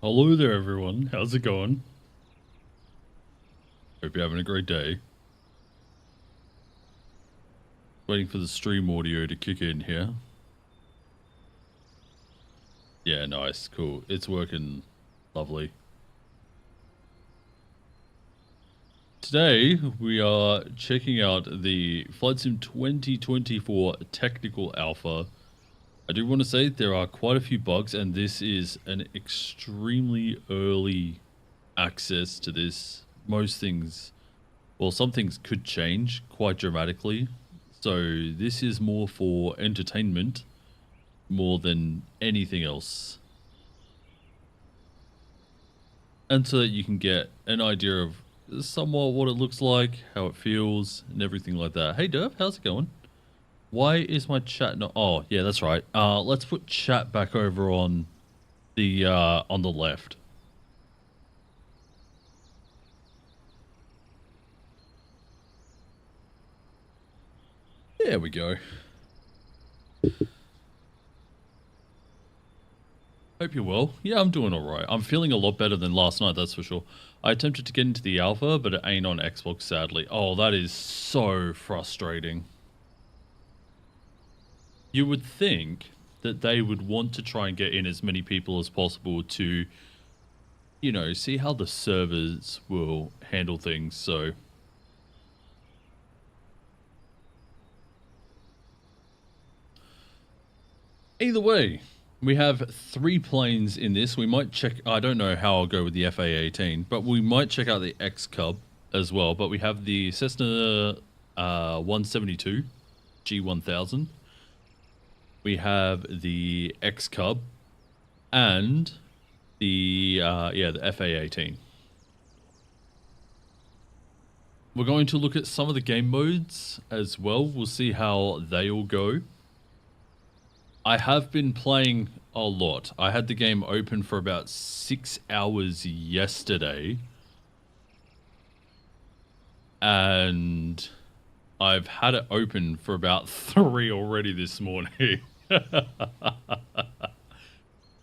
Hello there, everyone. How's it going? Hope you're having a great day. Waiting for the stream audio to kick in here. Yeah, nice. Cool. It's working lovely. Today, we are checking out the Flight Sim 2024 Technical Alpha. I do want to say there are quite a few bugs, and this is an extremely early access to this. Most things, well, some things could change quite dramatically. So this is more for entertainment more than anything else. And so that you can get an idea of somewhat what it looks like, how it feels, and everything like that. Hey Derv, how's it going? Why is my chat not... Oh, yeah, that's right. Let's put chat back over on the left. There we go. Hope you're well. Yeah, I'm doing alright. I'm feeling a lot better than last night, that's for sure. I attempted to get into the alpha, but it ain't on Xbox, sadly. Oh, that is so frustrating. You would think that they would want to try and get in as many people as possible to, you know, see how the servers will handle things, so... Either way, we have 3 planes in this. We might check... I don't know how I'll go with the FA-18, but we might check out the X-Cub as well. But we have the Cessna 172 G1000. We have the X-Cub and the FA-18. We're going to look at some of the game modes as well. We'll see how they all go. I have been playing a lot. I had the game open for about 6 hours yesterday. And I've had it open for about 3 already this morning.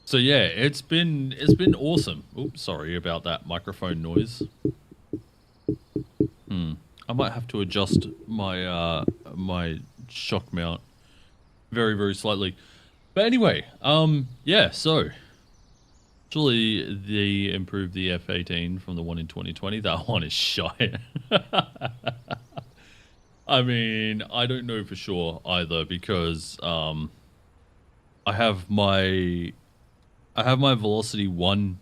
So yeah, it's been awesome. Oops, sorry about that microphone noise. I might have to adjust my my shock mount very, very slightly. But anyway, yeah, so actually they improved the F-18 from the one in 2020. That one is shy. I mean, I don't know for sure either because I have my Velocity 1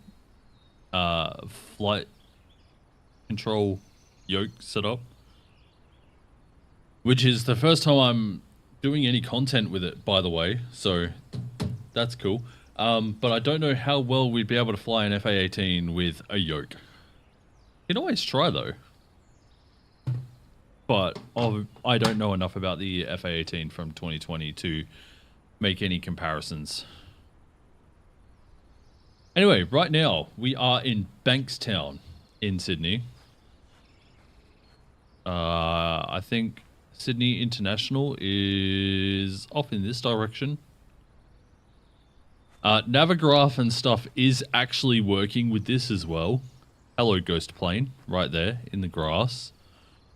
flight control yoke set up, which is the first time I'm doing any content with it, by the way, so that's cool. But I don't know how well we'd be able to fly an FA-18 with a yoke. You can always try though. But I don't know enough about the FA-18 from 2020 to make any comparisons. Anyway, right now we are in Bankstown in Sydney. I think Sydney International is off in this direction. Navigraph and stuff is actually working with this as well. Hello, Ghost Plane, right there in the grass.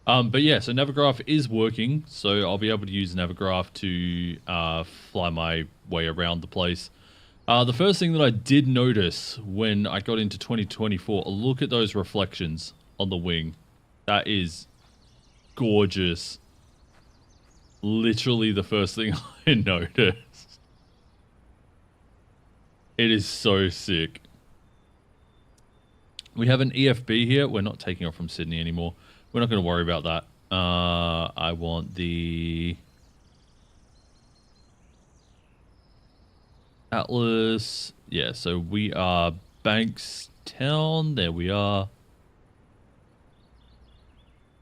But yeah, so Navigraph is working, so I'll be able to use Navigraph to fly my way around the place. The first thing that I did notice when I got into 2024, look at those reflections on the wing. That is gorgeous. Literally the first thing I noticed. It is so sick. We have an EFB here. We're not taking off from Sydney anymore. We're not going to worry about that. I want the Atlas. Yeah, so we are Bankstown. There we are.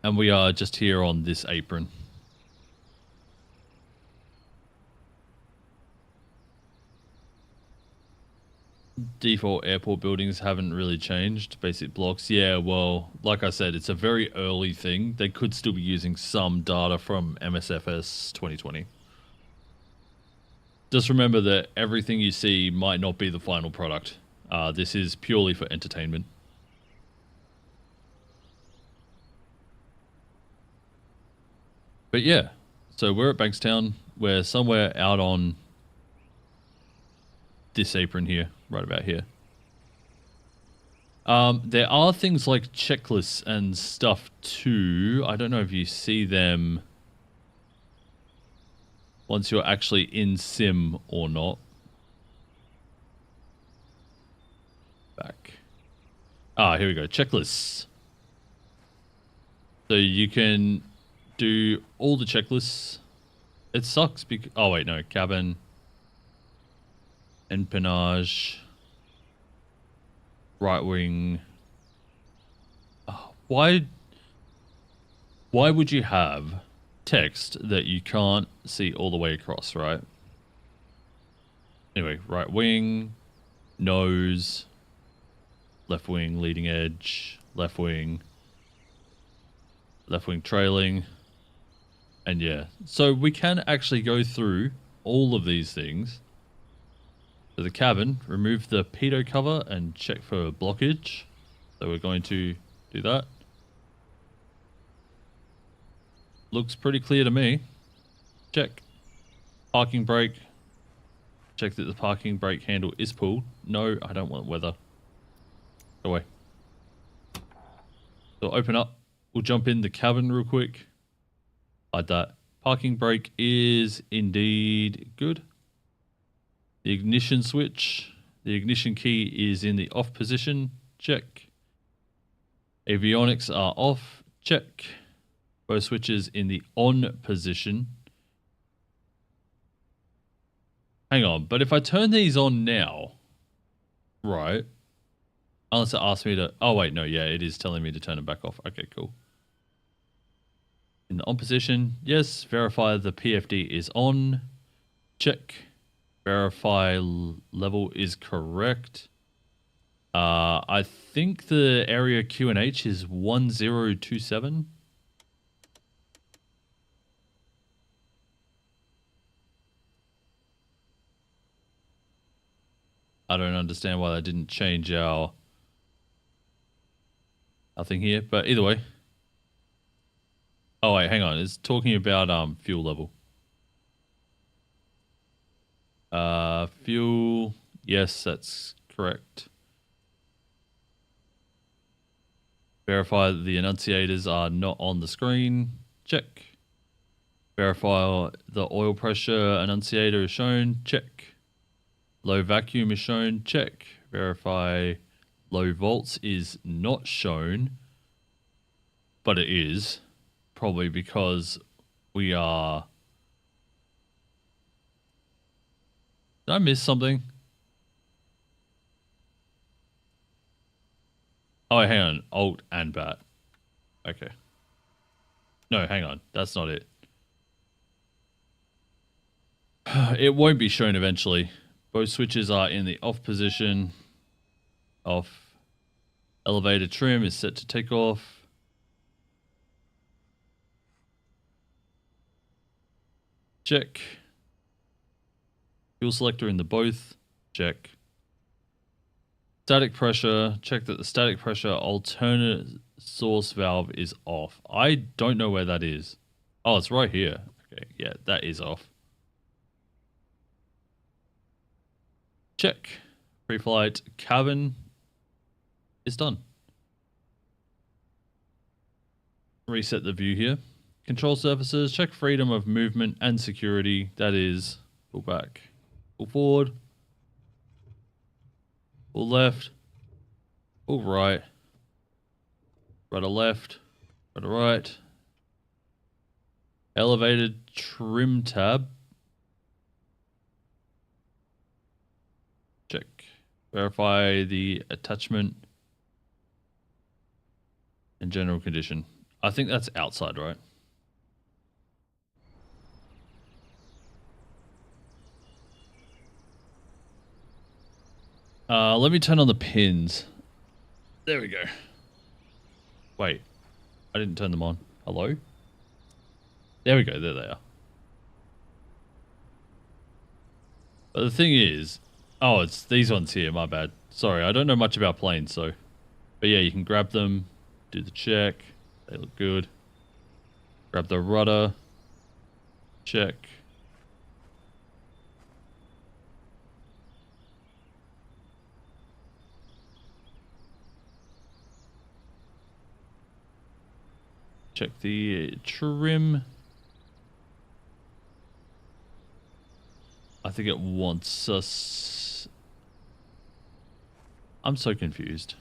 And we are just here on this apron. Default airport buildings haven't really changed. Basic blocks, yeah, well, like I said, it's a very early thing. They could still be using some data from MSFS 2020. Just remember that everything you see might not be the final product. This is purely for entertainment. But yeah, so we're at Bankstown. We're somewhere out on this apron here, right about here. There are things like checklists and stuff too. I don't know if you see them once you're actually in sim or not. Back. Here we go. Checklists. So you can do all the checklists. It sucks because... Oh, wait, no. Cabin. Empennage. Right wing. Why would you have text that you can't see all the way across, right? Anyway, right wing, nose, left wing, leading edge, left wing trailing, and yeah. So we can actually go through all of these things. So the cabin, remove the pedo cover and check for blockage. So we're going to do that. Looks pretty clear to me. Check. Parking brake. Check that the parking brake handle is pulled. No, I don't want weather. Go away. So open up. We'll jump in the cabin real quick. Like that. Parking brake is indeed good. The ignition switch. The ignition key is in the off position. Check. Avionics are off. Check. Both switches in the on position. Hang on, but if I turn these on now, right? Unless it asks me to... Oh, wait, no, yeah, it is telling me to turn it back off. Okay, cool. In the on position, yes. Verify the PFD is on. Check. Verify level is correct. I think the area QNH is 1027. I don't understand why they didn't change our thing here, but either way. Oh wait, hang on. It's talking about fuel level. Fuel. Yes, that's correct. Verify that the enunciators are not on the screen. Check. Verify the oil pressure enunciator is shown. Check. Low vacuum is shown. Check. Verify low volts is not shown. But it is. Probably because we are... Did I miss something? Oh, hang on. Alt and bat. Okay. No, hang on. That's not it. It won't be shown eventually. Both switches are in the off position. Off. Elevator trim is set to take off. Check. Fuel selector in the both. Check. Static pressure. Check that the static pressure alternate source valve is off. I don't know where that is. Oh, it's right here. Okay, yeah, that is off. Check. Pre-flight cabin is done. Reset the view here. Control surfaces. Check freedom of movement and security. That is pull back, pull forward, pull left, pull right, right to left, right to right. Elevated trim tab. Check. Verify the attachment and general condition. I think that's outside, right? Let me turn on the pins. There we go. Wait, I didn't turn them on. Hello? There we go. There they are. But the thing is... Oh, it's these ones here. My bad. Sorry, I don't know much about planes, so. But yeah, you can grab them, do the check. They look good. Grab the rudder. Check. Check the trim. I think it wants us... I'm so confused.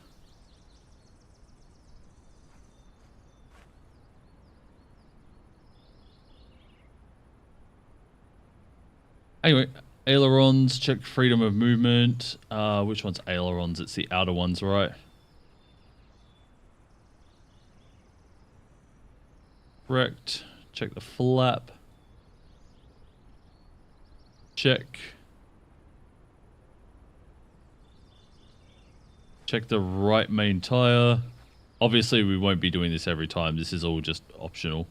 Anyway, ailerons, check freedom of movement. Which one's ailerons? It's the outer ones, right? Correct. Check the flap. Check. Check the right main tire. Obviously, we won't be doing this every time. This is all just optional.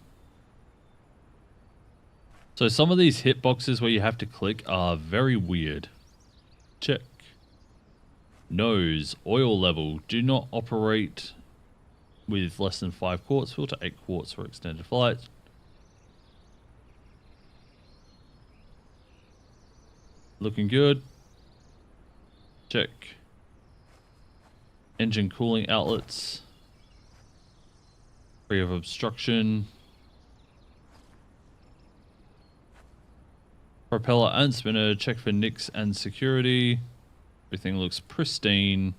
So some of these hitboxes where you have to click are very weird. Check. Nose, oil level. Do not operate with less than 5 quarts. Filter 8 quarts for extended flights. Looking good. Check. Engine cooling outlets. Free of obstruction. Propeller and spinner. Check for nicks and security. Everything looks pristine.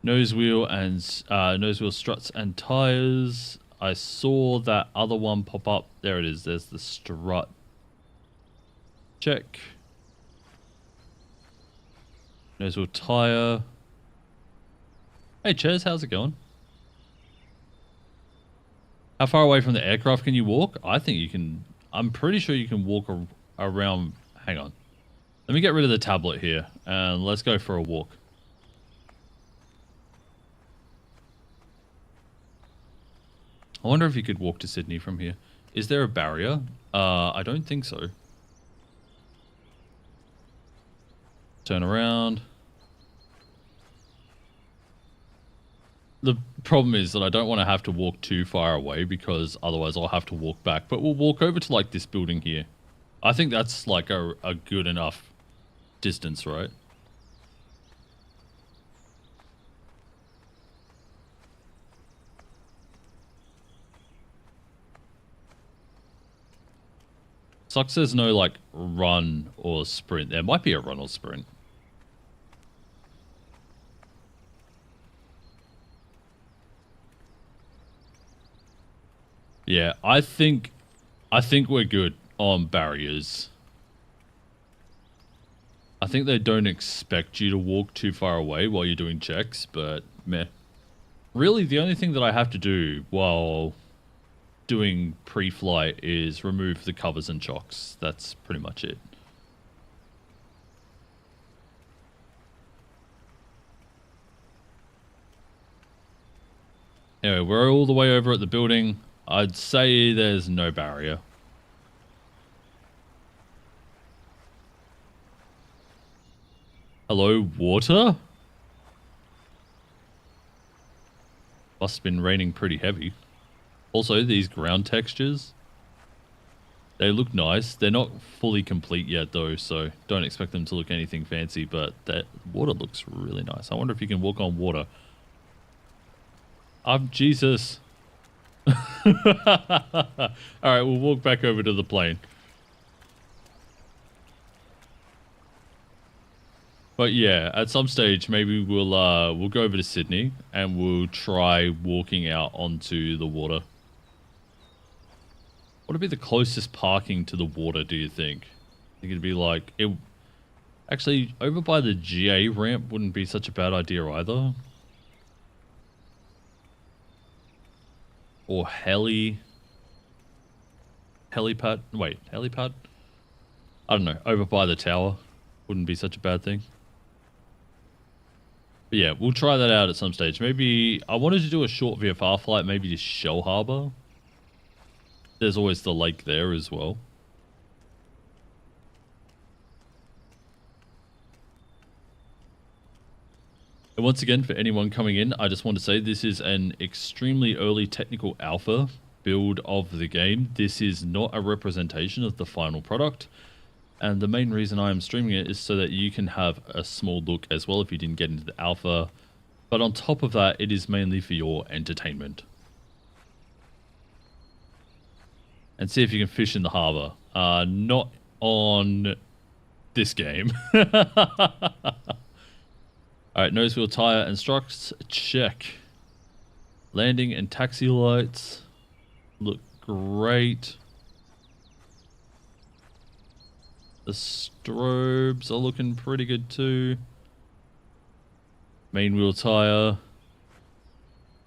Nose wheel and nose wheel struts and tires. I saw that other one pop up. There it is. There's the strut. Check. Nose wheel tire. Hey Ches, how's it going? How far away from the aircraft can you walk? I think you can. I'm pretty sure you can walk around. Hang on. Let me get rid of the tablet here and let's go for a walk. I wonder if you could walk to Sydney from here. Is there a barrier? I don't think so. Turn around. The problem is that I don't want to have to walk too far away because otherwise I'll have to walk back. But we'll walk over to like this building here. I think that's like a good enough distance, right? Sucks there's no like run or sprint. There might be a run or sprint. Yeah, I think we're good on barriers. I think they don't expect you to walk too far away while you're doing checks, but meh. Really, the only thing that I have to do while doing pre-flight is remove the covers and chocks. That's pretty much it. Anyway, we're all the way over at the building. I'd say there's no barrier. Hello, water? Must have been raining pretty heavy. Also, these ground textures, they look nice. They're not fully complete yet though, so don't expect them to look anything fancy, but that water looks really nice. I wonder if you can walk on water. Jesus. Alright, we'll walk back over to the plane. But yeah, at some stage maybe we'll go over to Sydney and we'll try walking out onto the water. What would be the closest parking to the water, do you think? I think it'd be like it actually over by the GA ramp wouldn't be such a bad idea either. Or helipad? Wait, helipad? I don't know. Over by the tower wouldn't be such a bad thing. But yeah, we'll try that out at some stage. Maybe I wanted to do a short VFR flight, maybe to Shell Harbour. There's always the lake there as well. And once again, for anyone coming in, I just want to say this is an extremely early technical alpha build of the game. This is not a representation of the final product. And the main reason I am streaming it is so that you can have a small look as well if you didn't get into the alpha. But on top of that, it is mainly for your entertainment. And see if you can fish in the harbor. Not on this game. Alright, nose wheel, tire, and struts, check. Landing and taxi lights look great. The strobes are looking pretty good too. Main wheel tire.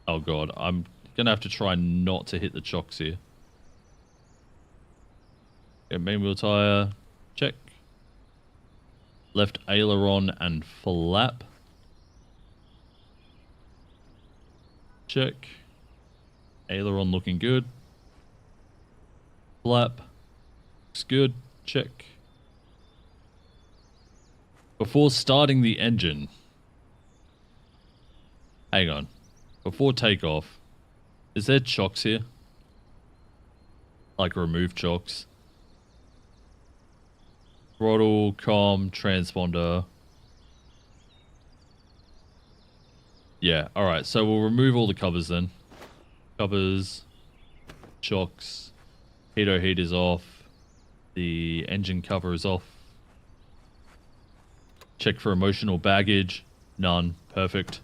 Oh god, I'm gonna have to try not to hit the chocks here. Okay, main wheel tire, check. Left aileron and flap. Check. Aileron looking good. Flap. Looks good. Check. Before starting the engine. Hang on. Before takeoff. Is there chocks here? Like remove chocks. Throttle, comm, transponder. Yeah, alright, so we'll remove all the covers then. Covers, chocks, heater heat is off, the engine cover is off. Check for emotional baggage, none, perfect.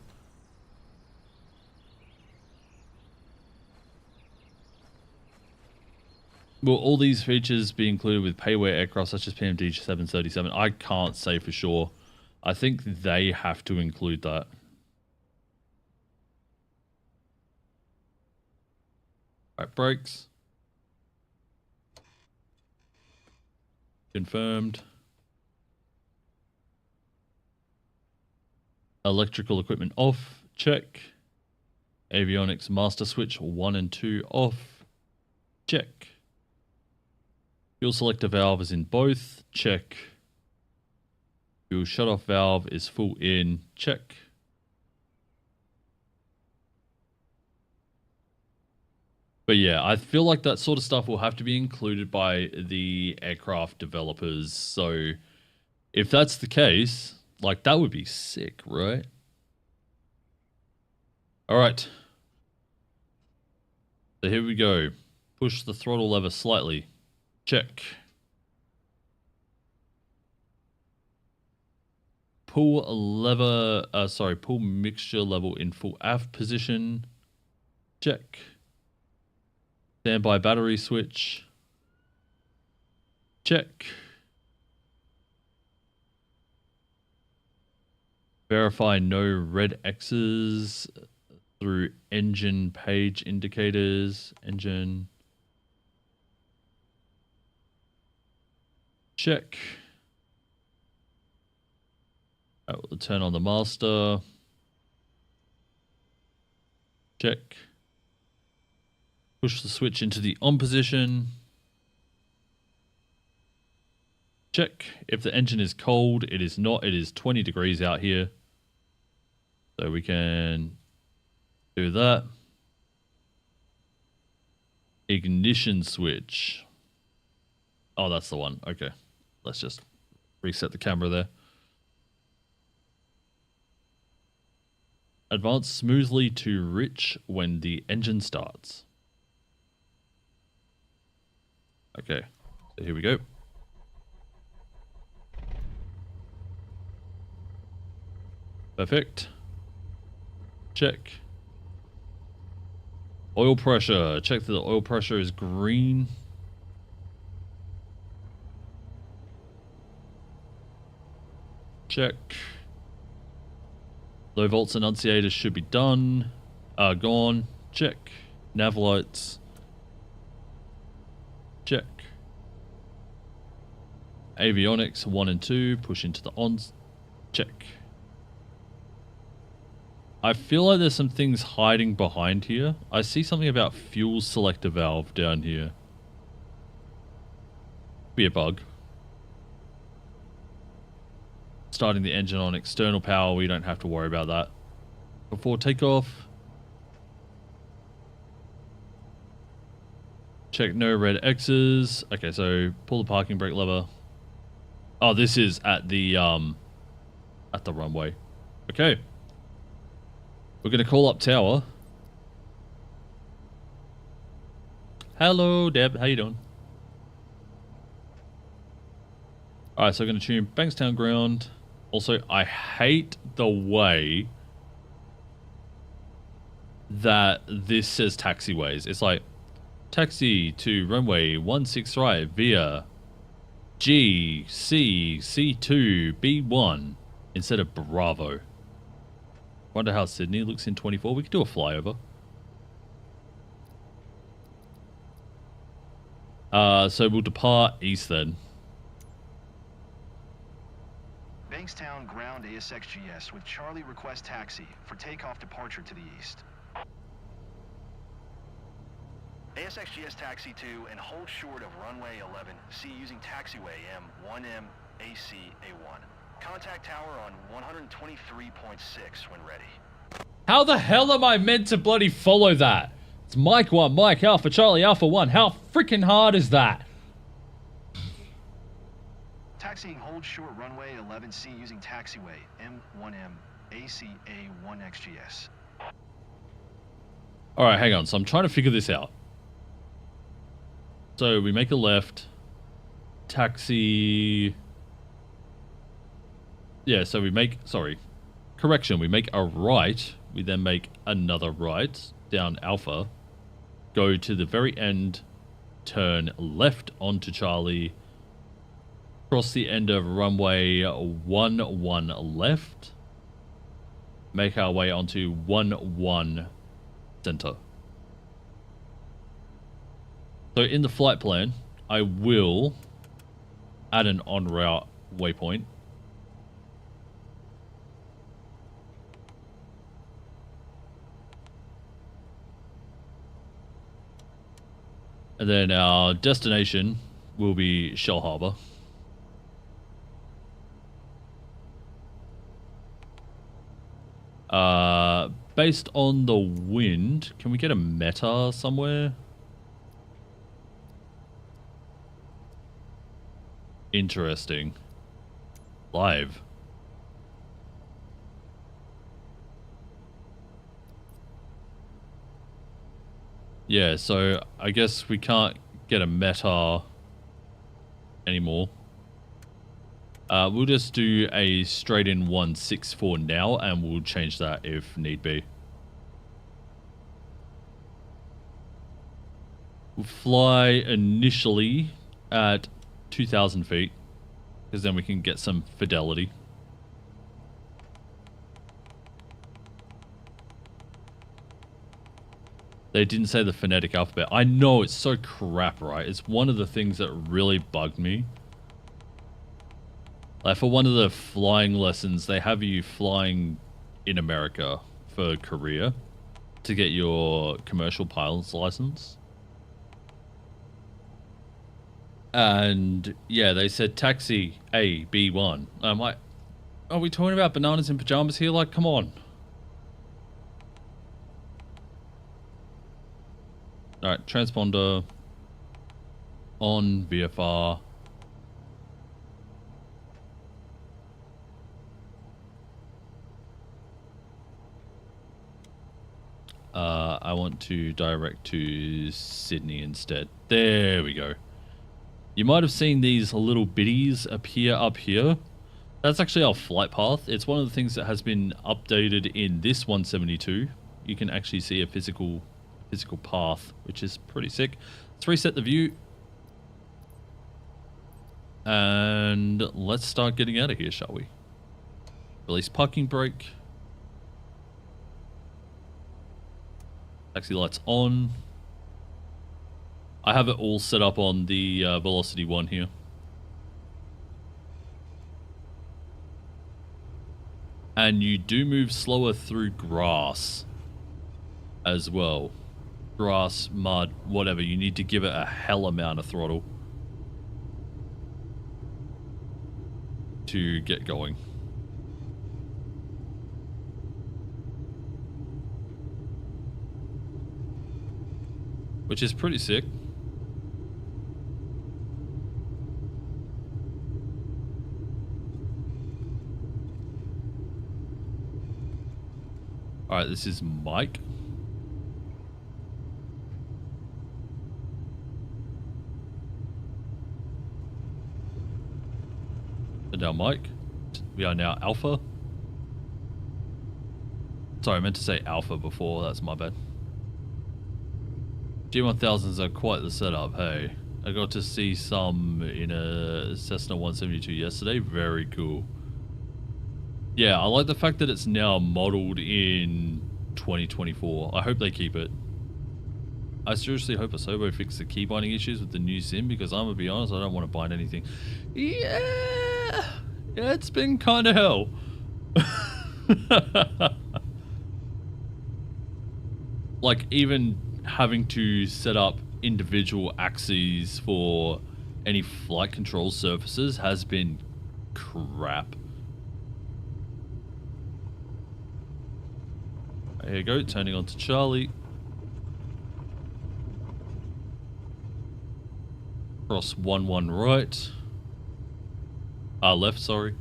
Will all these features be included with payware aircraft such as PMD 737? I can't say for sure. I think they have to include that. Alright, brakes. Confirmed. Electrical equipment off. Check. Avionics master switch 1 and 2 off. Check. Fuel selector valve is in both. Check. Fuel shutoff valve is full in. Check. But yeah, I feel like that sort of stuff will have to be included by the aircraft developers. So if that's the case, like that would be sick, right? All right. So here we go. Push the throttle lever slightly. Check. Pull mixture level in full aft position. Check. Standby battery switch. Check. Verify no red X's through engine page indicators. Engine. Check. I will turn on the master. Check. Push the switch into the on position. Check. If the engine is cold, it is not. It is 20 degrees out here. So we can do that. Ignition switch. Oh, that's the one. Okay. Let's just reset the camera there. Advance smoothly to rich when the engine starts. Okay, so here we go. Perfect. Check. Oil pressure. Check that the oil pressure is green. Check. Low volts annunciators should be done. Gone. Check. Nav lights. Check. Avionics 1 and 2. Push into the ons. Check. I feel like there's some things hiding behind here. I see something about fuel selector valve down here. Be a bug. Starting the engine on external power, we don't have to worry about that. before takeoff. Check no red X's. Okay, so pull the parking brake lever. Oh, this is at the runway. Okay. We're gonna call up tower. Hello, Deb. How you doing? Alright, so I'm gonna tune Bankstown ground. Also, I hate the way that this says taxiways. It's like taxi to runway 16 right via G C C2 B1 instead of Bravo. Wonder how Sydney looks in 24. We could do a flyover. So we'll depart east then. Bankstown ground ASXGS with Charlie request taxi for takeoff departure to the east. ASXGS taxi to and hold short of runway 11. C using taxiway M1M AC A1. Contact tower on 123.6 when ready. How the hell am I meant to bloody follow that? It's Mike 1, Mike Alpha, Charlie Alpha 1. How freaking hard is that? Taxiing hold short runway 11C using taxiway M1M AC A1XGS. Alright, hang on. So I'm trying to figure this out. So we make a left. Taxi. Yeah, so we make... Sorry. Correction. We make a right. We then make another right down Alpha. Go to the very end. Turn left onto Charlie. Cross the end of runway 11 left. Make our way onto 11 center. So in the flight plan, I will add an en route waypoint. And then our destination will be Shell Harbour. Based on the wind, can we get a meta somewhere? Interesting. Live. Yeah, so I guess we can't get a meta anymore. We'll just do a straight in 164 now, and we'll change that if need be. We'll fly initially at 2,000 feet, because then we can get some fidelity. They didn't say the phonetic alphabet. I know, it's so crap, right? It's one of the things that really bugged me. Like, for one of the flying lessons, they have you flying in America for Korea to get your commercial pilot's license. And, yeah, they said taxi A, B1. I'm like, are we talking about bananas in pajamas here? Like, come on. Alright, transponder on VFR. I want to direct to Sydney instead. There we go. You might have seen these little biddies appear up here. That's actually our flight path. It's one of the things that has been updated in this 172. You can actually see a physical path, which is pretty sick. Let's reset the view. And let's start getting out of here, shall we? Release parking brake. Taxi lights on. I have it all set up on the Velocity 1 here. And you do move slower through grass as well. Grass, mud, whatever. You need to give it a hell amount of throttle to get going. which is pretty sick. All right, this is Mike. And now Mike. We are now Alpha. Sorry, I meant to say Alpha before. That's my bad. G1000s are quite the setup, hey. I got to see some in a Cessna 172 yesterday. Very cool. Yeah, I like the fact that it's now modeled in 2024. I hope they keep it. I seriously hope Asobo fixes the key binding issues with the new sim, because I'm gonna be honest, I don't want to bind anything. Yeah, it's been kind of hell. Like, even having to set up individual axes for any flight control surfaces has been crap. There you go, turning on to Charlie. Cross 1-1 right. Left, sorry.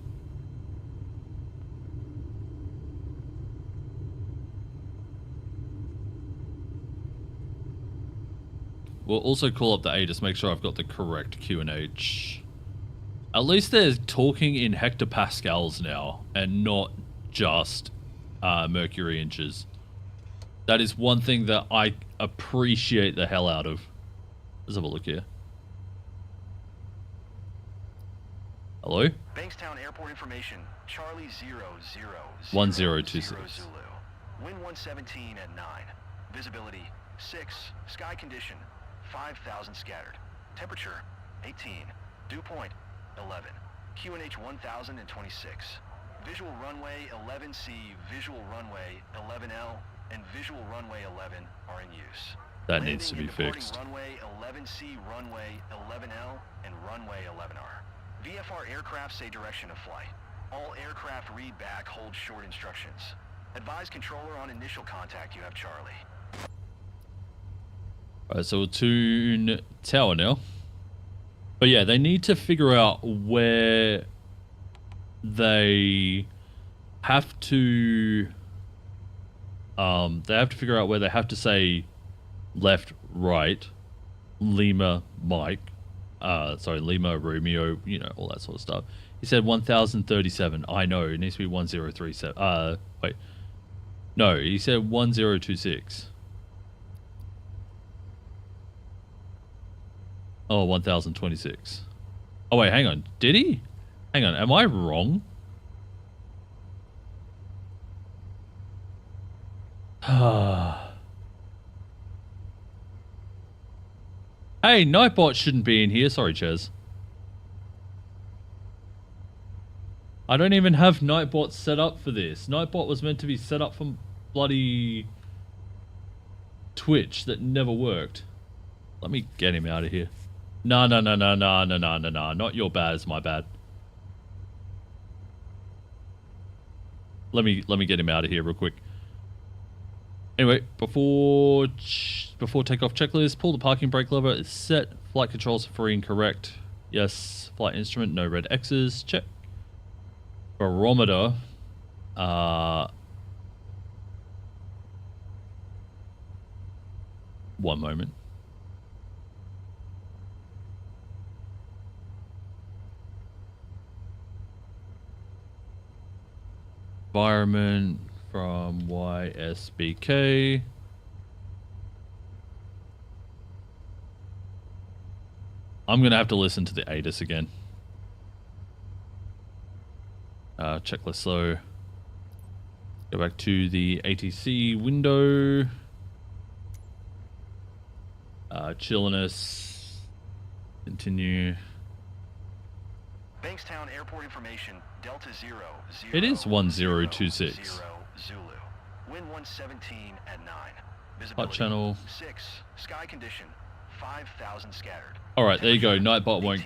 We'll also call up the A, just make sure I've got the correct QNH. At least they're talking in hectopascals now, and not just mercury inches. That is one thing that I appreciate the hell out of. Let's have a look here. Hello? Bankstown Airport information. Charlie 000 1026. Zulu. Wind 117 at 9. Visibility 6. Sky condition 5,000 scattered. Temperature 18. Dew point 11. QNH 1026. Visual runway 11C, visual runway 11L, and visual runway 11 are in use. That needs to be fixed. Runway 11C, runway 11L, and runway 11R. VFR aircraft say direction of flight. All aircraft read back, hold short instructions. Advise controller on initial contact, you have Charlie. Alright, so we'll tune tower now. But yeah, they need to figure out where they have to figure out where they have to say left, right, Lima, Mike, Lima, Romeo, you know, all that sort of stuff. He said 1037. I know, it needs to be 1037. Wait. No, he said 1026. Oh, 1026. Oh, wait, hang on. Did he? Hang on, am I wrong? Hey, Nightbot shouldn't be in here. Sorry, Ches. I don't even have Nightbot set up for this. Nightbot was meant to be set up for bloody Twitch that never worked. Let me get him out of here. No. Not your bad, it's my bad. Let me get him out of here real quick. Anyway, before takeoff checklist, pull the parking brake lever. It's set. Flight controls are free and correct. Yes. Flight instrument, no red X's. Check. Barometer. 1 moment. Environment from YSBK. I'm going to have to listen to the ATIS again. Checklist slow. Go back to the ATC window. Chilliness. Continue. Bankstown Airport information, Delta 0. It is 1026. Zulu. Wind 117 at 9. Visibility Hot channel. 6. Sky condition 5,000 scattered. Alright, there you go. Nightbot won't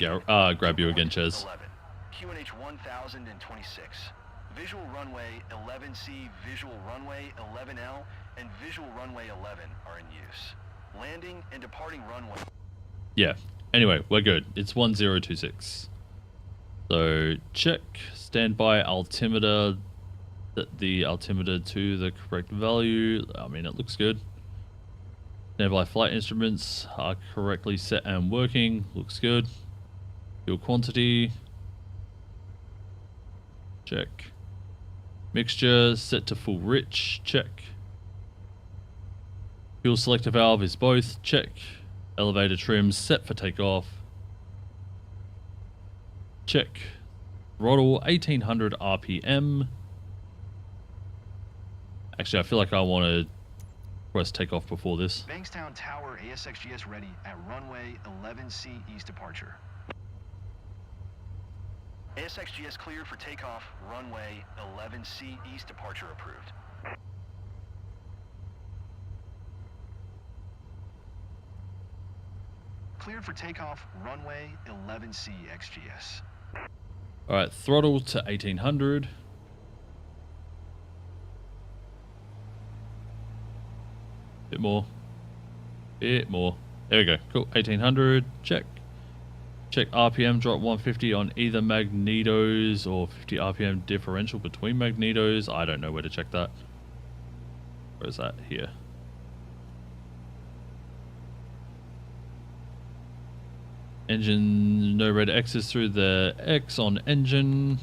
grab you again, Ches. 11. QNH 1026. Visual runway 11C, visual runway 11L, and visual runway 11 are in use. landing and departing runway. Yeah. Anyway, we're good. It's 1026. So check. Standby altimeter. Set the altimeter to the correct value. I mean, it looks good. Standby flight instruments are correctly set and working. Looks good. Fuel quantity. Check. Mixture set to full rich. Check. Fuel selector valve is both. Check. Elevator trims set for takeoff. Check. Throttle 1800 RPM. Actually, I feel like I want to press takeoff before this. Bankstown Tower ASXGS ready at runway 11C East departure. ASXGS cleared for takeoff, runway 11C East departure approved. Cleared for takeoff, runway 11C XGS. Alright, throttle to 1800. Bit more. Bit more. There we go. Cool. 1800. Check. Check RPM drop 150 on either magnetos or 50 RPM differential between magnetos. I don't know where to check that. Where is that? Here. Engine, no red X's through the X on engine.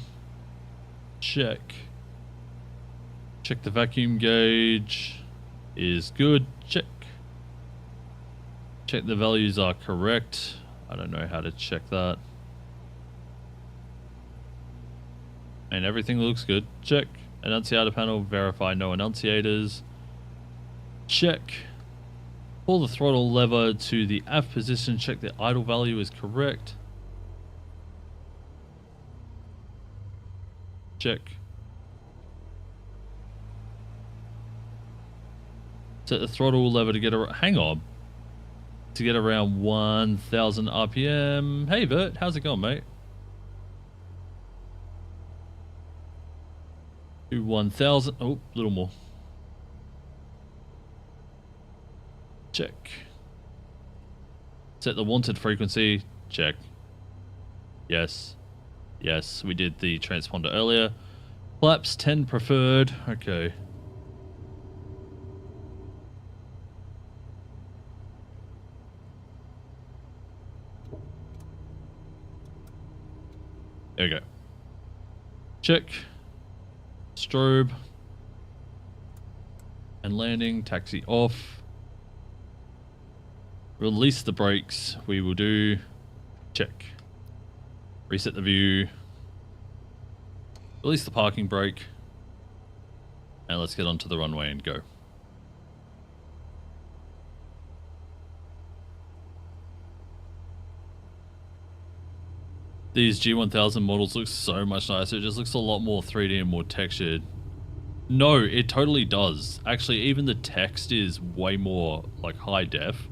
Check. Check the vacuum gauge. Is good. Check. Check the values are correct. I don't know how to check that. And everything looks good. Check. Annunciator panel, verify no annunciators. Check. Pull the throttle lever to the aft position. Check the idle value is correct. Check. Set the throttle lever to get around. Hang on. To get around 1000 RPM. Hey Bert, how's it going, mate? Do 1000. Oh, a little more. Check. Set the wanted frequency. Check. Yes. Yes, we did the transponder earlier. Flaps 10 preferred. Okay. There we go. Check. Strobe. And landing. Taxi off. Release the brakes. We will do. Check. Reset the view. Release the parking brake. And let's get onto the runway and go. These G1000 models look so much nicer. It just looks a lot more 3D and more textured. No, it totally does. Actually, even the text is way more like high def.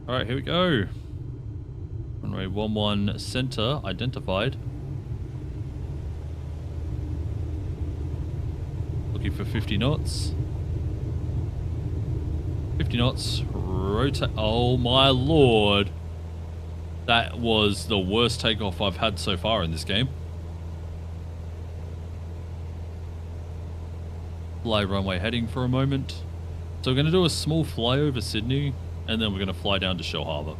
Alright, here we go. Runway 11 center identified. Looking for 50 knots. 50 knots. Rotate. Oh my lord. That was the worst takeoff I've had so far in this game. Fly runway heading for a moment. So we're going to do a small fly over Sydney, and then we're going to fly down to Shell Harbour.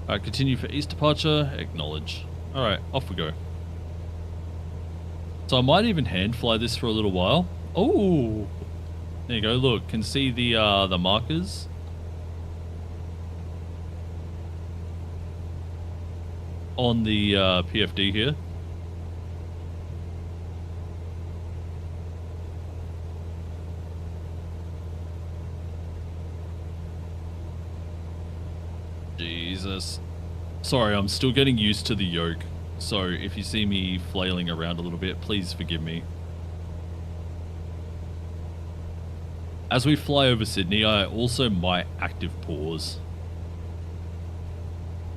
Alright, continue for east departure, acknowledge. Alright, off we go. So I might even hand fly this for a little while. Oh, there you go, look, can see the markers. On the PFD here. Jesus. Sorry, I'm still getting used to the yoke. So if you see me flailing around a little bit, please forgive me. As we fly over Sydney, I also might active pause.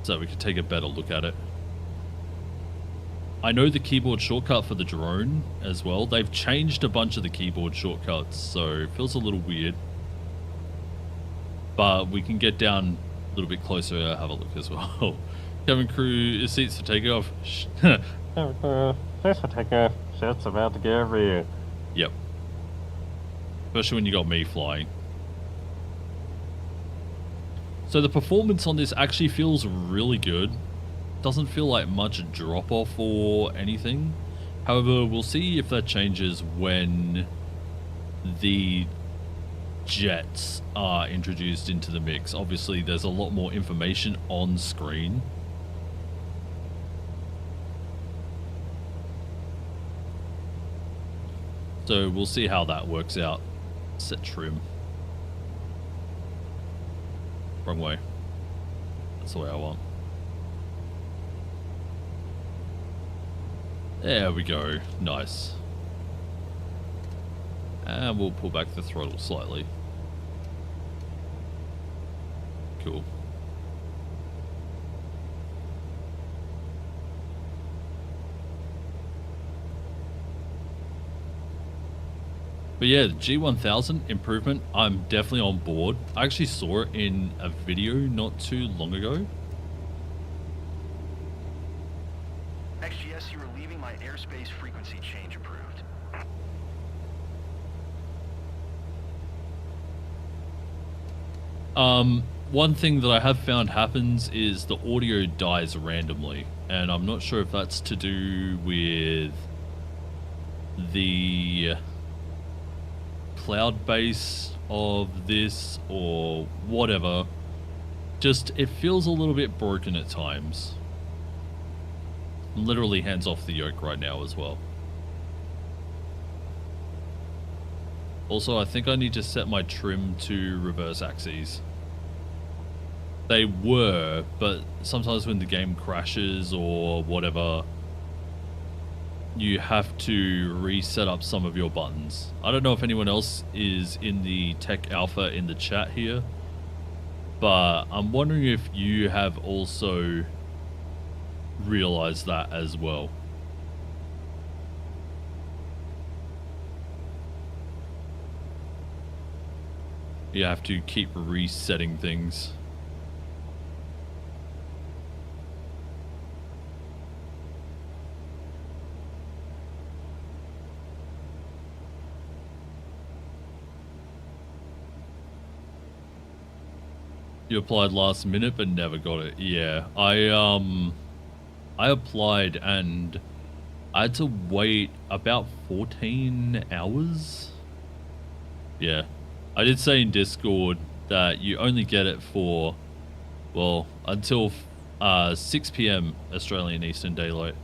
so we can take a better look at it. I know the keyboard shortcut for the drone as well. They've changed a bunch of the keyboard shortcuts, so it feels a little weird. But we can get down a little bit closer and have a look as well. Cabin crew seats for takeoff. Cabin crew seats for takeoff. Shit's about to get real. Yep. Especially when you got me flying. So the performance on this actually feels really good. Doesn't feel like much drop off or anything. However, we'll see if that changes when the jets are introduced into the mix. Obviously, there's a lot more information on screen. So we'll see how that works out. Set trim. Wrong way. That's the way I want. There we go. Nice. And we'll pull back the throttle slightly. Cool. But yeah, the G1000 improvement, I'm definitely on board. I actually saw it in a video not too long ago. XGS, you are leaving my airspace frequency change approved. One thing that I have found happens is the audio dies randomly, and I'm not sure if that's to do with the cloud base of this or whatever. Just, it feels a little bit broken at times. I'm literally hands off the yoke right now as well. Also, I think I need to set my trim to reverse axes. They were, but sometimes when the game crashes or whatever, you have to reset up some of your buttons. I don't know if anyone else is in the tech alpha in the chat here, but I'm wondering if you have also realized that as well. You have to keep resetting things. You applied last minute but never got it. Yeah, I applied and I had to wait about 14 hours. Yeah. I did say in Discord that you only get it for, well, until 6 PM Australian Eastern Daylight.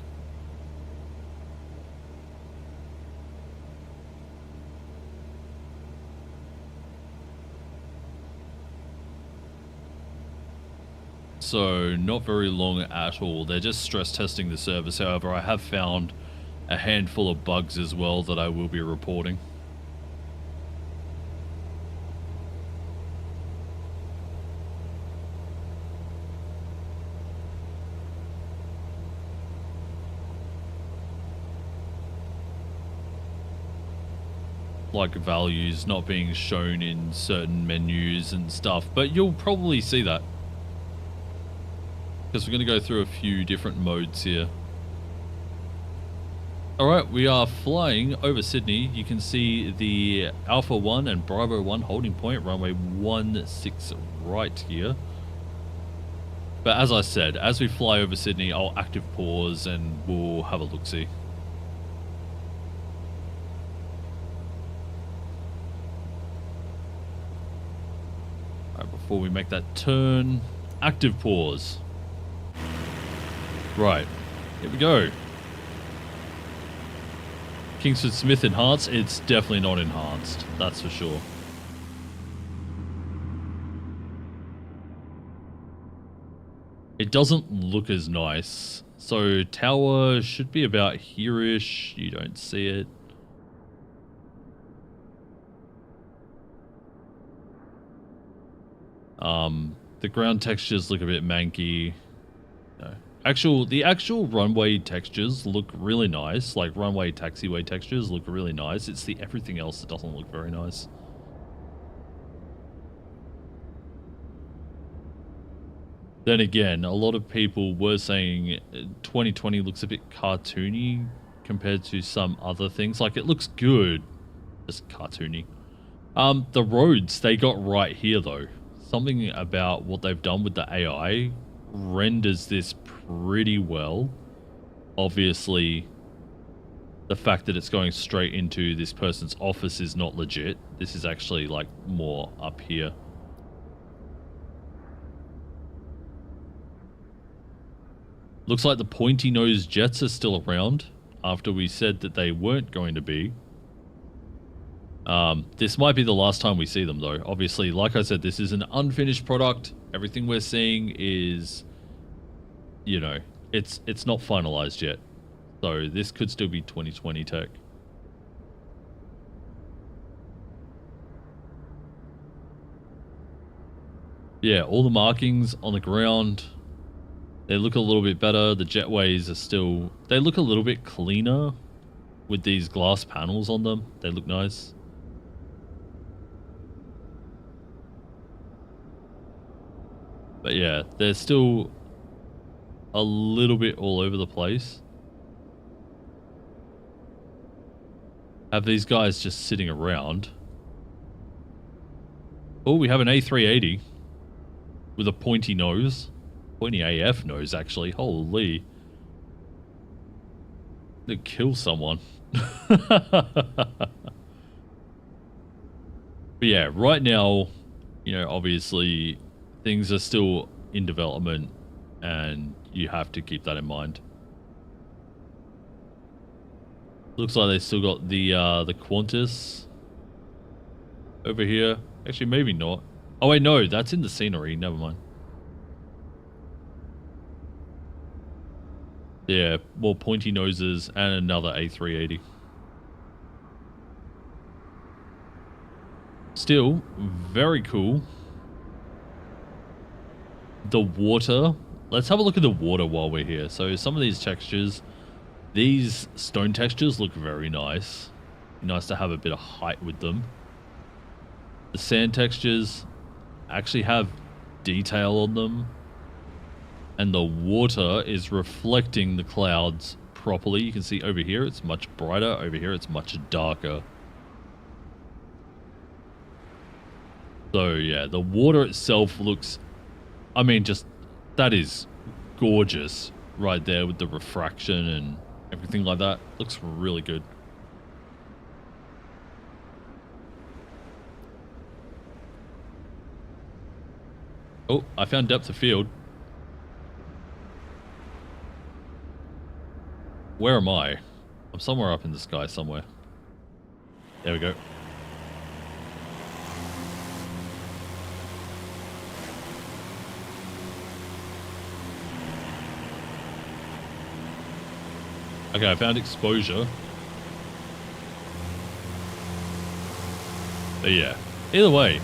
So not very long at all. They're just stress testing the service. However, I have found a handful of bugs as well that I will be reporting. Like values not being shown in certain menus and stuff, but you'll probably see that. Because we're going to go through a few different modes here. Alright, we are flying over Sydney. You can see the Alpha 1 and Bravo 1 holding point, runway 16 right here. But as I said, as we fly over Sydney, I'll active pause and we'll have a look-see. Alright, before we make that turn, active pause. Right, here we go. Kingsford Smith enhanced? It's definitely not enhanced, that's for sure. It doesn't look as nice. So tower should be about here-ish. You don't see it. The ground textures look a bit manky. The actual runway textures look really nice. Like runway taxiway textures look really nice. It's the everything else that doesn't look very nice. Then again, a lot of people were saying 2020 looks a bit cartoony compared to some other things. Like, it looks good, just cartoony. The roads they got right here though. Something about what they've done with the AI renders this pretty well. Obviously, the fact that it's going straight into this person's office is not legit. This is actually like more up here. Looks like the pointy-nosed jets are still around after we said that they weren't going to be. This might be the last time we see them though. Obviously, like I said, this is an unfinished product. Everything we're seeing is, you know, it's not finalized yet. So this could still be 2020 tech. Yeah, all the markings on the ground, they look a little bit better. The jetways are still, they look a little bit cleaner with these glass panels on them. They look nice. But yeah, they're still a little bit all over the place. Have these guys just sitting around. Oh, we have an A380 with a pointy nose. Pointy AF nose, actually. Holy. They'd kill someone. But yeah, right now, you know, obviously things are still in development and you have to keep that in mind. Looks like they still got the Qantas over here. Actually, maybe not. Oh wait, no, that's in the scenery. Never mind. Yeah, more pointy noses and another A380. Still, very cool. The water. Let's have a look at the water while we're here. So some of these textures, these stone textures look very nice. Nice to have a bit of height with them. The sand textures actually have detail on them. And the water is reflecting the clouds properly. You can see over here it's much brighter. Over here it's much darker. So yeah, the water itself looks, I mean, just, that is gorgeous right there with the refraction and everything like that. Looks really good. Oh, I found depth of field. Where am I? I'm somewhere up in the sky somewhere. There we go. Okay, I found exposure. But yeah, either way.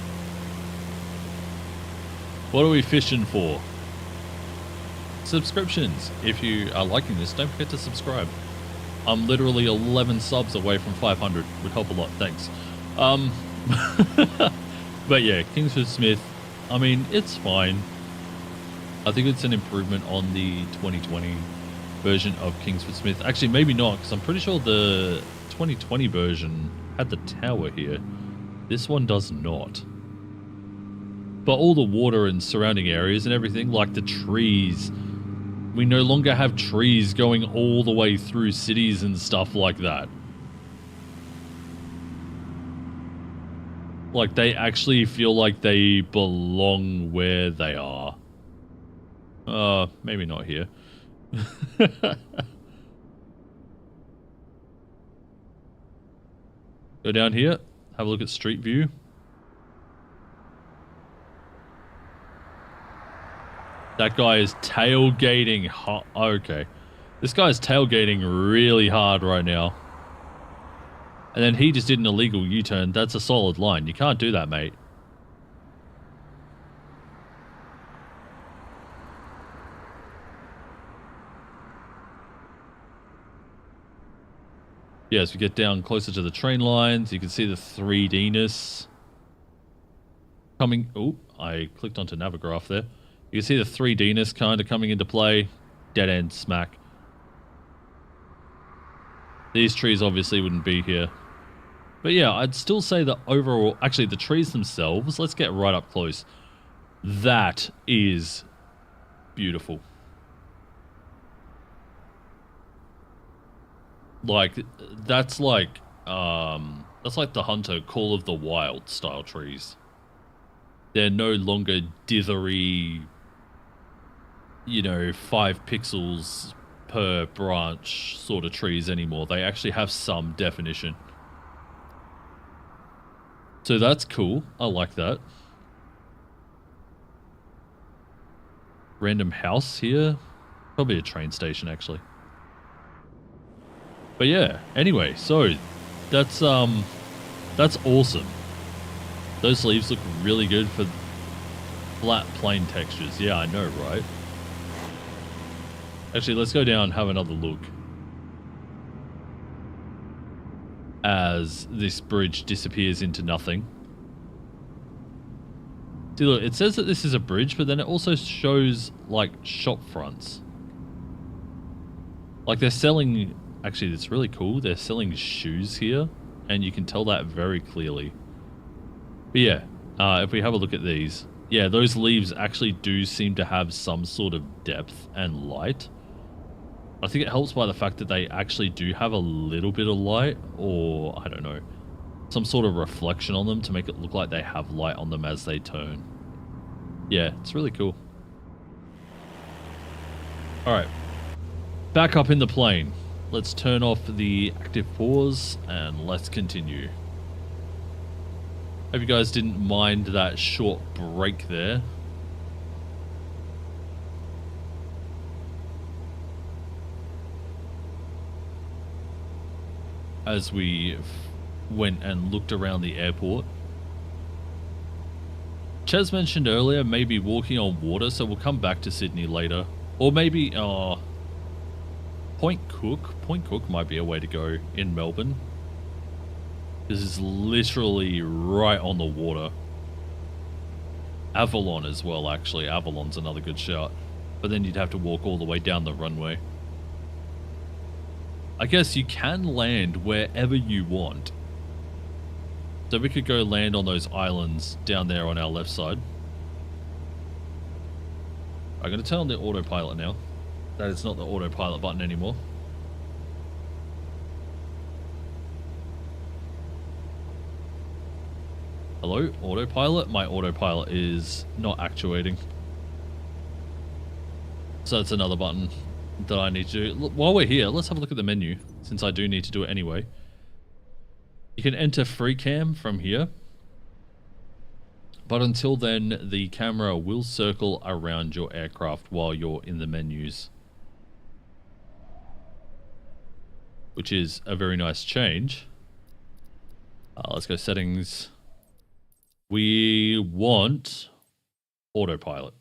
What are we fishing for? Subscriptions. If you are liking this, don't forget to subscribe. I'm literally 11 subs away from 500. Would help a lot. Thanks. But yeah, Kingsford Smith, I mean, it's fine. I think it's an improvement on the 2020 version of Kingsford Smith. Actually, maybe not, because I'm pretty sure the 2020 version had the tower here. This one does not. But all the water and surrounding areas and everything, like the trees, we no longer have trees going all the way through cities and stuff like that. Like, they actually feel like they belong where they are. Maybe not here. Go down here, have a look at Street View. That guy is tailgating hard. Okay. This guy's tailgating really hard right now. And then he just did an illegal U-turn. That's a solid line. You can't do that, mate. Yeah, as we get down closer to the train lines, you can see the 3D-ness coming. Oh, I clicked onto Navigraph there. You can see the 3D-ness kind of coming into play. Dead end smack. These trees obviously wouldn't be here. But yeah, I'd still say that overall, actually the trees themselves, let's get right up close. That is beautiful. Like, that's like the Hunter Call of the Wild style trees. They're no longer dithery, 5 pixels per branch sort of trees anymore. They actually have some definition. So that's cool. I like that. Random house here. Probably a train station, actually. But yeah, anyway, so that's awesome. Those leaves look really good for flat, plain textures. Yeah, I know, right? Actually, let's go down and have another look. As this bridge disappears into nothing. See, look, it says that this is a bridge, but then it also shows, like, shop fronts. Like, they're selling... Actually, it's really cool. They're selling shoes here, and you can tell that very clearly. But yeah, if we have a look at these, yeah, those leaves actually do seem to have some sort of depth and light. I think it helps by the fact that they actually do have a little bit of light, or, I don't know, some sort of reflection on them to make it look like they have light on them as they turn. Yeah, it's really cool. Alright, back up in the plane. Let's turn off the active pause and let's continue. Hope you guys didn't mind that short break there. As we went and looked around the airport. Ches mentioned earlier maybe walking on water, so we'll come back to Sydney later. Or maybe, Point Cook might be a way to go in Melbourne. This is literally right on the water. Avalon as well, actually. Avalon's another good shout. But then you'd have to walk all the way down the runway. I guess you can land wherever you want. So we could go land on those islands down there on our left side. I'm going to turn on the autopilot now. That is not the autopilot button anymore. Hello, autopilot? My autopilot is not actuating. So that's another button that I need to do. Look, while we're here, let's have a look at the menu, since I do need to do it anyway. You can enter free cam from here. But until then, the camera will circle around your aircraft while you're in the menus. Which is a very nice change. Let's go settings. We want autopilot.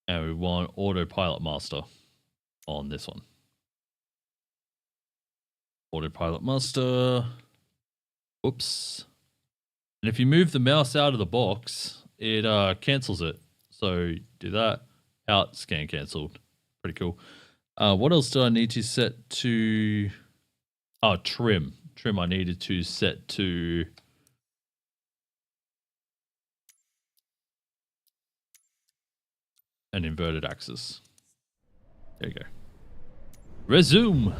And we want autopilot master on this one. Autopilot master. Whoops. And if you move the mouse out of the box, it cancels it. So do that. Out, scan cancelled. Pretty cool. What else do I need to set to... Oh, trim. Trim I needed to set to... an inverted axis. There you go. Resume!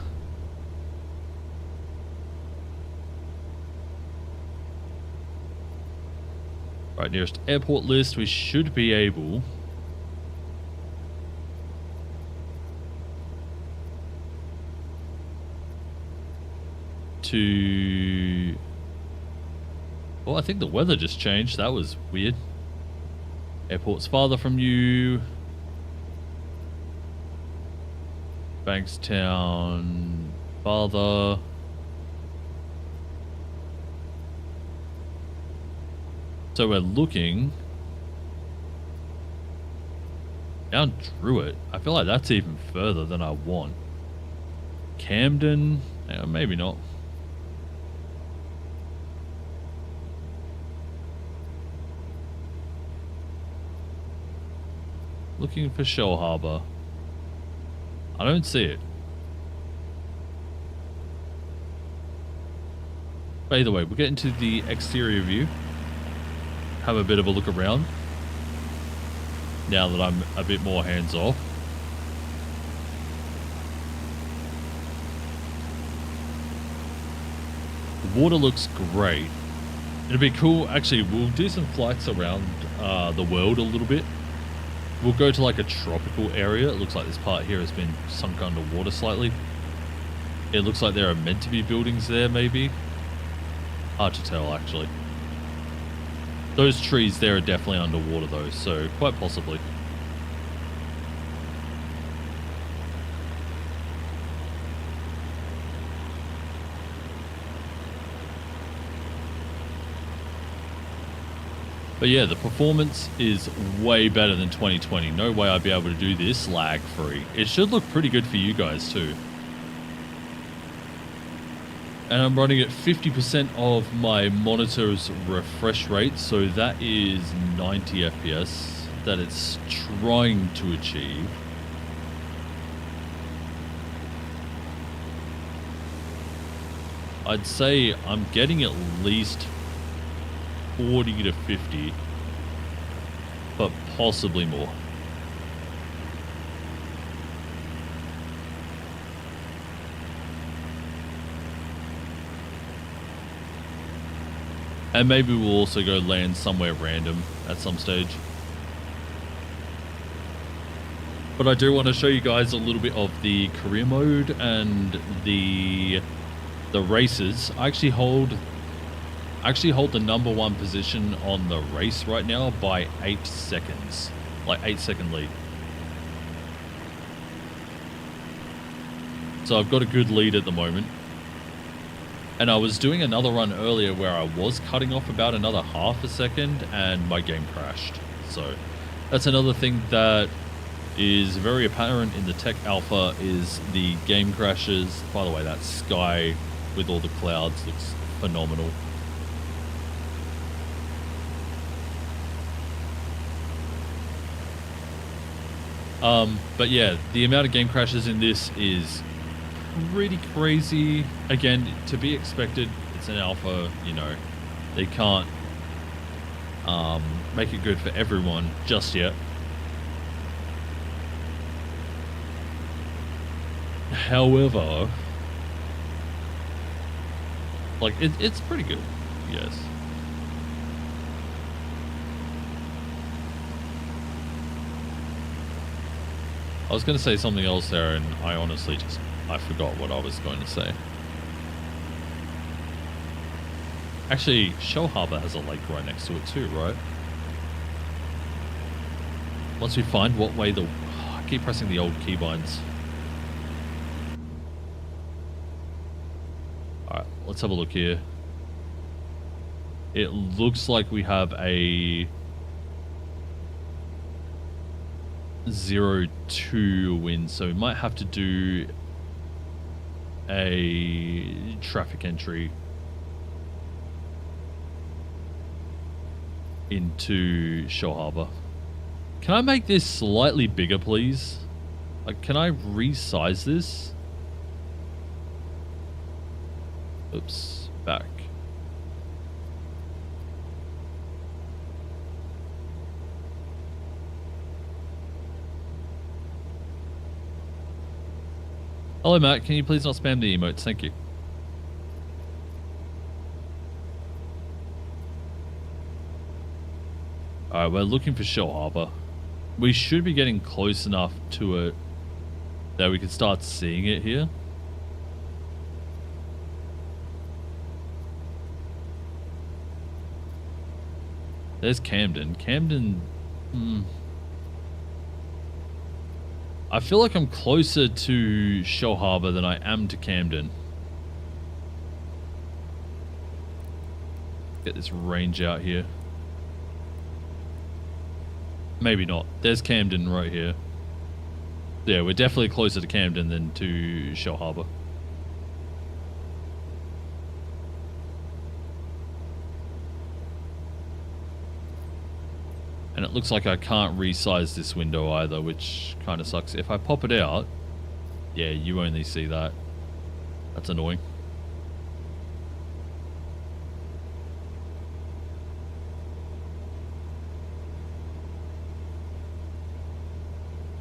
Right, nearest airport list, we should be able... to... Oh, I think the weather just changed. That was weird. Airport's farther from you. Bankstown farther. So we're looking Down Druitt. I feel like that's even further than I want. Camden? Maybe not. Looking for Shell Harbour. I don't see it. By the way, we'll get into the exterior view. Have a bit of a look around. Now that I'm a bit more hands off. The water looks great. It'll be cool. Actually, we'll do some flights around the world a little bit. We'll go to like a tropical area. It looks like this part here has been sunk underwater slightly. It looks like there are meant to be buildings there, maybe. Hard to tell, actually. Those trees there are definitely underwater, though, so quite possibly. But yeah, the performance is way better than 2020. No way I'd be able to do this lag-free. It should look pretty good for you guys, too. And I'm running at 50% of my monitor's refresh rate, so that is 90 FPS that it's trying to achieve. I'd say I'm getting at least 40 to 50, but possibly more. And maybe we'll also go land somewhere random at some stage. But I do want to show you guys a little bit of the career mode and the races. I actually hold the #1 position on the race right now by 8 seconds. Like 8-second lead. So I've got a good lead at the moment. And I was doing another run earlier where I was cutting off about another half a second and my game crashed. So that's another thing that is very apparent in the tech alpha is the game crashes. By the way, that sky with all the clouds looks phenomenal. But yeah, the amount of game crashes in this is pretty crazy. Again, to be expected. It's an alpha, you know. They can't make it good for everyone just yet. However, like it's pretty good, yes. I was going to say something else there, and I honestly I forgot what I was going to say. Actually, Shell Harbour has a lake right next to it too, right? Once we find what way I keep pressing the old keybinds. Alright, let's have a look here. It looks like we have a 0-2 wind, so we might have to do a traffic entry into Shell Harbour. Can I make this slightly bigger, please? Like, can I resize this? Oops, back. Hello, Matt. Can you please not spam the emotes? Thank you. Alright, we're looking for Shell Harbour. We should be getting close enough to it that we can start seeing it here. There's Camden. Camden... I feel like I'm closer to Shell Harbour than I am to Camden. Get this range out here. maybe not. There's Camden right here. Yeah, we're definitely closer to Camden than to Shell Harbour. And it looks like I can't resize this window either, which kind of sucks. If I pop it out, yeah, you only see that. That's annoying.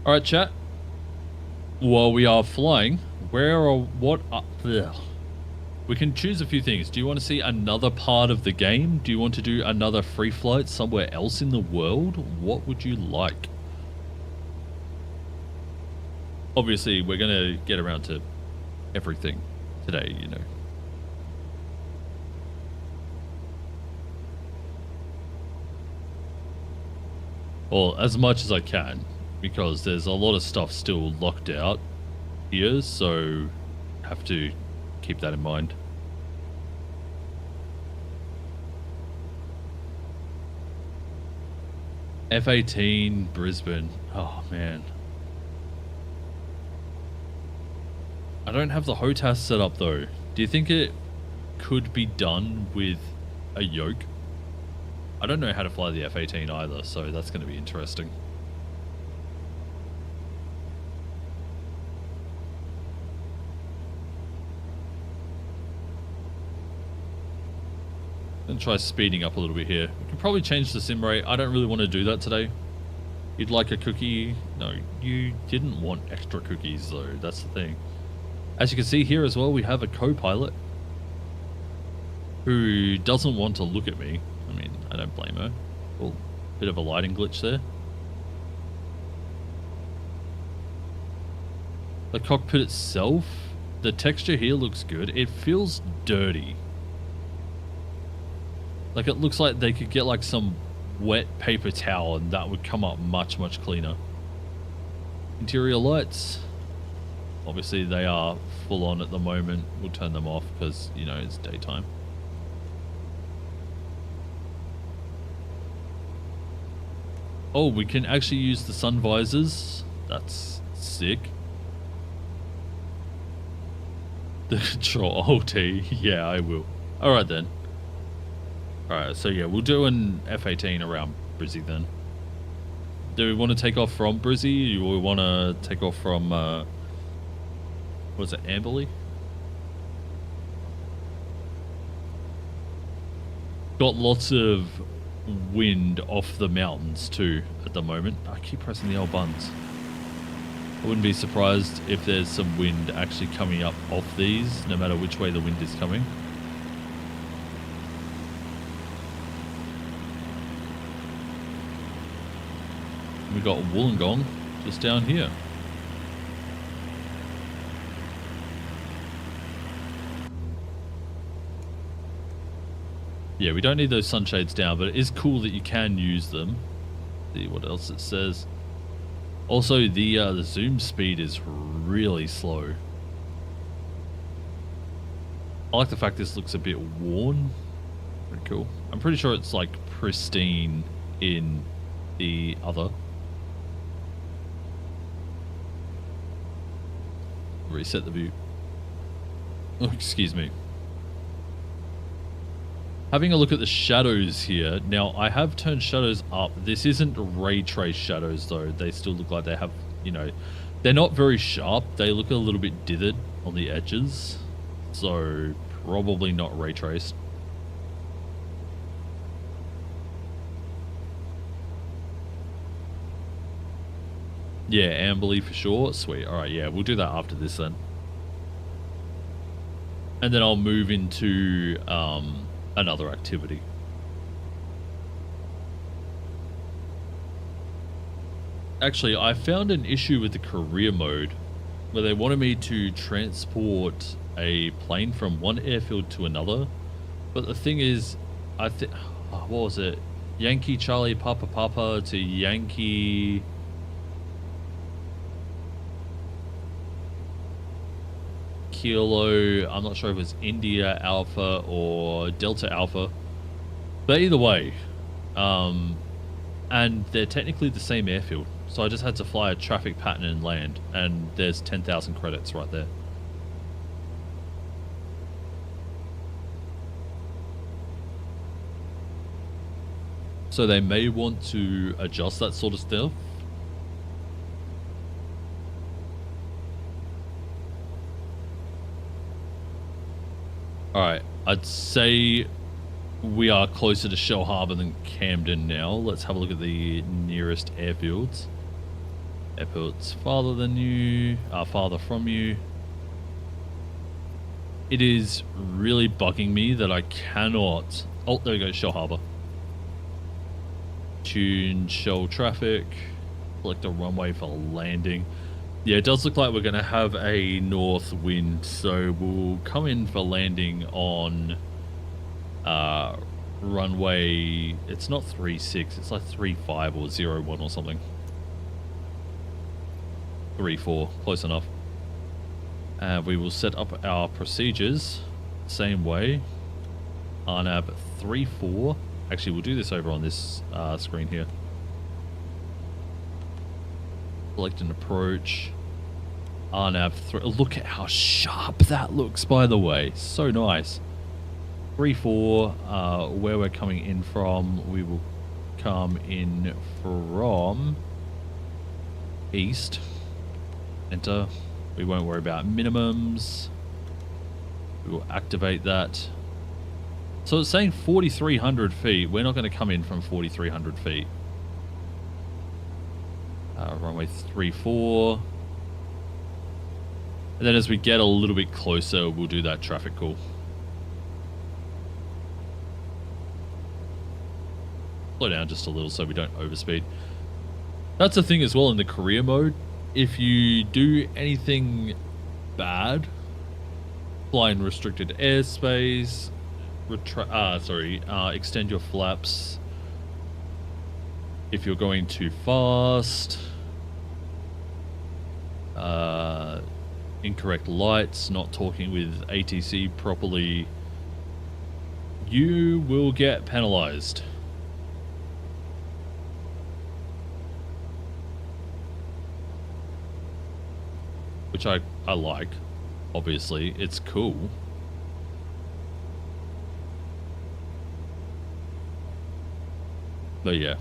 All right, chat. While we are flying, where or what? Ugh. We can choose a few things. Do you want to see another part of the game? Do you want to do another free flight somewhere else in the world? What would you like? Obviously, we're going to get around to everything today, you know. Well, as much as I can, because there's a lot of stuff still locked out here, so have to keep that in mind. F-18 Brisbane. Oh man, I don't have the HOTAS set up though. Do you think it could be done with a yoke? I don't know how to fly the F-18 either, so that's going to be interesting. And try speeding up a little bit here. We can probably change the sim rate. I don't really want to do that today. You'd like a cookie? No, you didn't want extra cookies though. That's the thing. As you can see here as well, we have a co-pilot who doesn't want to look at me. I mean, I don't blame her. Well, bit of a lighting glitch there. The cockpit itself, the texture here looks good. It feels dirty. Like it looks like they could get like some wet paper towel and that would come up much, much cleaner. Interior lights. Obviously they are full on at the moment. We'll turn them off because, you know, it's daytime. Oh, we can actually use the sun visors. That's sick. The control Alt. Yeah, I will. Alright then. Alright, so yeah, we'll do an F-18 around Brizzy then. Do we want to take off from Brizzy? Or we want to take off from, what is it, Amberley? Got lots of wind off the mountains too at the moment. I keep pressing the L buttons. I wouldn't be surprised if there's some wind actually coming up off these, no matter which way the wind is coming. We got Wollongong just down here. Yeah, we don't need those sunshades down, but it is cool that you can use them. See what else it says. Also, the zoom speed is really slow. I like the fact this looks a bit worn. Pretty cool. I'm pretty sure it's like pristine in the other. Reset the view. Oh, excuse me. Having a look at the shadows here. Now, I have turned shadows up. This isn't ray trace shadows, though. They still look like they have, you know, they're not very sharp. They look a little bit dithered on the edges. So, probably not ray traced. Yeah, Amberley for sure. Sweet. Alright, yeah, we'll do that after this then. And then I'll move into another activity. Actually, I found an issue with the career mode where they wanted me to transport a plane from one airfield to another. But the thing is, what was it? Yankee Charlie Papa Papa to Yankee... Kilo, I'm not sure if it was India Alpha or Delta Alpha, but either way, and they're technically the same airfield. So I just had to fly a traffic pattern and land, and there's 10,000 credits right there. So they may want to adjust that sort of stuff. Alright, I'd say we are closer to Shell Harbour than Camden now. Let's have a look at the nearest airfields. Airport's farther than you, farther from you. It is really bugging me that I cannot... Oh, there we go, Shell Harbour. Tune Shell traffic. Select a runway for landing. Yeah, it does look like we're going to have a north wind, so we'll come in for landing on runway... It's not 36, it's like 35 or 01 or something. 34, close enough. And we will set up our procedures same way. RNAV 34. Actually, we'll do this over on this screen here. Select an approach. RNAV 3. Look at how sharp that looks, by the way. So nice. 34, where we're coming in from, we will come in from east. Enter. We won't worry about minimums. We will activate that. So it's saying 4,300 feet. We're not going to come in from 4,300 feet. Runway 34. And then as we get a little bit closer, we'll do that traffic call. Slow down just a little so we don't overspeed. That's the thing as well in the career mode. If you do anything bad, fly in restricted airspace, extend your flaps if you're going too fast, incorrect lights, not talking with ATC properly, you will get penalized. Which I like, obviously. It's cool. But yeah.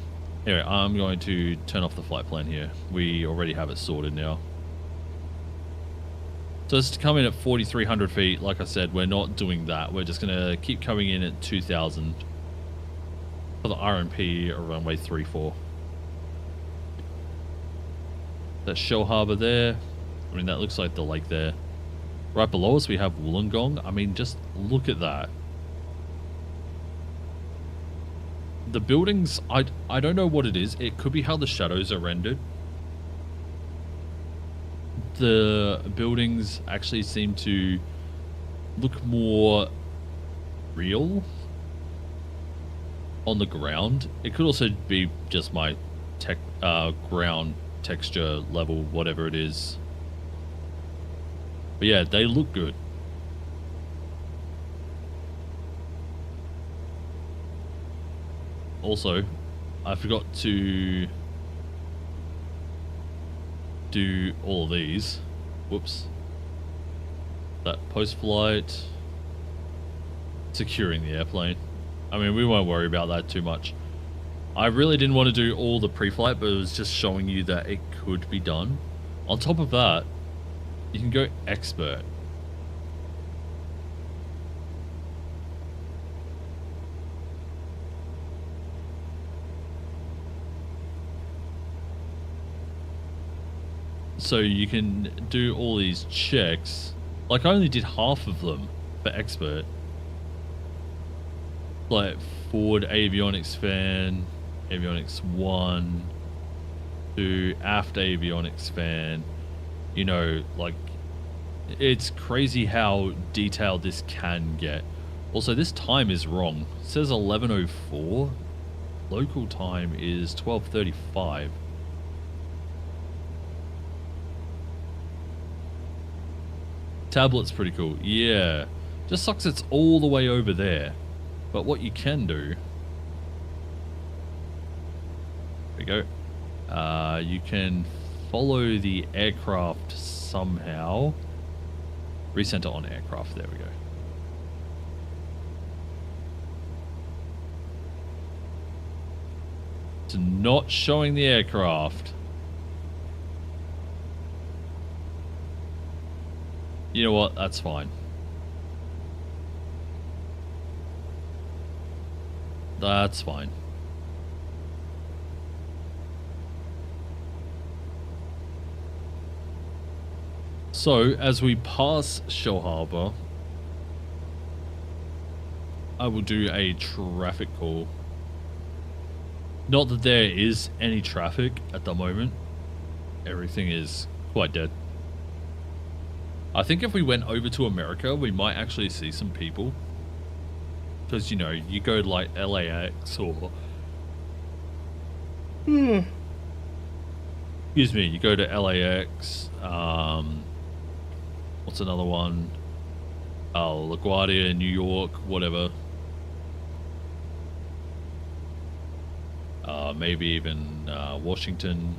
Anyway, I'm going to turn off the flight plan here. We already have it sorted now. So it's to come in at 4,300 feet. Like I said, we're not doing that. We're just going to keep coming in at 2,000 for the RMP or runway 34. That's Shell Harbour there. I mean, that looks like the lake there. Right below us, we have Wollongong. I mean, just look at that. The buildings, I don't know what it is. It could be how the shadows are rendered. The buildings actually seem to look more real on the ground. It could also be just my ground texture level, whatever it is. But yeah, they look good. Also, I forgot to do all of these. Whoops. That post-flight. Securing the airplane. I mean, we won't worry about that too much. I really didn't want to do all the pre-flight, but it was just showing you that it could be done. On top of that, you can go expert. So you can do all these checks. Like, I only did half of them for expert. Like forward avionics fan, avionics 1, to aft avionics fan. You know, like, it's crazy how detailed this can get. Also, this time is wrong. It says 11:04. Local time is 12:35. Tablet's pretty cool. Yeah. Just sucks it's all the way over there. But what you can do we go. You can follow the aircraft somehow. Recenter on aircraft. There we go. It's not showing the aircraft. You know what? That's fine. That's fine. So, as we pass Shell Harbour, I will do a traffic call. Not that there is any traffic at the moment. Everything is quite dead. I think if we went over to America, we might actually see some people. Because, you know, you go to like LAX or... Excuse me, you go to LAX, what's another one? Oh, LaGuardia, New York, whatever. Maybe even Washington.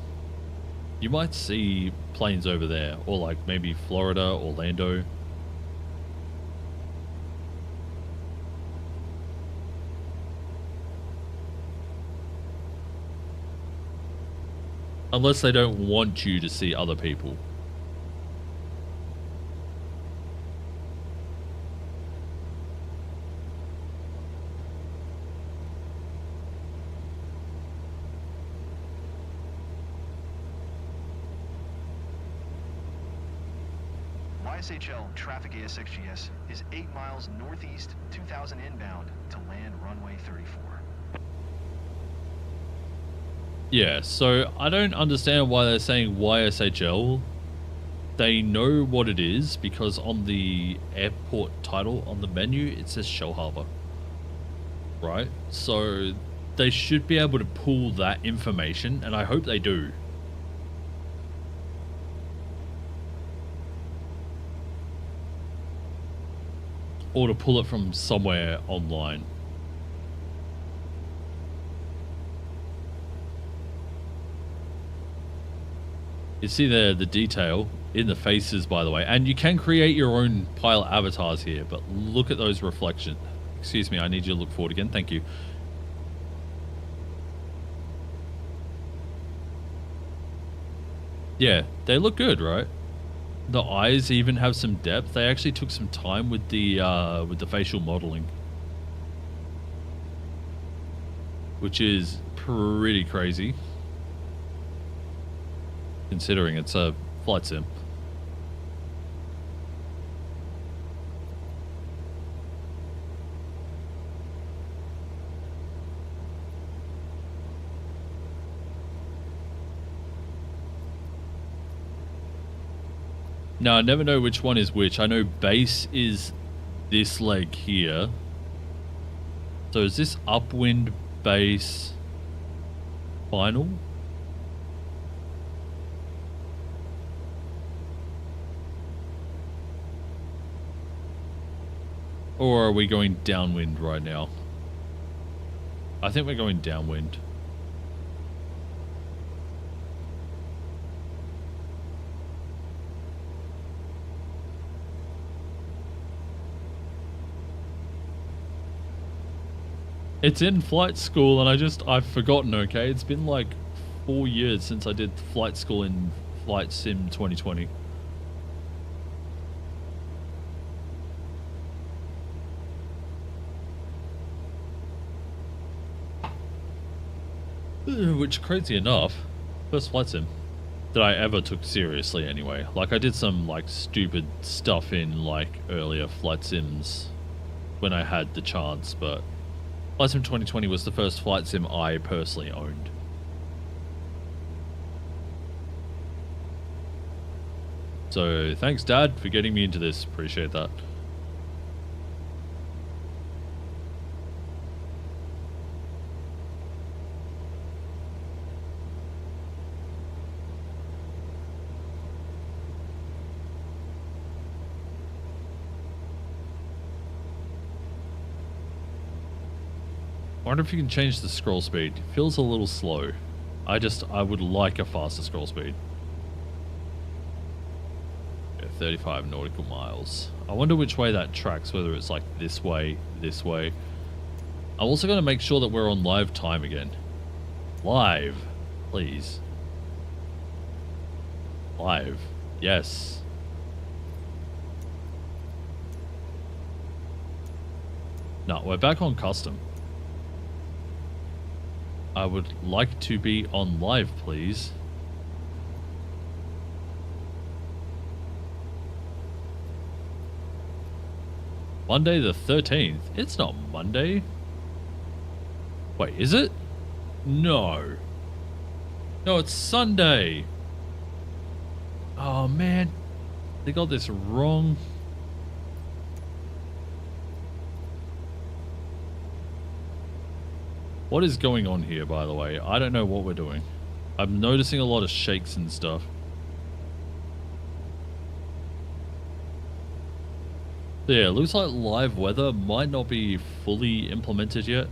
You might see planes over there, or like maybe Florida, Orlando. Unless they don't want you to see other people. YSHL traffic ASXGS is 8 miles northeast, 2000 inbound to land runway 34. Yeah, so I don't understand why they're saying YSHL. They know what it is because on the airport title on the menu, it says Shell Harbour. Right? So they should be able to pull that information, and I hope they do. Or to pull it from somewhere online. You see the detail in the faces, by the way. And you can create your own pilot avatars here, but look at those reflections. Excuse me, I need you to look forward again. Thank you. Yeah, they look good, right? The eyes even have some depth. They actually took some time with the facial modeling, which is pretty crazy considering it's a flight sim. Now, I never know which one is which. I know base is this leg here. So is this upwind, base, final? Or are we going downwind right now? I think we're going downwind. It's in flight school and I've forgotten, okay? It's been like 4 years since I did flight school in Flight Sim 2020. Which, crazy enough, first flight sim that I ever took seriously anyway. Like, I did some, like, stupid stuff in, like, earlier flight sims when I had the chance, but Flight Sim 2020 was the first flight sim I personally owned. So, thanks, Dad, for getting me into this. Appreciate that. I wonder if you can change the scroll speed. It feels a little slow. I would like a faster scroll speed. Yeah, 35 nautical miles. I wonder which way that tracks, whether it's like this way, this way. I'm also going to make sure that we're on live time again. Live, please. Live, yes. No, we're back on custom. I would like to be on live, please. Monday the 13th. It's not Monday. Wait, is it? No. No, it's Sunday. Oh, man. They got this wrong. What is going on here, by the way? I don't know what we're doing. I'm noticing a lot of shakes and stuff. So yeah, looks like live weather might not be fully implemented yet.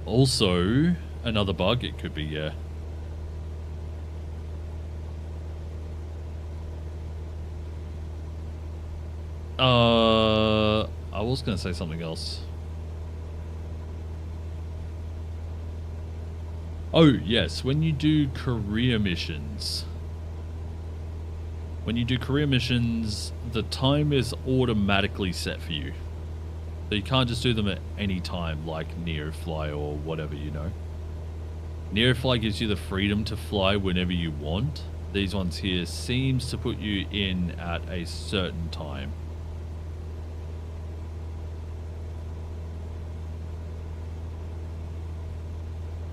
Also, another bug, it could be, yeah. I was going to say something else. Oh, yes, when you do career missions. When you do career missions, the time is automatically set for you. So you can't just do them at any time like Neofly or whatever, you know. Neofly gives you the freedom to fly whenever you want. These ones here seems to put you in at a certain time.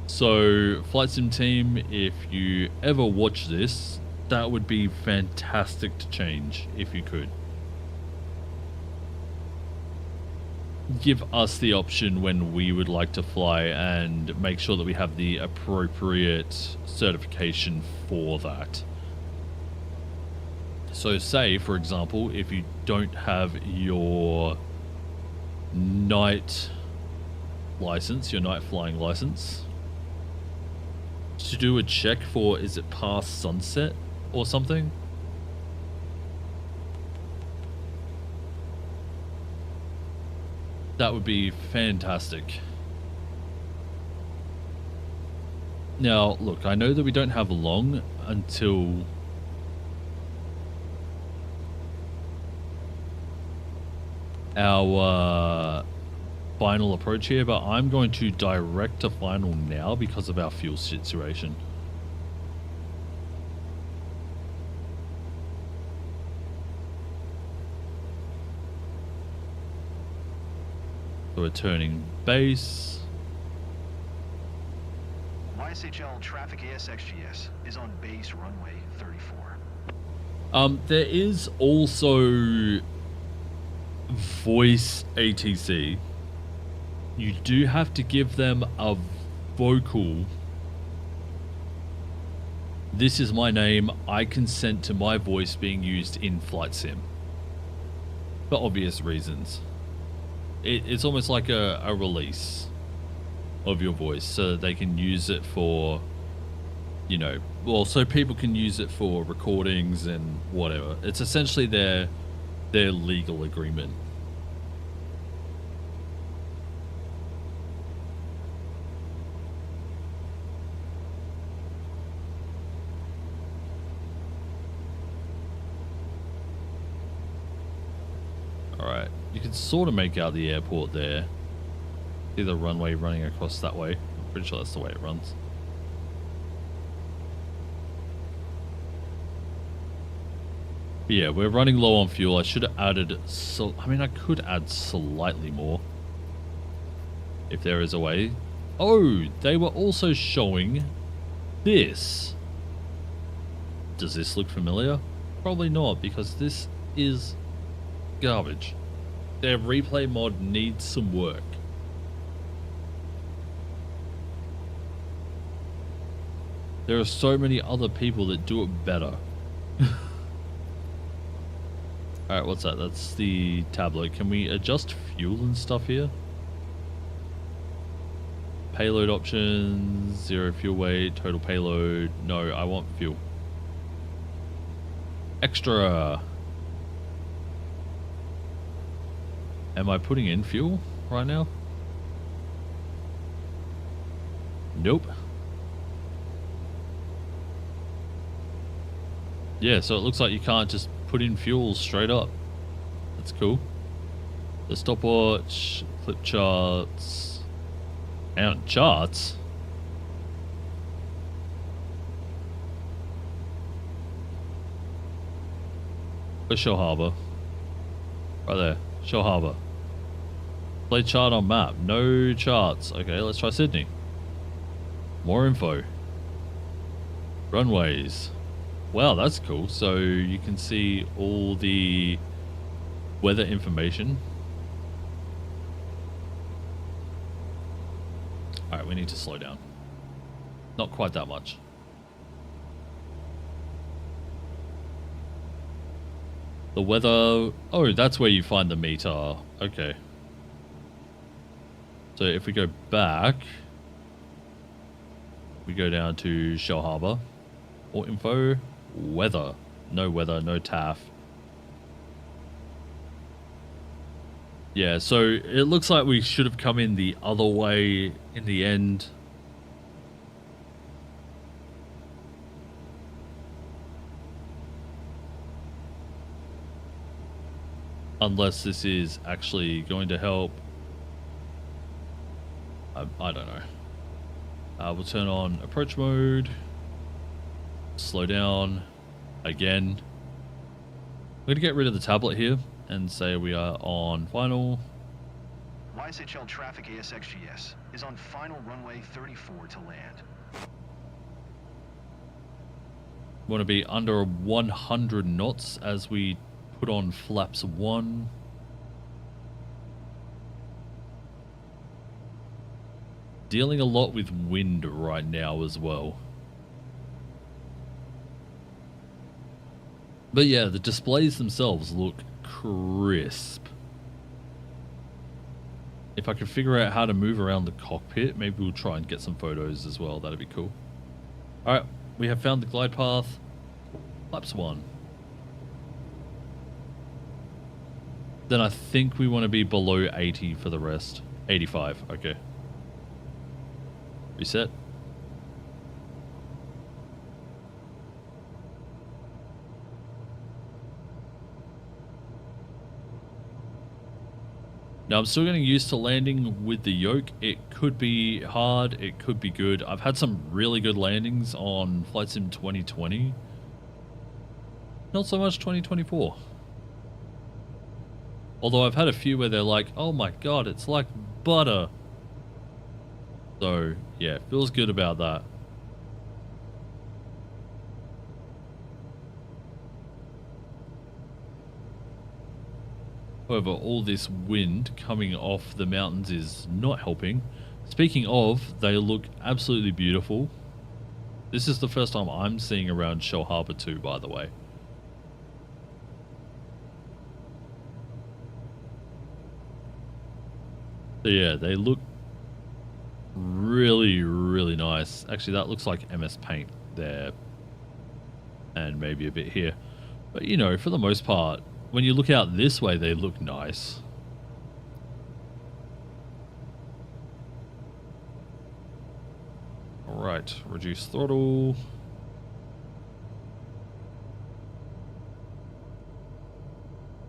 So, Flight Sim team, if you ever watch this, that would be fantastic to change if you could. Give us the option when we would like to fly and make sure that we have the appropriate certification for that. So say, for example, if you don't have your night license, your night flying license, to do a check for, is it past sunset or something? That would be fantastic. Now, look, I know that we don't have long until our final approach here, but I'm going to direct to final now because of our fuel situation. So we're turning base. YSHL Traffic ASXGS is on base runway 34. There is also voice ATC. You do have to give them a vocal. This is my name. I consent to my voice being used in Flight Sim. For obvious reasons. It's almost like a release of your voice so that they can use it for, you know, well, so people can use it for recordings and whatever. It's essentially their legal agreement. Alright, you can sort of make out the airport there. See the runway running across that way. I'm pretty sure that's the way it runs. But yeah, we're running low on fuel. I should have added, I mean, I could add slightly more if there is a way. Oh, they were also showing this. Does this look familiar? Probably not, because this is garbage. Their replay mod needs some work. There are so many other people that do it better. Alright, what's that? That's the tablet. Can we adjust fuel and stuff here? Payload options, 0 fuel weight, total payload. No, I want fuel. Extra. Am I putting in fuel right now? Nope. Yeah, so it looks like you can't just put in fuel straight up. That's cool. The stopwatch, flip charts, and charts. Where's Shell Harbour? Right there. Shell Harbour. Play chart on map. No charts. Okay, let's try Sydney. More info. Runways. Wow, that's cool. So you can see all the weather information. Alright, we need to slow down. Not quite that much. The weather... Oh, that's where you find the meter. Okay. So if we go back... We go down to Shell Harbour. All info. Weather. No weather, no TAF. Yeah, so it looks like we should have come in the other way in the end. Unless this is actually going to help. I don't know. We'll turn on approach mode. Slow down. Again. I'm going to get rid of the tablet here and say we are on final. YSHL traffic ASXGS is on final runway 34 to land. Want to be under 100 knots as we put on flaps 1. Dealing a lot with wind right now as well. But yeah, the displays themselves look crisp. If I can figure out how to move around the cockpit, maybe we'll try and get some photos as well. That'd be cool. Alright, we have found the glide path. Flaps 1. Then I think we want to be below 80 for the rest. 85, okay. Reset. Now I'm still getting used to landing with the yoke. It could be hard, it could be good. I've had some really good landings on Flight Sim 2020. Not so much 2024. Although I've had a few where they're like, oh my god, it's like butter. So yeah, feels good about that. However, all this wind coming off the mountains is not helping. Speaking of, they look absolutely beautiful. This is the first time I'm seeing around Shell Harbour 2, by the way. So yeah, they look really, really nice. Actually, that looks like MS Paint there. And maybe a bit here. But you know, for the most part, when you look out this way, they look nice. Alright, reduce throttle.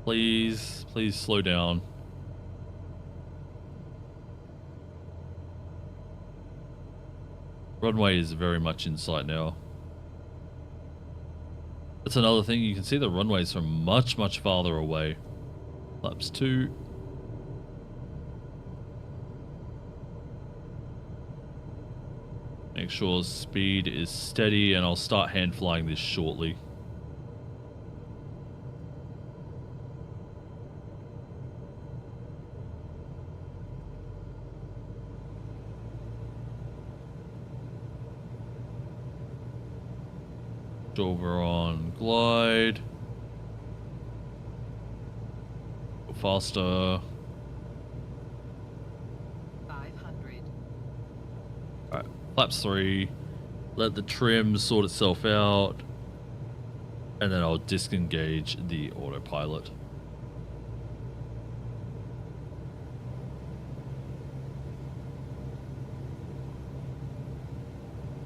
Please, please slow down. Runway is very much in sight now. That's another thing, you can see the runways from much, much farther away. Flaps 2. Make sure speed is steady, and I'll start hand flying this shortly. Over on glide. Go faster. 500. Flaps 3. Let the trim sort itself out. And then I'll disengage the autopilot.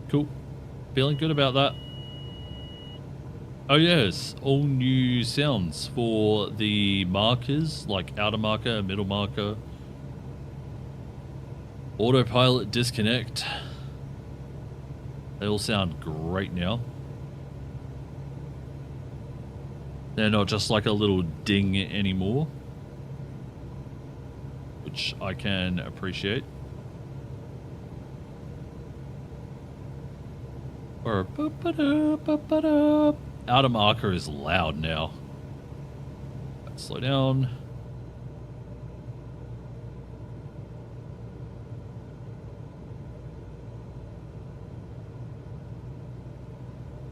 Cool. Feeling good about that. Oh yes, all new sounds for the markers, like outer marker, middle marker. Autopilot disconnect. They all sound great now. They're not just like a little ding anymore, which I can appreciate. Or outer marker is loud now. Let's slow down.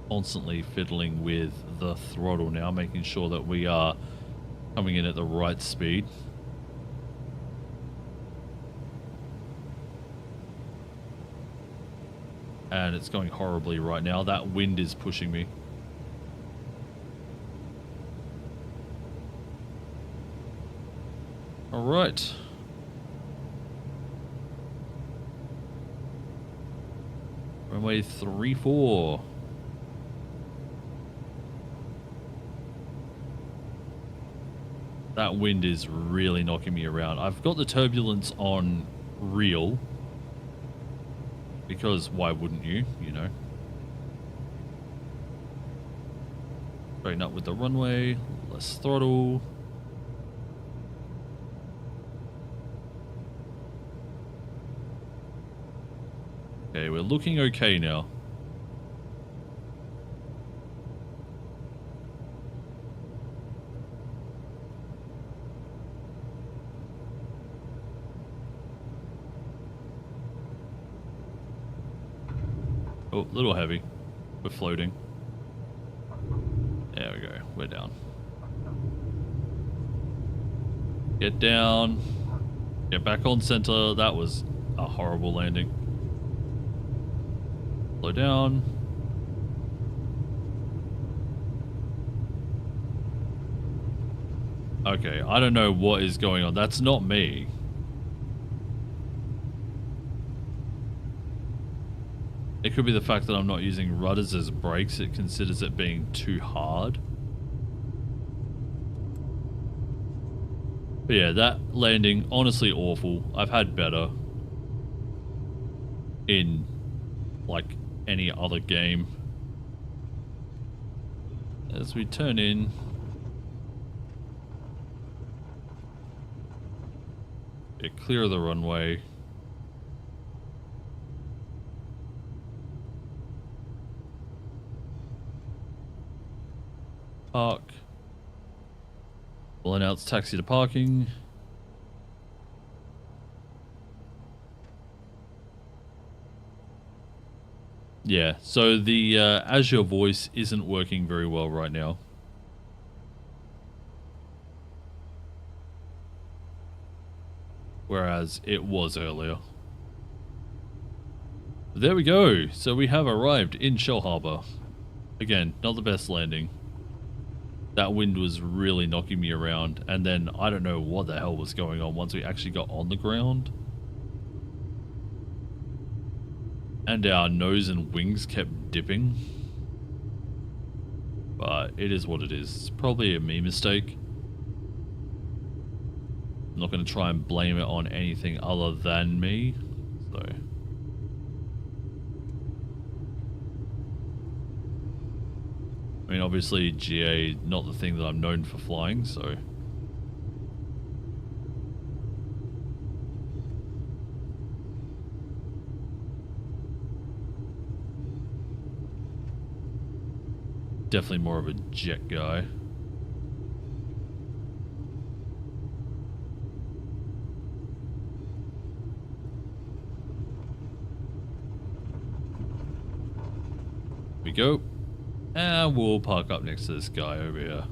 Constantly fiddling with the throttle now, making sure that we are coming in at the right speed. And it's going horribly right now. That wind is pushing me. All right. Runway 34. That wind is really knocking me around. I've got the turbulence on real. Because why wouldn't you, you know? Straighten up with the runway, less throttle. Okay, we're looking okay now. Oh, a little heavy. We're floating. There we go. We're down. Get down. Get back on center. That was a horrible landing. Slow down. Okay, I don't know what is going on. That's not me. It could be the fact that I'm not using rudders as brakes. It considers it being too hard. But yeah, that landing, honestly awful. I've had better in, like, any other game. As we turn in. Clear the runway. Park. We'll announce taxi to parking. Yeah, so the Azure voice isn't working very well right now. Whereas it was earlier. There we go. So we have arrived in Shell Harbour. Again, not the best landing. That wind was really knocking me around, and then I don't know what the hell was going on once we actually got on the ground. And our nose and wings kept dipping. But it is what it is. It's probably a me mistake. I'm not going to try and blame it on anything other than me. So... I mean, obviously, GA, not the thing that I'm known for flying, so... Definitely more of a jet guy. Here we go. And we'll park up next to this guy over here.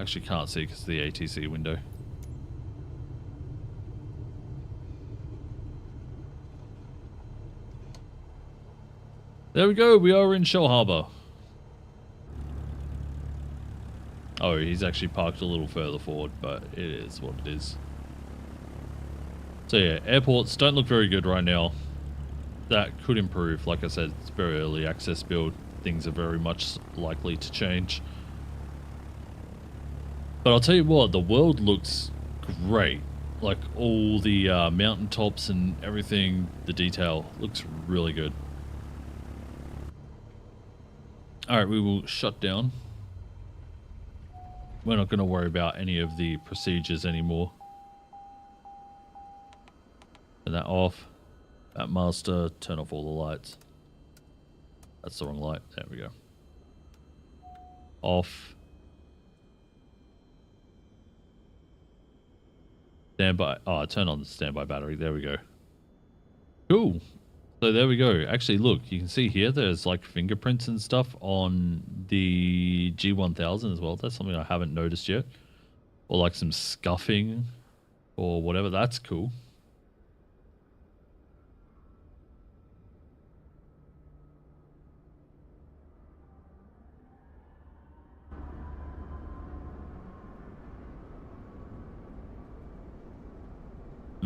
Actually can't see because of the ATC window. There we go, we are in Shell Harbour. Oh, he's actually parked a little further forward, but it is what it is. So yeah, airports don't look very good right now. That could improve. Like I said, it's very early access build. Things are very much likely to change. But I'll tell you what, the world looks great. Like all the mountaintops and everything, the detail looks really good. Alright, we will shut down. We're not going to worry about any of the procedures anymore. Turn that off. That master, turn off all the lights. That's the wrong light. There we go. Off. Standby. Oh, turn on the standby battery. There we go. Cool. So there we go. Actually, look, you can see here there's like fingerprints and stuff on the G1000 as well. That's something I haven't noticed yet. Or like some scuffing or whatever. That's cool.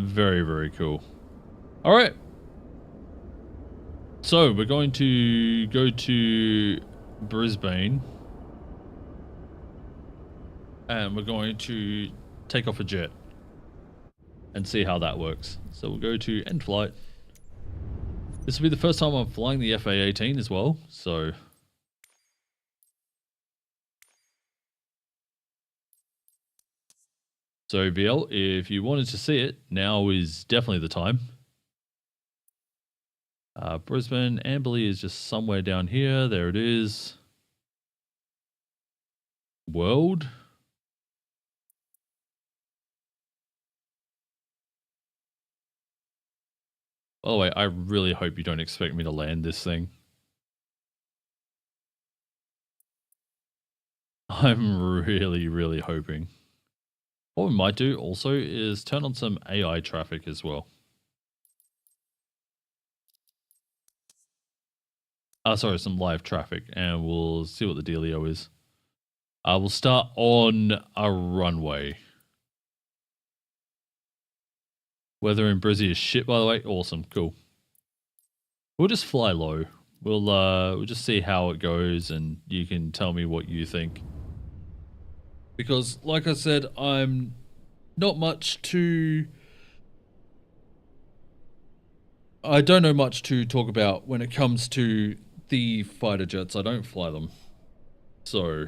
Very, very cool. All right. So we're going to go to Brisbane. And we're going to take off a jet. And see how that works. So we'll go to end flight. This will be the first time I'm flying the FA-18 as well. So... So VL, if you wanted to see it, now is definitely the time. Brisbane, Amberley is just somewhere down here. There it is. World. By the way, I really hope you don't expect me to land this thing. I'm really, really hoping. What we might do also is turn on some AI traffic as well. Sorry, some live traffic, and we'll see what the dealio is. We'll start on a runway. Weather in Brizzy is shit, by the way. Awesome, cool. We'll just fly low. We'll just see how it goes, and you can tell me what you think. Because, like I said, I'm not much to... I don't know much to talk about when it comes to the fighter jets. I don't fly them. So...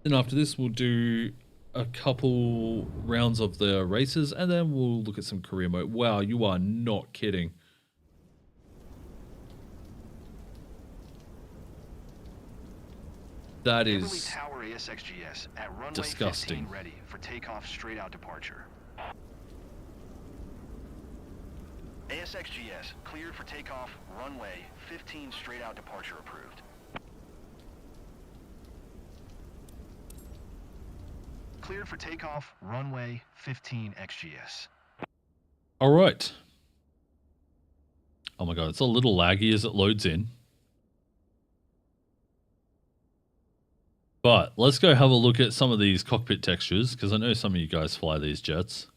Then after this, we'll do a couple rounds of the races, and then we'll look at some career mode. Wow, you are not kidding. That is Tower ASXGS at runway disgusting. 15 ready for takeoff straight out departure. ASXGS cleared for takeoff, runway 15 straight out departure approved. Cleared for takeoff, runway 15 XGS. All right. Oh my god, it's a little laggy as it loads in. But let's go have a look at some of these cockpit textures, because I know some of you guys fly these jets.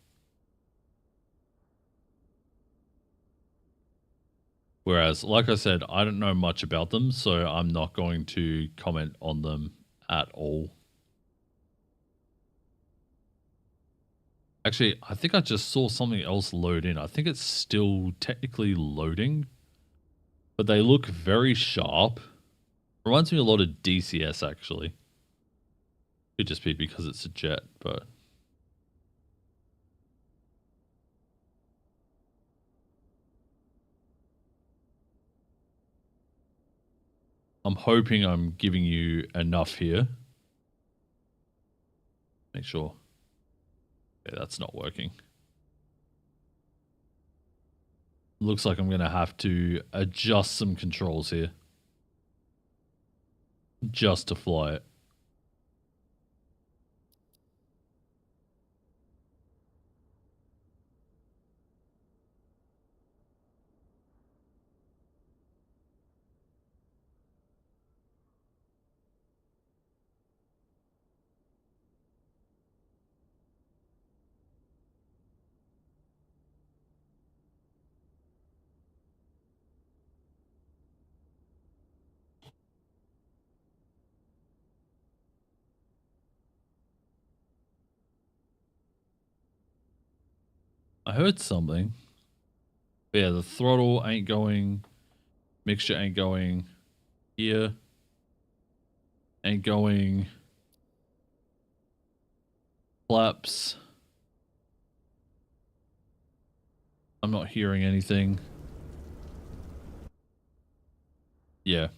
Whereas, like I said, I don't know much about them, so I'm not going to comment on them at all. Actually, I think I just saw something else load in. I think it's still technically loading, but they look very sharp. Reminds me a lot of DCS, actually. Could just be because it's a jet, but... I'm hoping I'm giving you enough here. Make sure. Okay, that's not working. Looks like I'm going to have to adjust some controls here. just to fly it. I heard something. But yeah, the throttle ain't going. Mixture ain't going. Here ain't going. Flaps. I'm not hearing anything. Yeah.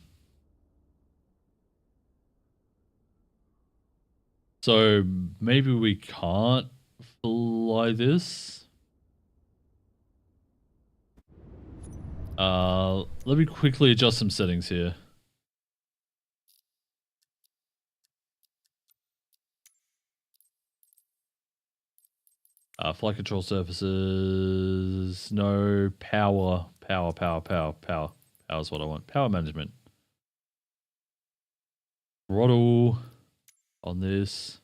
So maybe we can't fly this. Let me quickly adjust some settings here. Flight control surfaces. No, power. Power is what I want. Power management. Throttle on this.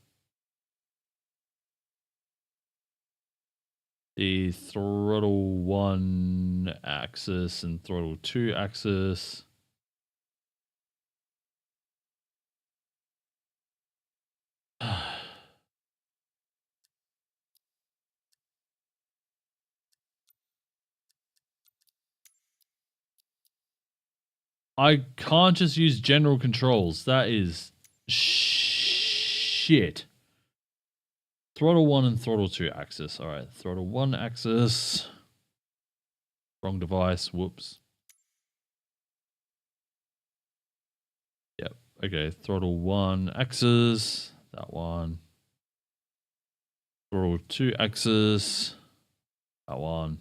The throttle 1 axis and throttle 2 axis. I can't just use general controls. That is shit. Throttle 1 and throttle 2 axis. All right, throttle 1 axis. Wrong device. Whoops. Yep. Okay, throttle 1 axis. That one. Throttle 2 axis. That one.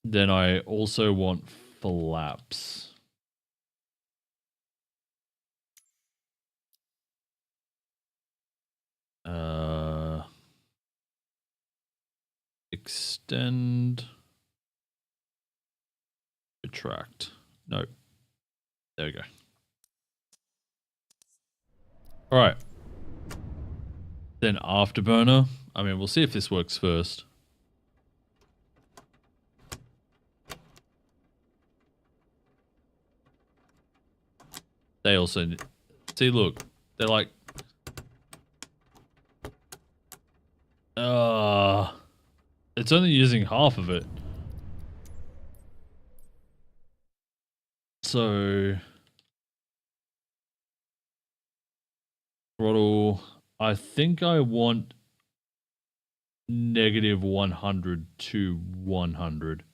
Then I also want flaps. Extend. Retract. Nope. There we go. All right. Then afterburner. I mean, we'll see if this works first. They also see. Look, they're like, it's only using half of it. So throttle. I think I want -100 to 100.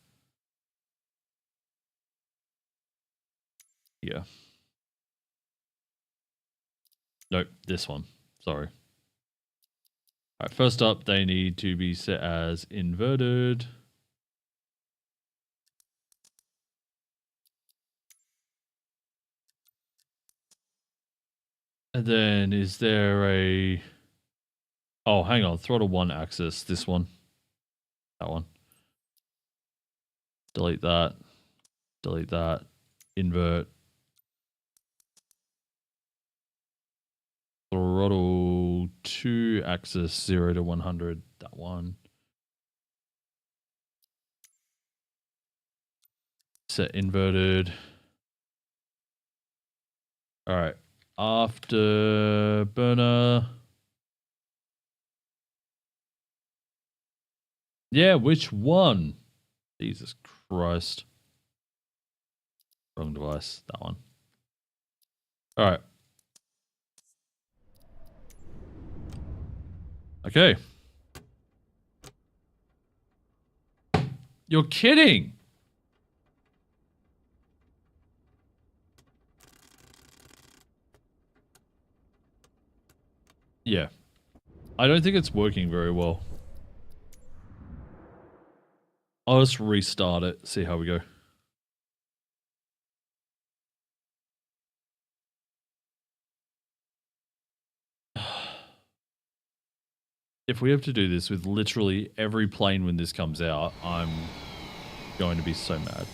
Yeah. Nope, this one. Sorry. All right, first up, they need to be set as inverted. And then is there a... Oh, hang on. Throttle 1 axis. This one. That one. Delete that. Delete that. Invert. Throttle 2 axis 0 to 100. That one. Set inverted. All right. After burner. Yeah, which one? Jesus Christ. Wrong device. That one. All right. Okay. You're kidding. Yeah. I don't think it's working very well. I'll just restart it, see how we go. If we have to do this with literally every plane when this comes out, I'm going to be so mad.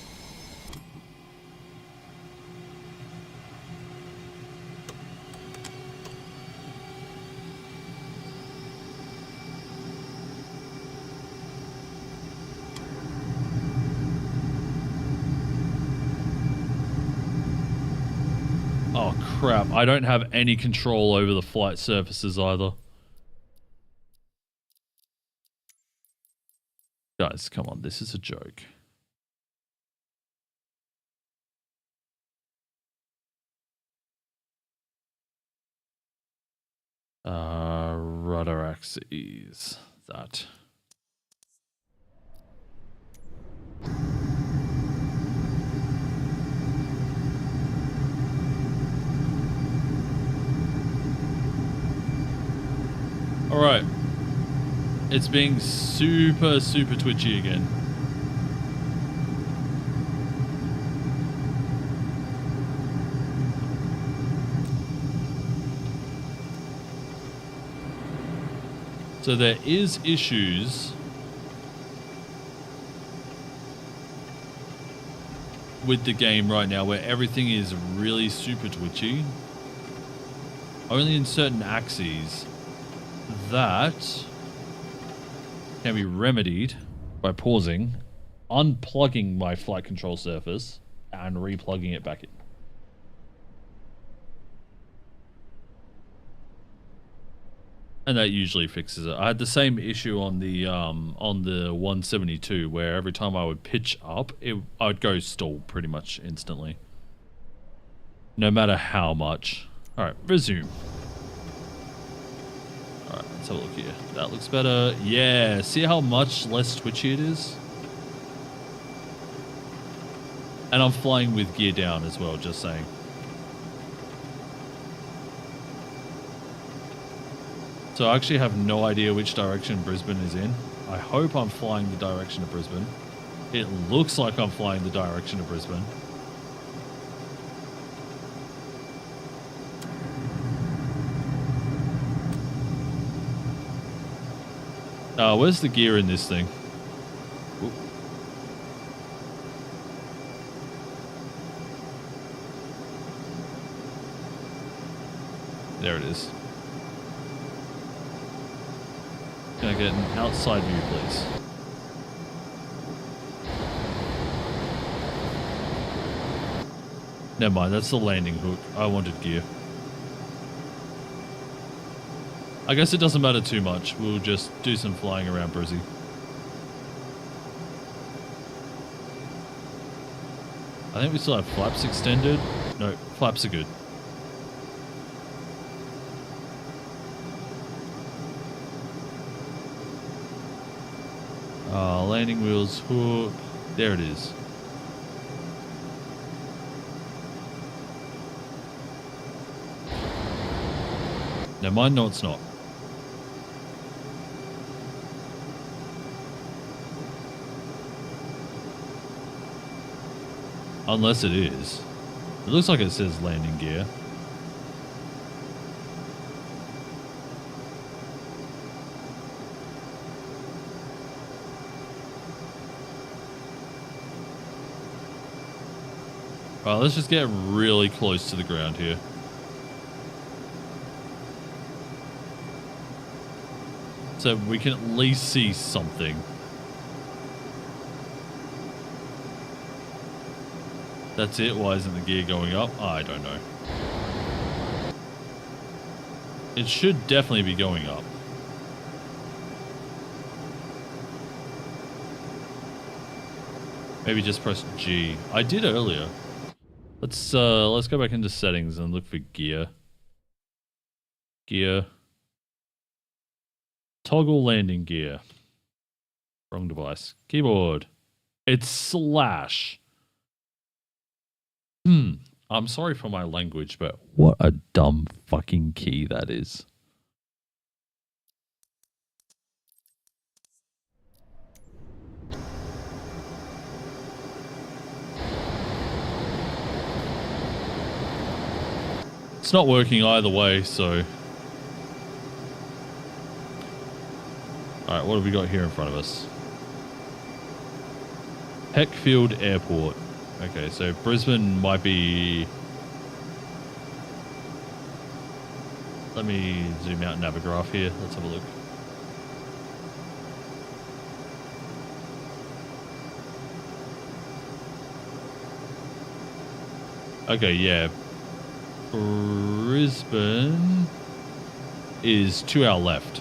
Oh crap, I don't have any control over the flight surfaces either. Guys, come on, this is a joke. Rudder axes. That. Alright. It's being super, super twitchy again. So there is issues with the game right now where everything is really super twitchy. Only in certain axes. That can be remedied by pausing, unplugging my flight control surface, and replugging it back in. And that usually fixes it. I had the same issue on the 172 where every time I would pitch up, I would go stall pretty much instantly. No matter how much. Alright, resume. Alright, let's have a look here. That looks better. Yeah, see how much less twitchy it is? And I'm flying with gear down as well, just saying. So I actually have no idea which direction Brisbane is in. I hope I'm flying the direction of Brisbane. It looks like I'm flying the direction of Brisbane. Where's the gear in this thing? Oop. There it is. Can I get an outside view, please? Never mind, that's the landing hook. I wanted gear. I guess it doesn't matter too much. We'll just do some flying around Brizzy. I think we still have flaps extended. No, flaps are good. Landing wheels, hook. There it is. Never mind, no it's not. Unless it is. It looks like it says landing gear. Alright, let's just get really close to the ground here. So we can at least see something. That's it? Why isn't the gear going up? I don't know. It should definitely be going up. Maybe just press G. I did earlier. Let's go back into settings and look for gear. Gear. Toggle landing gear. Wrong device. Keyboard. It's slash. I'm sorry for my language, but what a dumb fucking key that is. It's not working either way, so All right, what have we got here in front of us? Heckfield Airport. Okay, so Brisbane might be... Let me zoom out and have a graph here. Let's have a look. Okay, yeah. Brisbane is 2 hours left.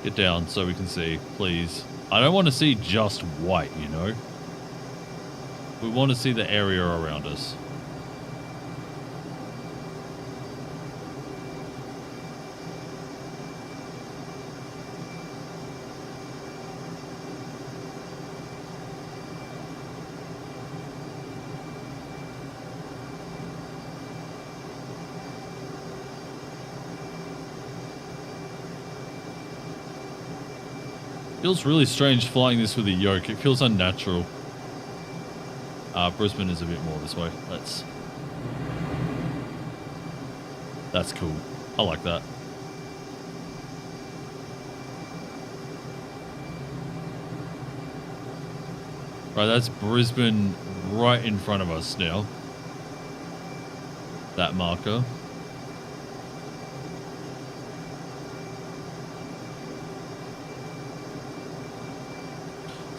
Get down so we can see, please. I don't want to see just white, you know? We want to see the area around us. Feels really strange flying this with a yoke. It feels unnatural. Brisbane is a bit more this way. That's cool. I like that. Right, that's Brisbane right in front of us now. That marker.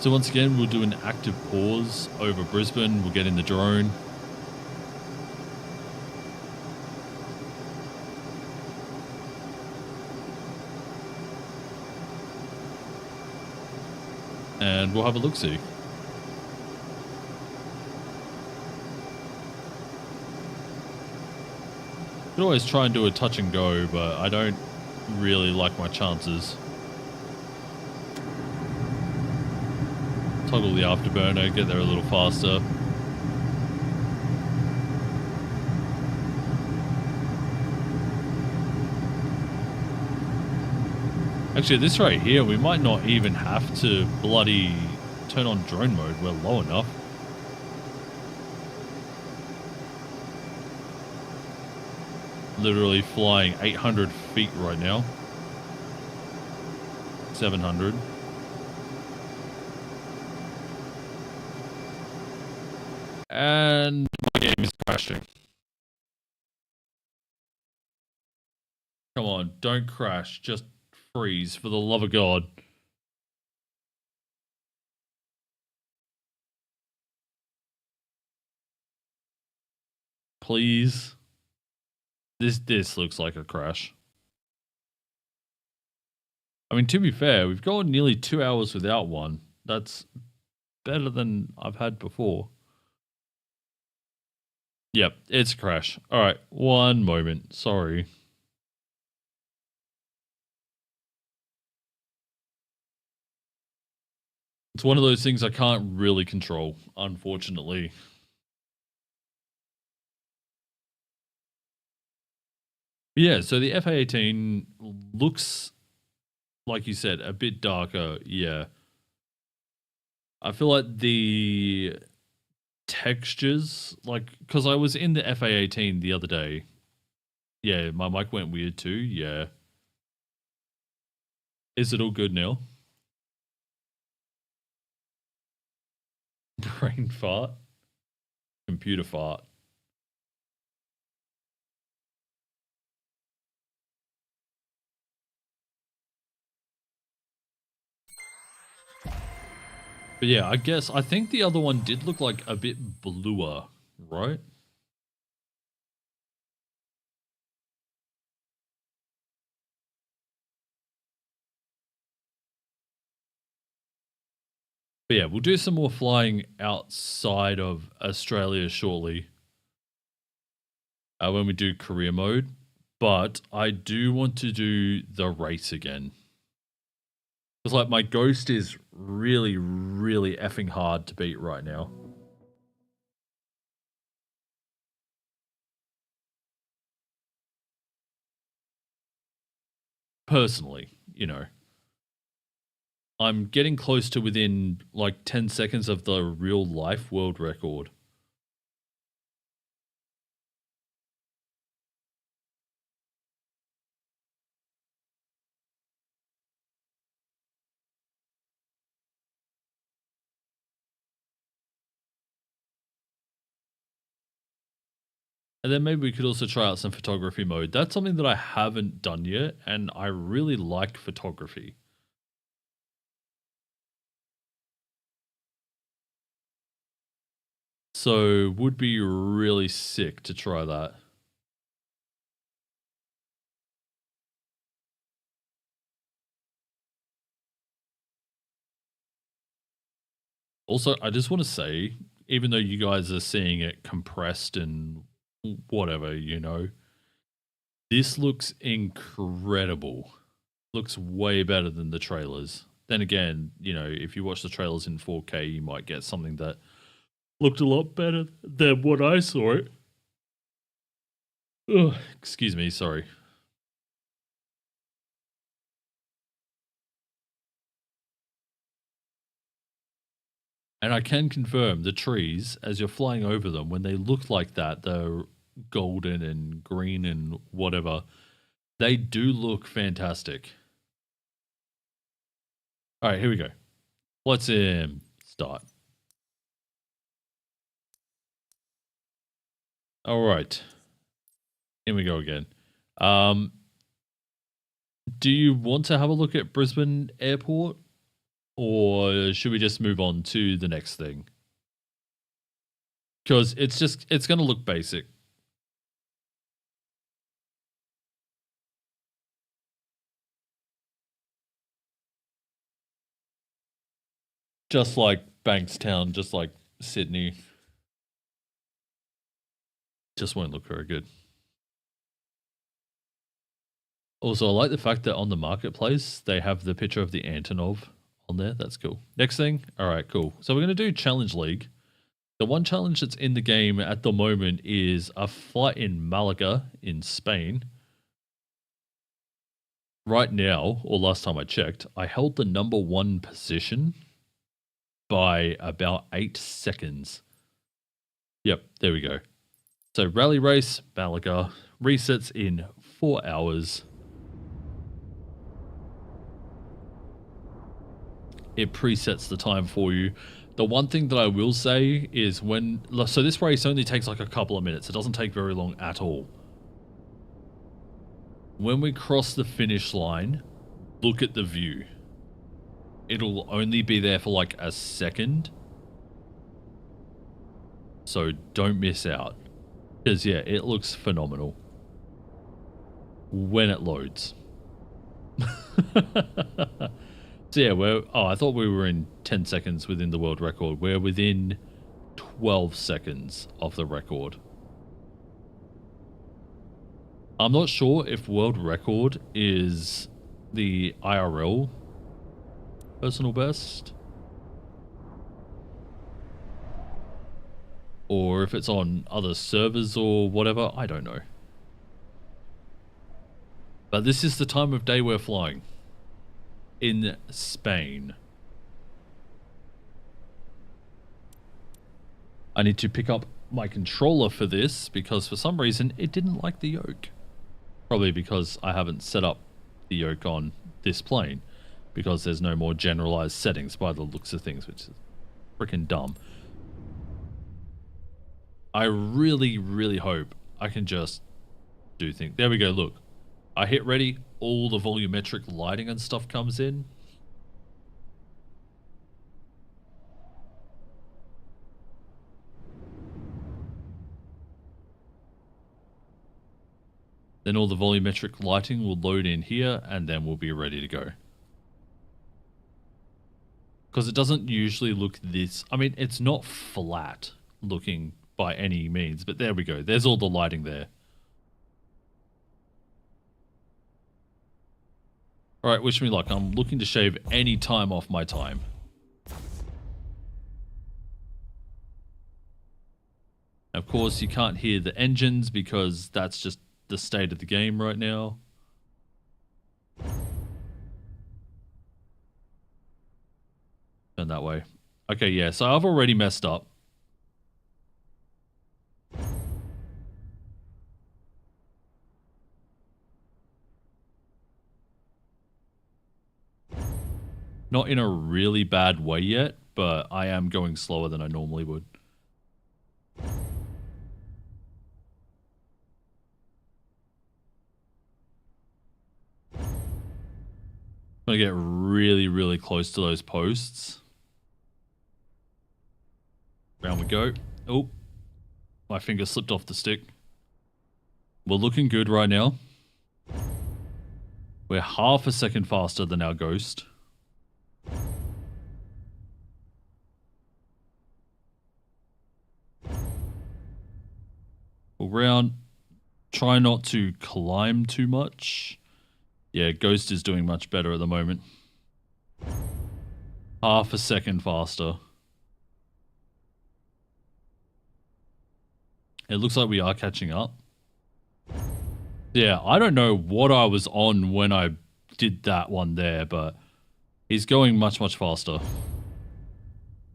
So once again, we'll do an active pause over Brisbane. We'll get in the drone. And we'll have a look-see. Could always try and do a touch and go, but I don't really like my chances. Toggle the afterburner, get there a little faster. Actually, this right here, we might not even have to bloody turn on drone mode. We're low enough. Literally flying 800 feet right now. 700. And my game is crashing. Come on, don't crash. Just freeze, for the love of God. Please. This looks like a crash. I mean, to be fair, we've gone nearly 2 hours without one. That's better than I've had before. Yep, it's a crash. All right, one moment. Sorry. It's one of those things I can't really control, unfortunately. Yeah, so the FA-18 looks, like you said, a bit darker. Yeah. I feel like the textures, like, because I was in the FA-18 the other day. Yeah, my mic went weird too. Yeah. Is it all good now? Brain fart? Computer fart. But yeah, I think the other one did look like a bit bluer, right? But yeah, we'll do some more flying outside of Australia shortly when we do career mode. But I do want to do the race again. Because like my Ghost is really, really effing hard to beat right now. personally, I'm getting close to within like 10 seconds of the real life world record. And then maybe we could also try out some photography mode. That's something that I haven't done yet, and I really like photography. So would be really sick to try that. Also, I just want to say, even though you guys are seeing it compressed and whatever, this looks incredible. Looks way better than the trailers. Then again, if you watch the trailers in 4K, you might get something that looked a lot better than what I saw it. Ugh, excuse me, sorry. And I can confirm the trees, as you're flying over them, when they look like that, they're golden and green and whatever, they do look fantastic. All right, here we go. Let's start. All right. Here we go again. Do you want to have a look at Brisbane Airport? Or should we just move on to the next thing? Because it's going to look basic. Just like Bankstown, just like Sydney. Just won't look very good. Also, I like the fact that on the marketplace, they have the picture of the Antonov on there. That's cool. Next thing. All right, cool. So we're going to do Challenge League. The one challenge that's in the game at the moment is a flight in Malaga in Spain. Right now, or last time I checked, I held the number 1 position by about 8 seconds. Yep, there we go. So rally race, Malaga, resets in 4 hours. It presets the time for you. The one thing that I will say is so this race only takes like a couple of minutes. It doesn't take very long at all. When we cross the finish line, look at the view. It'll only be there for like a second. So don't miss out. Because yeah, it looks phenomenal. When it loads. So yeah, I thought we were in 10 seconds within the world record. We're within 12 seconds of the record. I'm not sure if world record is the IRL personal best, or if it's on other servers or whatever. I don't know. But this is the time of day we're flying. In Spain. I need to pick up my controller for this because for some reason it didn't like the yoke. Probably because I haven't set up the yoke on this plane because there's no more generalized settings by the looks of things, which is freaking dumb. I really, really hope I can just do things. There we go, look. I hit ready, all the volumetric lighting and stuff comes in. Then all the volumetric lighting will load in here and then we'll be ready to go. Because it doesn't usually look this... I mean, it's not flat looking by any means, but there we go. There's all the lighting there. Alright, wish me luck. I'm looking to shave any time off my time. Of course, you can't hear the engines because that's just the state of the game right now. Turn that way. Okay, yeah, so I've already messed up. Not in a really bad way yet, but I am going slower than I normally would. I'm gonna get really, really close to those posts. Round we go. Oh, my finger slipped off the stick. We're looking good right now. We're half a second faster than our ghost. Pull round. Try not to climb too much. Yeah, ghost is doing much better at the moment. Half a second faster. It looks like we are catching up. Yeah, I don't know what I was on when I did that one there, but he's going much, much faster.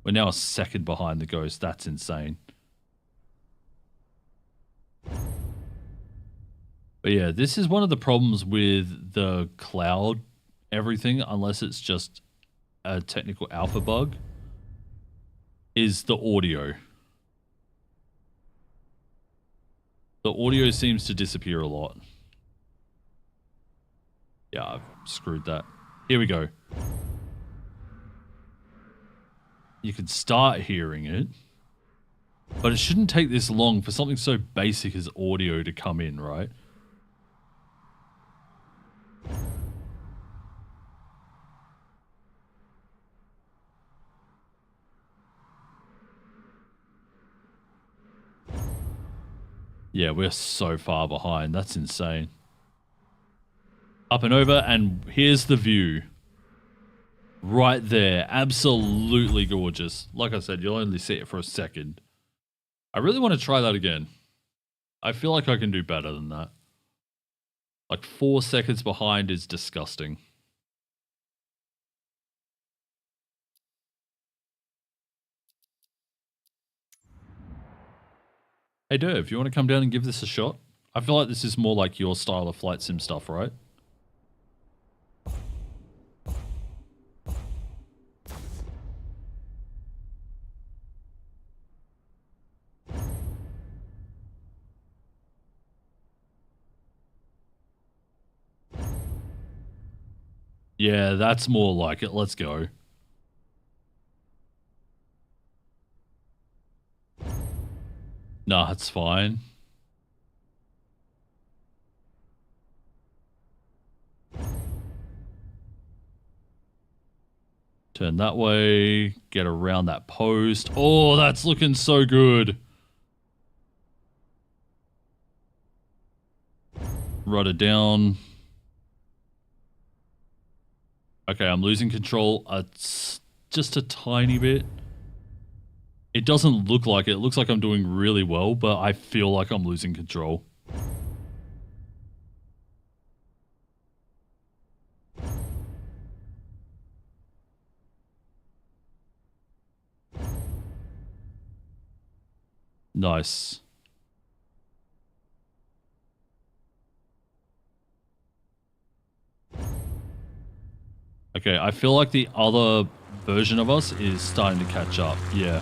We're now a second behind the ghost. That's insane. But yeah, this is one of the problems with the cloud everything, unless it's just a technical alpha bug, is the audio. The audio seems to disappear a lot. Yeah, I've screwed that. Here we go. You can start hearing it, but it shouldn't take this long for something so basic as audio to come in, right? Yeah, we're so far behind. That's insane. Up and over, and here's the view. Right there. Absolutely gorgeous. Like I said, you'll only see it for a second. I really want to try that again. I feel like I can do better than that. Like 4 seconds behind is disgusting. Hey Derv, you want to come down and give this a shot? I feel like this is more like your style of flight sim stuff, right? Yeah, that's more like it. Let's go. Nah, it's fine. Turn that way. Get around that post. Oh, that's looking so good. Rudder down. Okay, I'm losing control. It's just a tiny bit. It doesn't look like it. It looks like I'm doing really well, but I feel like I'm losing control. Nice. Okay, I feel like the other version of us is starting to catch up. Yeah.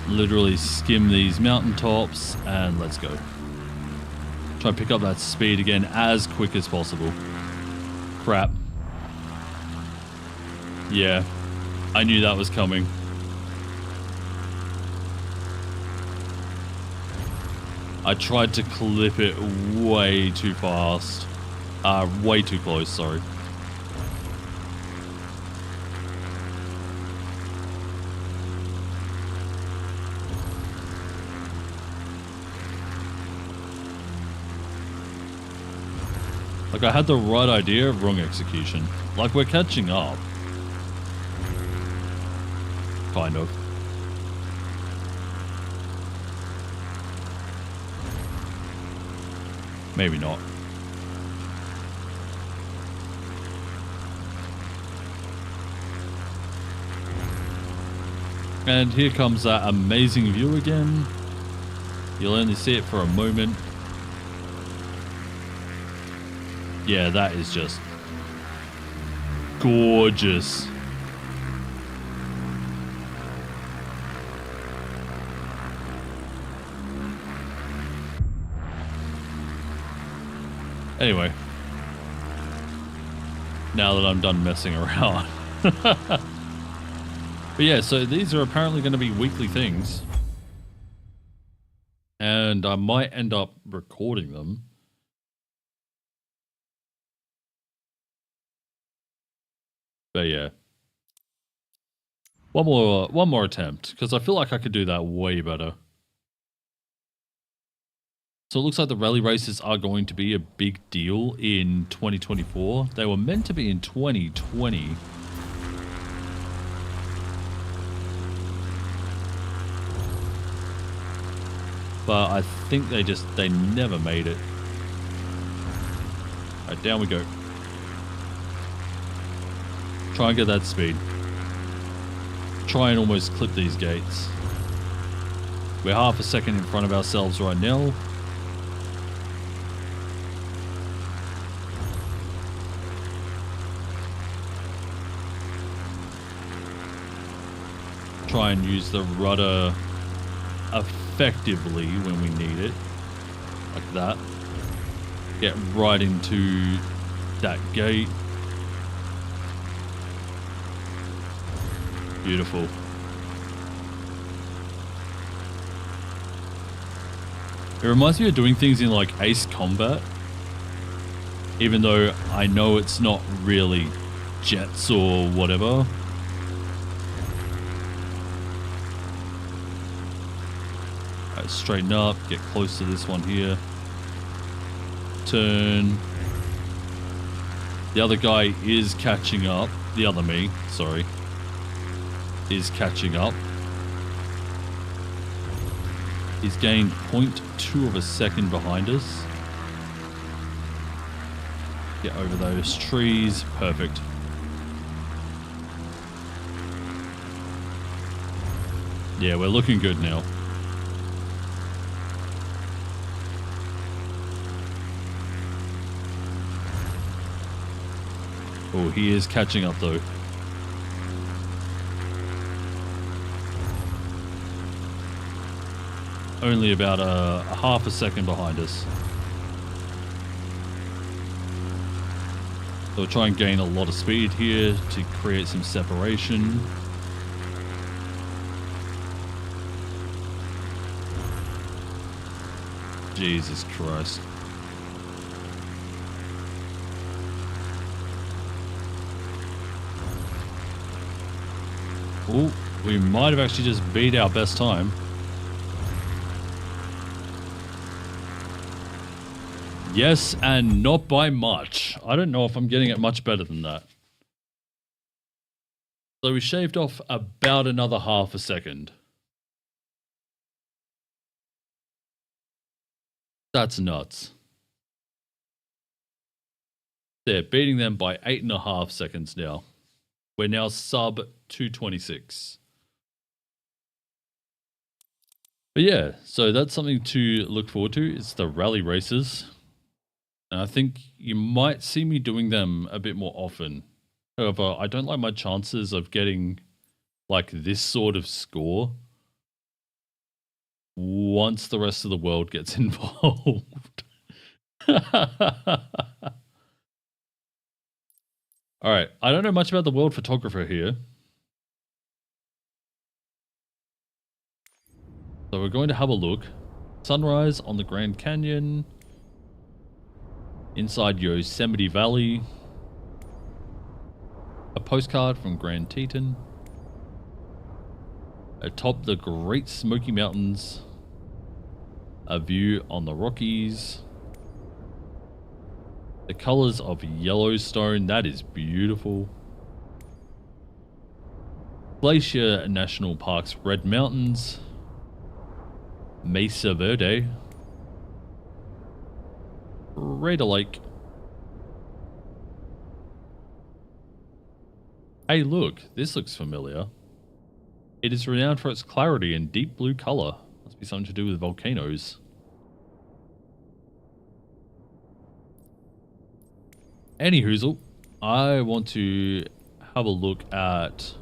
Literally skim these mountaintops and let's go. Try and pick up that speed again as quick as possible. Crap. Yeah, I knew that was coming. I tried to clip it way too fast. Way too close, sorry. Like, I had the right idea, wrong execution. Like, we're catching up. Kind of. Maybe not. And here comes that amazing view again. You'll only see it for a moment. Yeah, that is just gorgeous. Anyway, now that I'm done messing around. But yeah, so these are apparently going to be weekly things. And I might end up recording them. But yeah. One more attempt, because I feel like I could do that way better. So it looks like the rally races are going to be a big deal in 2024. They were meant to be in 2020. But I think they never made it. Alright, down we go. Try and get that speed. Try and almost clip these gates. We're half a second in front of ourselves right now. Try and use the rudder effectively when we need it, like that. Get right into that gate. Beautiful. It reminds me of doing things in like Ace Combat, even though I know it's not really jets or whatever. Straighten up, get close to this one here. Turn. The other guy is catching up. The other me, sorry, is catching up. He's gained 0.2 of a second behind us. Get over those trees. Perfect. Yeah, we're looking good now. Oh, he is catching up though. Only about a half a second behind us. So we'll try and gain a lot of speed here to create some separation. Jesus Christ. Oh, we might have actually just beat our best time. Yes, and not by much. I don't know if I'm getting it much better than that. So we shaved off about another half a second. That's nuts. They're beating them by 8.5 seconds now. We're now sub 226. But yeah, so that's something to look forward to. It's the rally races. And I think you might see me doing them a bit more often. However, I don't like my chances of getting like this sort of score once the rest of the world gets involved. All right, I don't know much about the world photographer here. So we're going to have a look. Sunrise on the Grand Canyon. Inside Yosemite Valley. A postcard from Grand Teton. Atop the Great Smoky Mountains. A view on the Rockies. The colors of Yellowstone, that is beautiful. Glacier National Park's Red Mountains. Mesa Verde. Crater Lake. Hey, look, this looks familiar. It is renowned for its clarity and deep blue color. Must be something to do with volcanoes. Anyhoozle, I want to have a look at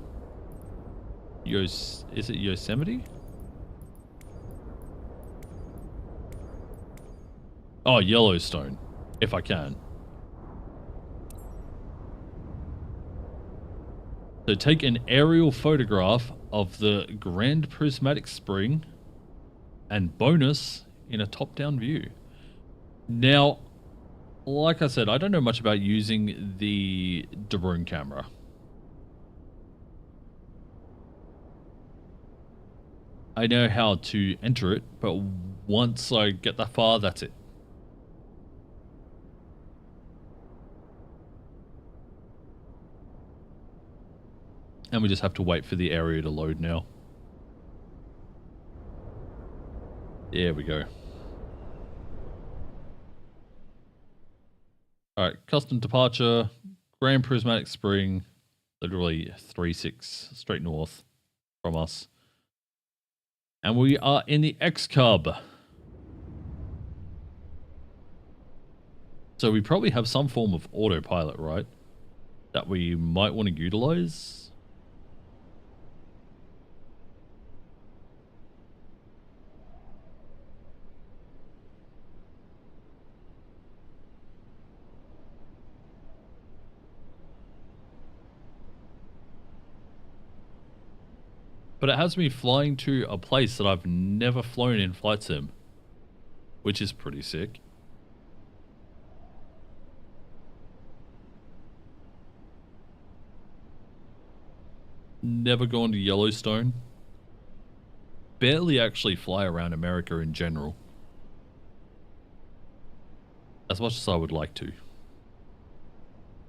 is it Yosemite? Oh, Yellowstone, if I can. So take an aerial photograph of the Grand Prismatic Spring and bonus in a top-down view. Now, like I said, I don't know much about using the drone camera. I know how to enter it, but once I get that far, that's it. And we just have to wait for the area to load now. There we go. Alright, custom departure, Grand Prismatic Spring, literally 3-6 straight north from us. And we are in the X-Cub. So we probably have some form of autopilot, right? That we might want to utilize. But it has me flying to a place that I've never flown in Flight Sim, which is pretty sick. Never gone to Yellowstone. Barely actually fly around America in general. As much as I would like to.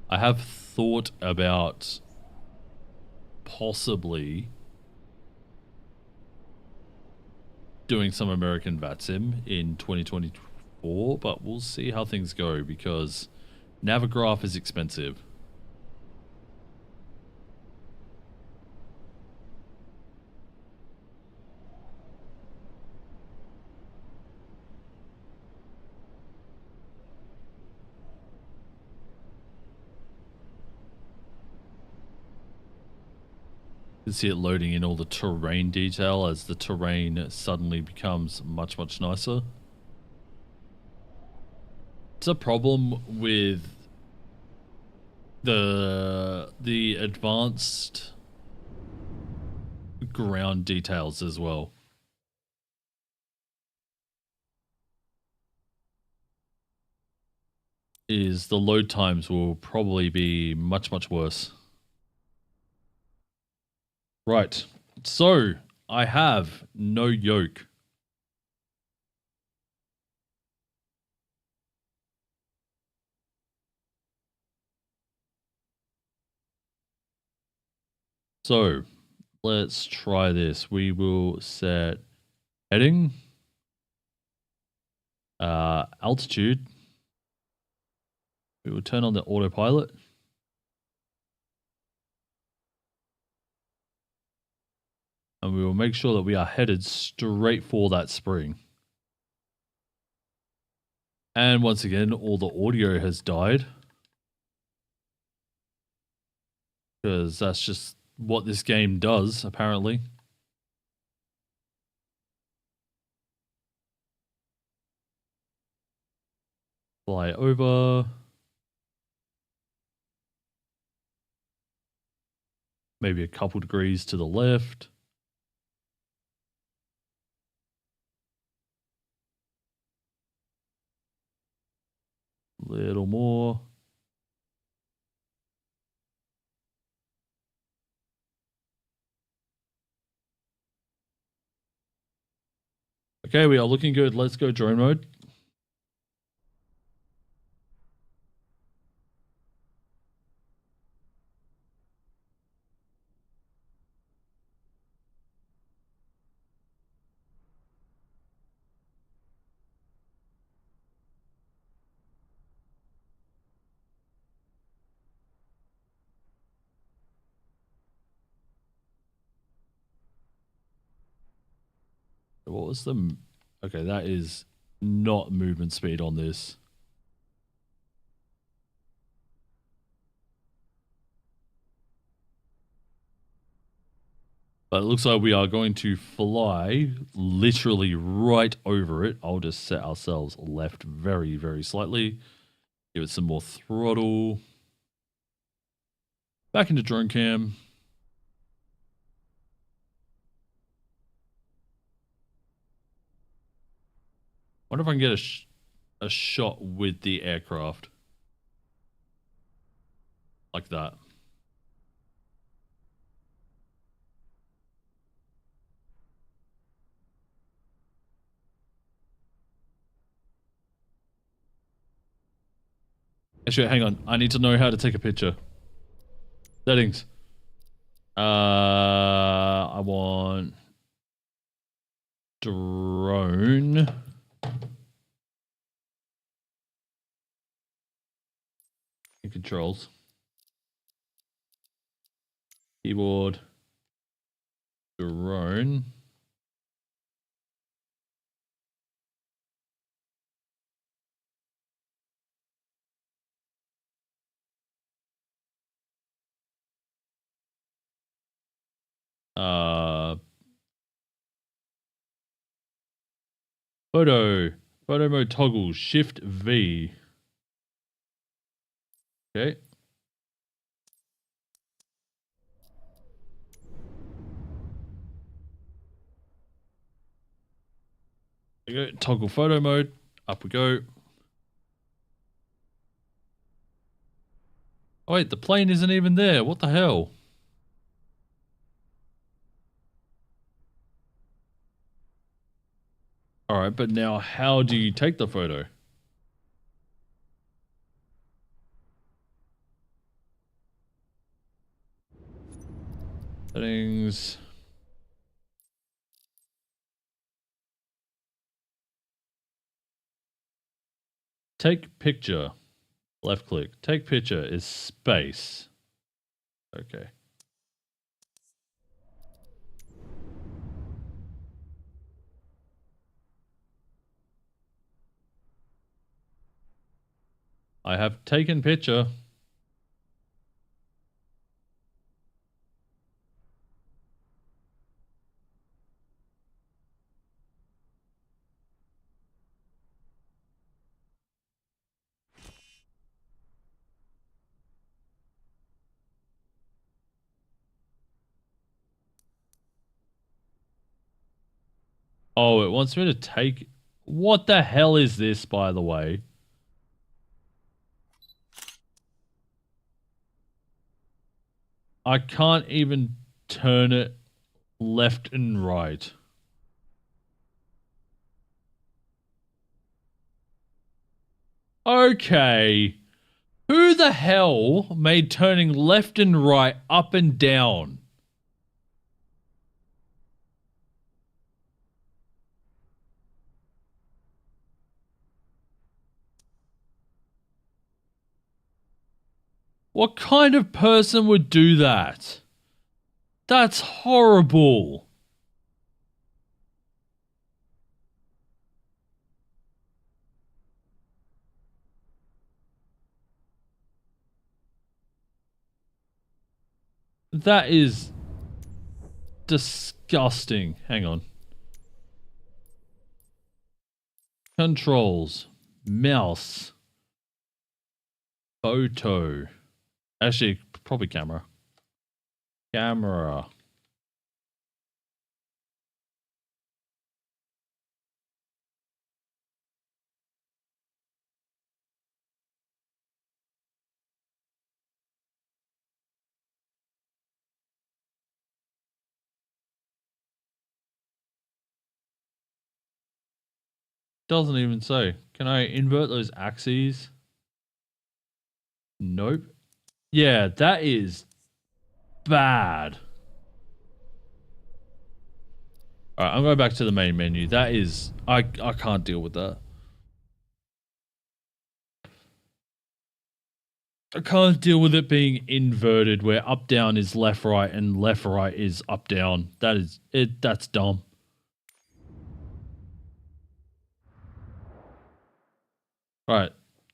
I have thought about possibly doing some American VATSIM in 2024, but we'll see how things go because Navigraph is expensive. You can see it loading in all the terrain detail as the terrain suddenly becomes much, much nicer. It's a problem with the advanced ground details as well. Is the load times will probably be much, much worse. Right, so I have no yoke. So let's try this. We will set heading, altitude. We will turn on the autopilot. And we will make sure that we are headed straight for that spring. And once again, all the audio has died. Because that's just what this game does, apparently. Fly over. Maybe a couple degrees to the left. Little more. Okay, we are looking good. Let's go drone mode. what was the... Okay, that is not movement speed on this. But it looks like we are going to fly literally right over it. I'll just set ourselves left very, very slightly. Give it some more throttle. Back into drone cam. Wonder if I can get a shot with the aircraft. Like that. Actually, hang on. I need to know how to take a picture. Settings. I want drone. And controls. Keyboard. Drone. Photo mode toggle, Shift V. Okay. There we go. Toggle photo mode. Up we go. Oh wait, the plane isn't even there. What the hell? Alright, but now how do you take the photo? Settings. Take picture. Left click. Take picture is space. Okay. I have taken picture. Oh, it wants me to take... What the hell is this, by the way? I can't even turn it left and right. Okay. Who the hell made turning left and right, up and down? What kind of person would do that? That's horrible. That is disgusting. Hang on. Controls. Mouse. Photo. Actually, probably camera. Camera. Doesn't even say. Can I invert those axes? Nope. Yeah, that is bad. Alright, I'm going back to the main menu. That is... I can't deal with that. I can't deal with it being inverted where up down is left right and left right is up down. That is it. That's dumb. All right.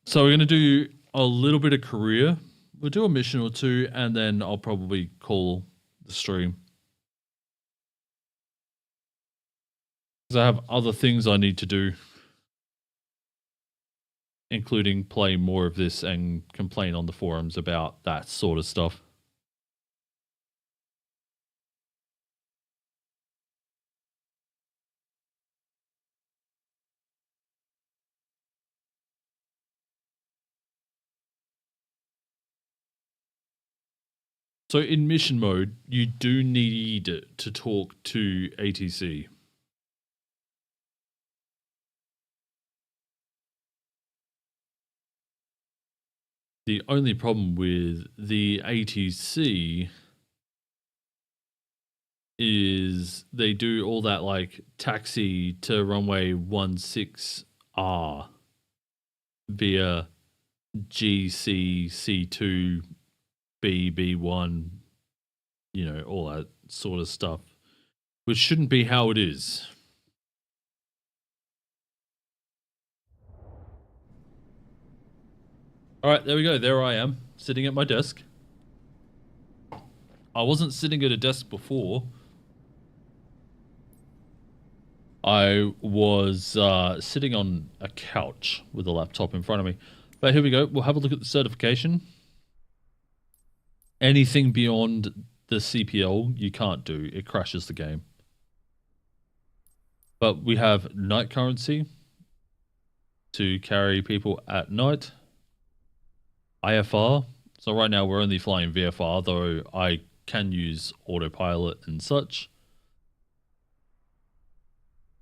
So we're going to do a little bit of career. We'll do a mission or two, and then I'll probably call the stream. Because I have other things I need to do, including play more of this and complain on the forums about that sort of stuff. So in mission mode, you do need to talk to ATC. The only problem with the ATC is they do all that like taxi to runway 16R via GCC2 BB1, you know, all that sort of stuff, which shouldn't be how it is. All right, there we go. There I am, sitting at my desk. I wasn't sitting at a desk before. I was sitting on a couch with a laptop in front of me. But here we go. We'll have a look at the certification. Anything beyond the CPL, you can't do. It crashes the game. But we have night currency to carry people at night. IFR. So right now we're only flying VFR, though I can use autopilot and such.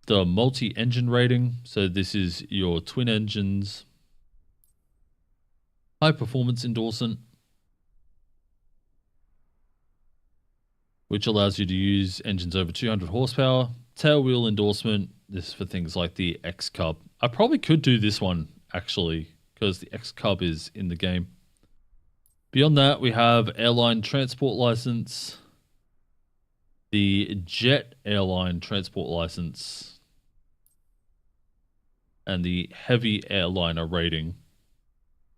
The multi-engine rating. So this is your twin engines. High performance endorsement, which allows you to use engines over 200 horsepower. Tailwheel endorsement. This is for things like the X-Cub. I probably could do this one, actually, because the X-Cub is in the game. Beyond that, we have airline transport license, the jet airline transport license, and the heavy airliner rating.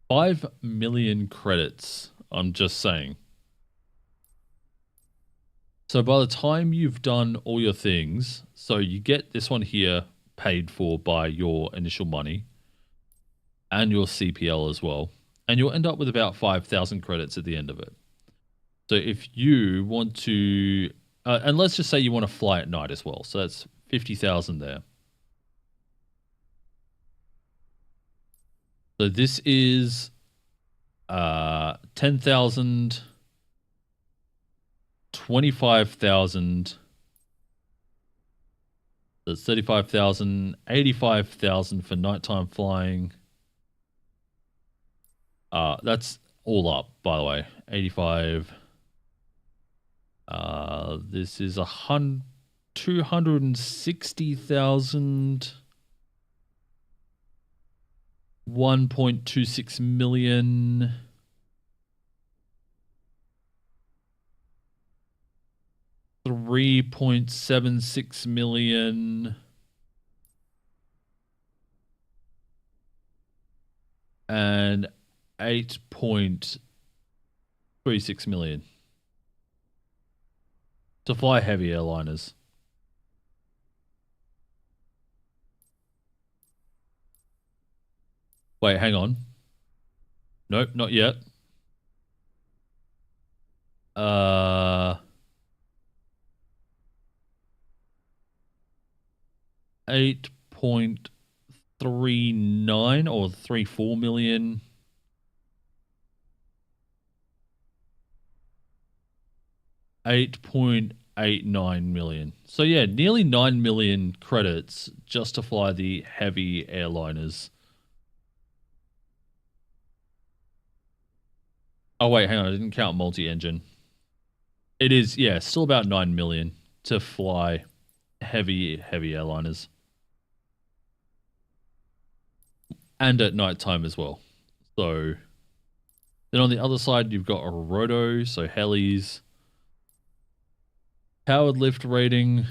5 million credits, I'm just saying. So by the time you've done all your things, so you get this one here paid for by your initial money and your CPL as well, and you'll end up with about 5,000 credits at the end of it. So if you want to, and let's just say you want to fly at night as well, so that's 50,000 there. So this is 10,000, 25,000, that's 35,000, 85,000 for nighttime flying. That's all up, by the way. 85. This is 260,000. 1.26 million. $3.76 million. And 8.36 million to fly heavy airliners. Wait, hang on. Nope, not yet. 8.39 or 34 million. $8.89 million. So yeah, nearly 9 million credits just to fly the heavy airliners. Oh wait, hang on, I didn't count multi-engine. It is, yeah, still about 9 million to fly heavy airliners. And at nighttime as well. So then on the other side, you've got a roto, so helis, powered lift rating,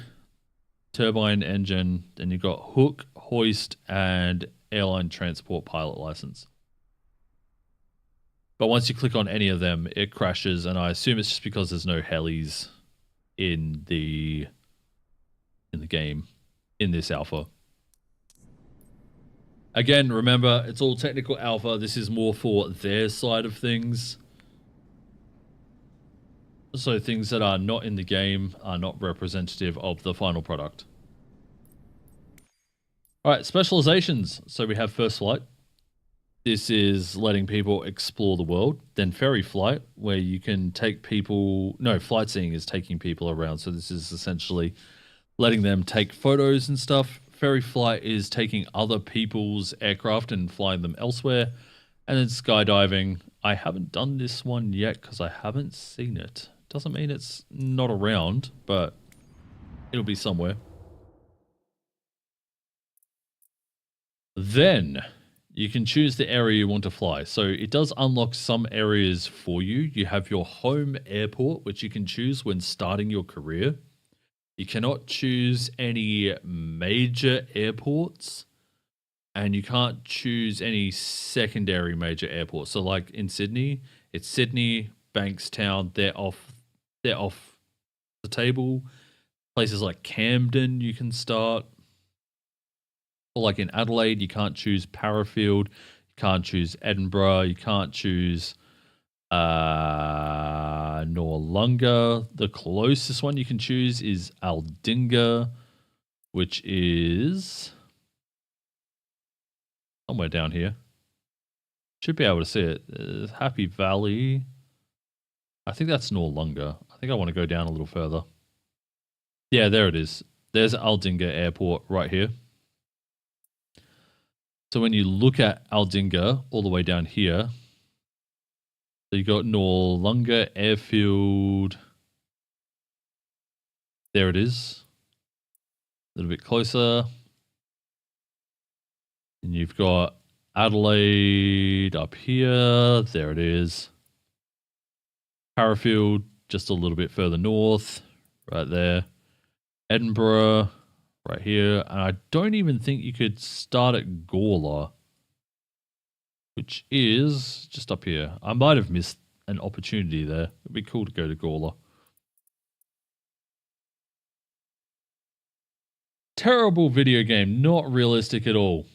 turbine engine, then you've got hook, hoist, and airline transport pilot license. But once you click on any of them, it crashes, and I assume it's just because there's no helis in the game, in this alpha. Again, remember, it's all technical alpha. This is more for their side of things. So things that are not in the game are not representative of the final product. Alright, specializations. So we have first flight. This is letting people explore the world. Then ferry flight, where you can take people... No, flight seeing is taking people around. So this is essentially letting them take photos and stuff. Ferry flight is taking other people's aircraft and flying them elsewhere. And then skydiving. I haven't done this one yet because I haven't seen it. Doesn't mean it's not around, but it'll be somewhere. Then you can choose the area you want to fly. So it does unlock some areas for you. You have your home airport, which you can choose when starting your career. You cannot choose any major airports, and you can't choose any secondary major airports. So like in Sydney, it's Sydney, Bankstown, they're off the table. Places like Camden you can start. Or like in Adelaide, you can't choose Parafield, you can't choose Edinburgh, you can't choose Noarlunga. The closest one you can choose is Aldinga, which is somewhere down here. Should be able to see it. Happy Valley. I think that's Noarlunga. I think I want to go down a little further. Yeah, there it is. There's Aldinga Airport right here. So when you look at Aldinga all the way down here, so you got Noarlunga Airfield. There it is. A little bit closer. And you've got Adelaide up here. There it is. Parafield, just a little bit further north, right there. Edinburgh, right here. And I don't even think you could start at Gawler, which is just up here. I might have missed an opportunity there. It'd be cool to go to Gawler. Terrible video game, not realistic at all.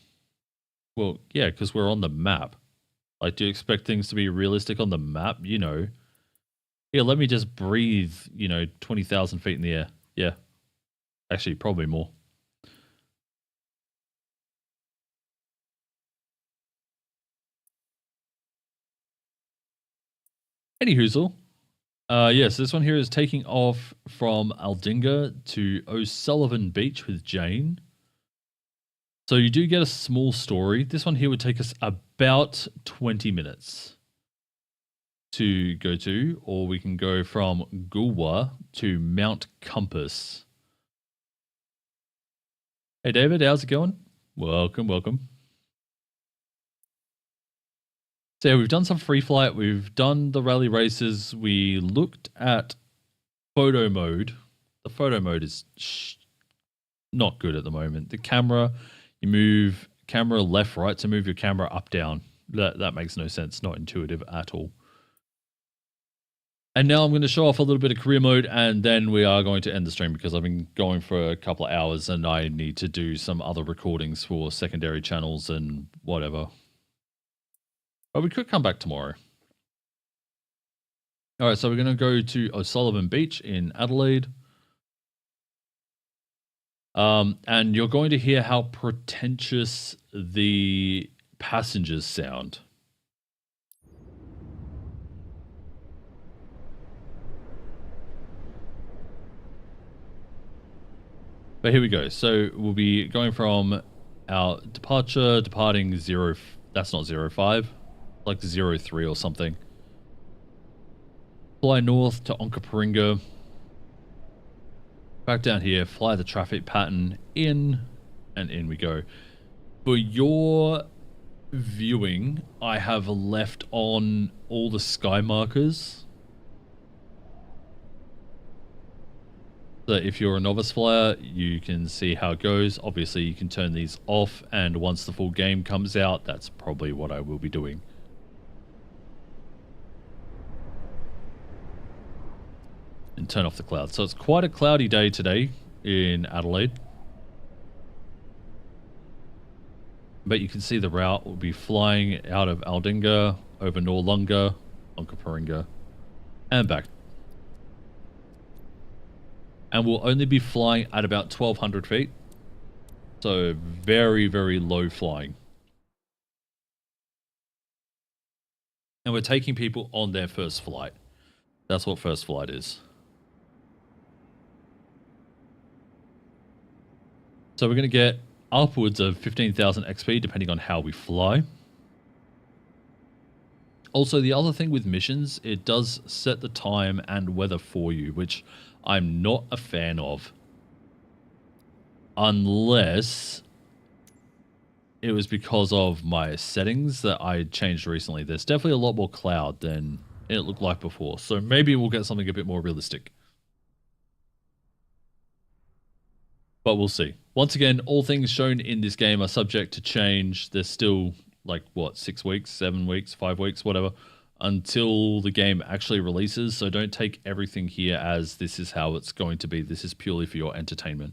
Well, yeah, because we're on the map. Like, do you expect things to be realistic on the map? You know. Yeah, let me just breathe, 20,000 feet in the air. Yeah. Actually, probably more. Anyhoozle. Yes, this one here is taking off from Aldinga to O'Sullivan Beach with Jane. So you do get a small story. This one here would take us about 20 minutes to go to, or we can go from Gulwa to Mount Compass. Hey David, how's it going? Welcome, welcome. So yeah, we've done some free flight, we've done the rally races, we looked at photo mode. The photo mode is not good at the moment. The camera, you move camera left, right to move your camera up, down. That makes no sense, not intuitive at all. And now I'm going to show off a little bit of career mode, and then we are going to end the stream because I've been going for a couple of hours and I need to do some other recordings for secondary channels and whatever. But we could come back tomorrow. All right, so we're going to go to O'Sullivan Beach in Adelaide. And you're going to hear how pretentious the passengers sound. But here we go. So we'll be going from our departing 0, that's not 05, like 03 or something. Fly north to Onkaparinga. Back down here, fly the traffic pattern in, and in we go. For your viewing, I have left on all the sky markers. So if you're a novice flyer, you can see how it goes. Obviously, you can turn these off, and once the full game comes out, that's probably what I will be doing. And turn off the cloud. So it's quite a cloudy day today in Adelaide. But you can see the route will be flying out of Aldinga, over Noarlunga, Onkaparinga, and back. And we'll only be flying at about 1,200 feet. So very, very low flying. And we're taking people on their first flight. That's what first flight is. So we're going to get upwards of 15,000 XP depending on how we fly. Also, the other thing with missions, it does set the time and weather for you, which I'm not a fan of. Unless it was because of my settings that I changed recently. There's definitely a lot more cloud than it looked like before. So maybe we'll get something a bit more realistic. But we'll see. Once again, all things shown in this game are subject to change. There's still, like, what, 6 weeks, 7 weeks, 5 weeks, whatever, until the game actually releases. So don't take everything here as this is how it's going to be. This is purely for your entertainment.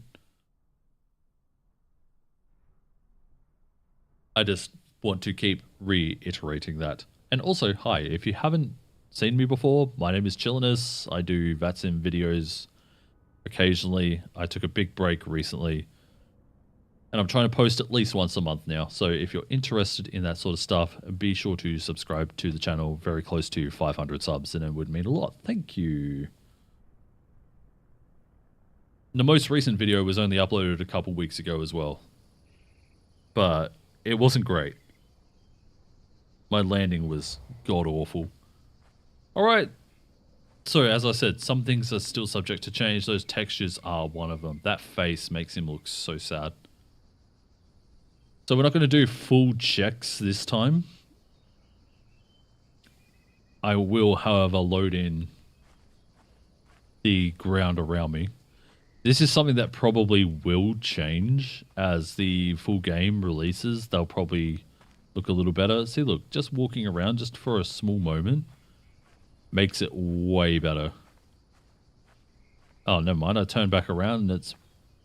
I just want to keep reiterating that. And also, hi, if you haven't seen me before, my name is Chillinus. I do VATSIM videos occasionally. I took a big break recently. And I'm trying to post at least once a month now. So if you're interested in that sort of stuff, be sure to subscribe to the channel. Very close to 500 subs, and it would mean a lot. Thank you. The most recent video was only uploaded a couple weeks ago as well. But it wasn't great. My landing was god-awful. Alright. So, as I said, some things are still subject to change. Those textures are one of them. That face makes him look so sad. So we're not going to do full checks this time. I will, however, load in the ground around me. This is something that probably will change as the full game releases. They'll probably look a little better. See, look, just walking around just for a small moment makes it way better. Oh, never mind. I turned back around and it's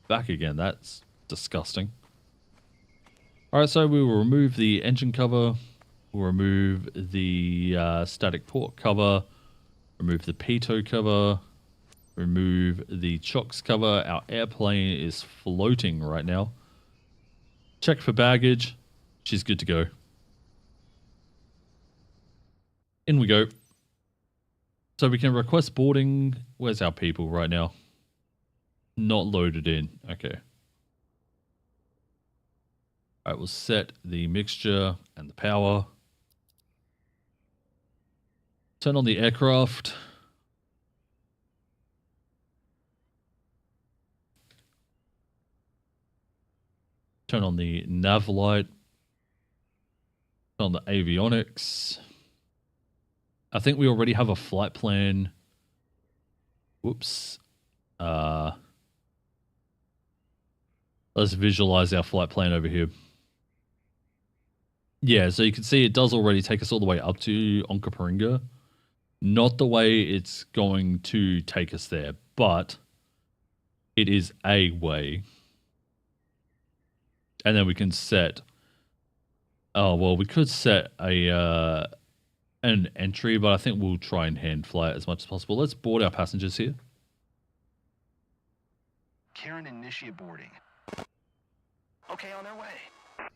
back again. That's disgusting. Alright, so we will remove the engine cover. We'll remove the static port cover. Remove the pitot cover. Remove the chocks cover. Our airplane is floating right now. Check for baggage. She's good to go. In we go. So we can request boarding. Where's our people right now? Not loaded in. Okay. Alright, we'll set the mixture and the power. Turn on the aircraft. Turn on the nav light. Turn on the avionics. I think we already have a flight plan. Whoops. Let's visualize our flight plan over here. Yeah, so you can see it does already take us all the way up to Onkaparinga. Not the way it's going to take us there, but it is a way. And then we can set... Oh, well, we could set a an entry, but I think we'll try and hand fly it as much as possible. Let's board our passengers here. Karen, initiate boarding. Okay, on their way.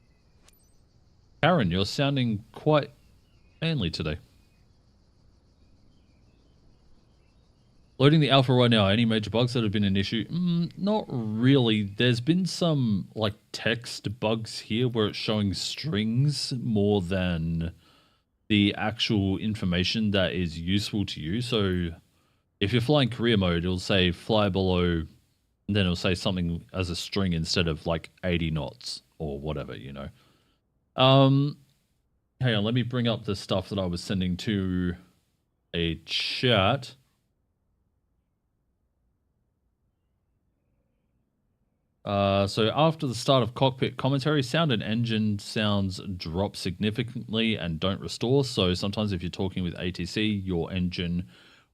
Karen, you're sounding quite manly today. Loading the alpha right now. Any major bugs that have been an issue? Not really. There's been some like text bugs here where it's showing strings more than the actual information that is useful to you. So if you're flying career mode, it'll say fly below, and then it'll say something as a string instead of like 80 knots or whatever, you know. Hang on, let me bring up the stuff that I was sending to a chat. So after the start of cockpit commentary, sound and engine sounds drop significantly and don't restore. So sometimes if you're talking with ATC, your engine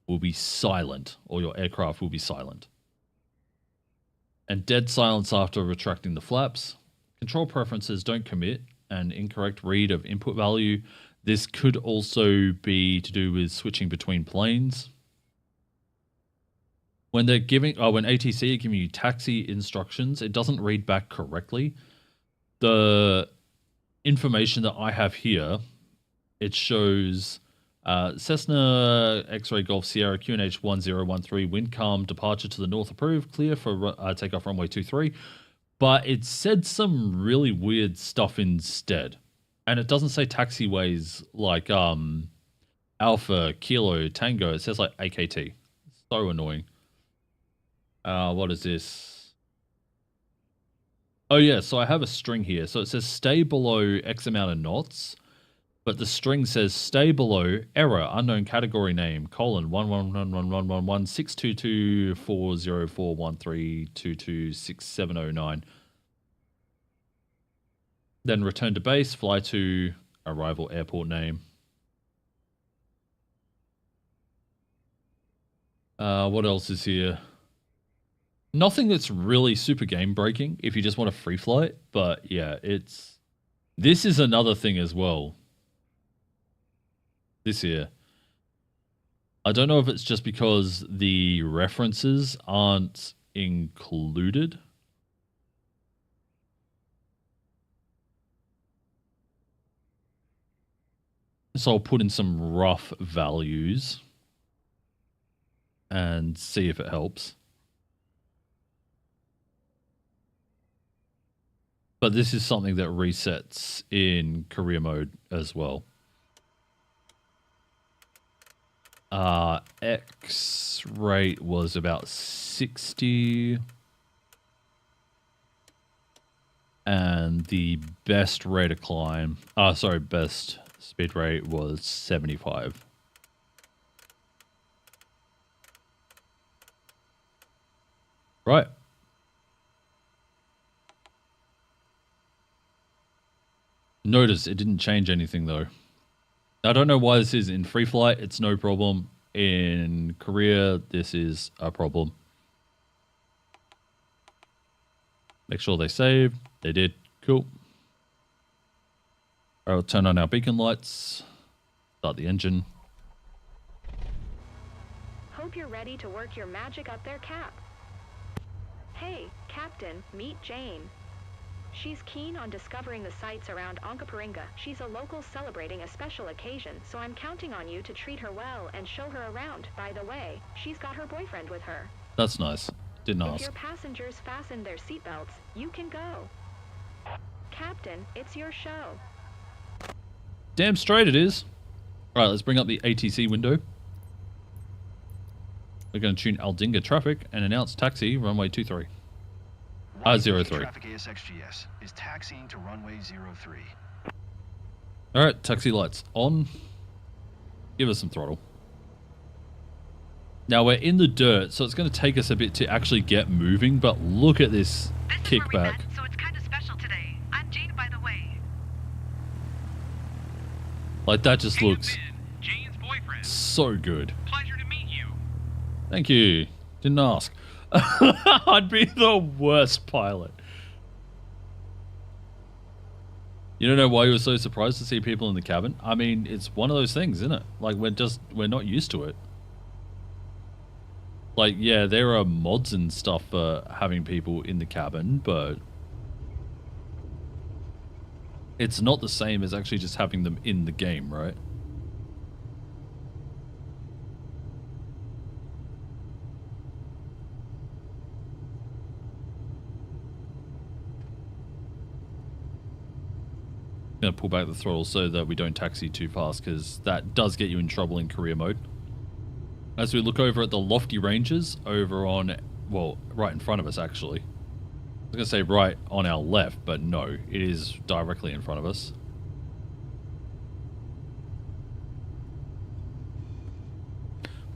will be silent or your aircraft will be silent. And dead silence after retracting the flaps. Control preferences don't commit. An incorrect read of input value. This could also be to do with switching between planes. When they're giving, when ATC are giving you taxi instructions, it doesn't read back correctly. The information that I have here, it shows Cessna X-Ray Golf Sierra QNH 1013 wind calm departure to the north approved, clear for takeoff runway 23. But it said some really weird stuff instead. And it doesn't say taxiways like Alpha, Kilo, Tango. It says like AKT. So annoying. What is this? Oh yeah, so I have a string here. So it says stay below X amount of knots. But the string says stay below error unknown category name : 111111622404132267009. Then return to base, fly to arrival airport name. What else is here? Nothing that's really super game breaking if you just want a free flight, but yeah, this is another thing as well. This here. I don't know if it's just because the references aren't included. So I'll put in some rough values and see if it helps. But this is something that resets in career mode as well. X rate was about 60. And the best rate of climb, best speed rate was 75. Right. Notice it didn't change anything though. I don't know why this is in free flight. It's no problem. In Korea, this is a problem. Make sure they saved. They did. Cool. All right, we'll turn on our beacon lights. Start the engine. Hope you're ready to work your magic up there, Cap. Hey, Captain, meet Jane. She's keen on discovering the sights around Onkaparinga. She's a local celebrating a special occasion, so I'm counting on you to treat her well and show her around. By the way, she's got her boyfriend with her. That's nice. Didn't ask. If your passengers fasten their seatbelts, you can go. Captain, it's your show. Damn straight it is. All right, let's bring up the ATC window. We're going to tune Aldinga traffic and announce taxi runway 23. 03. Traffic ASXGS is taxiing to runway 03. All right, taxi lights on. Give us some throttle. Now we're in the dirt, so it's going to take us a bit to actually get moving, but look at this kickback. So it's kind of special today. I'm Jane, by the way. Like that just looks Jane's boyfriend. so good. Pleasure to meet you. Thank you. Didn't ask. I'd be the worst pilot. You don't know why you were so surprised to see people in the cabin? I mean, it's one of those things, isn't it? Like, we're not used to it. Like, yeah, there are mods and stuff for having people in the cabin, but it's not the same as actually just having them in the game, right? Going to pull back the throttle so that we don't taxi too fast, because that does get you in trouble in career mode. As we look over at the lofty ranges over on, well, right in front of us actually. I was going to say right on our left, but no, it is directly in front of us.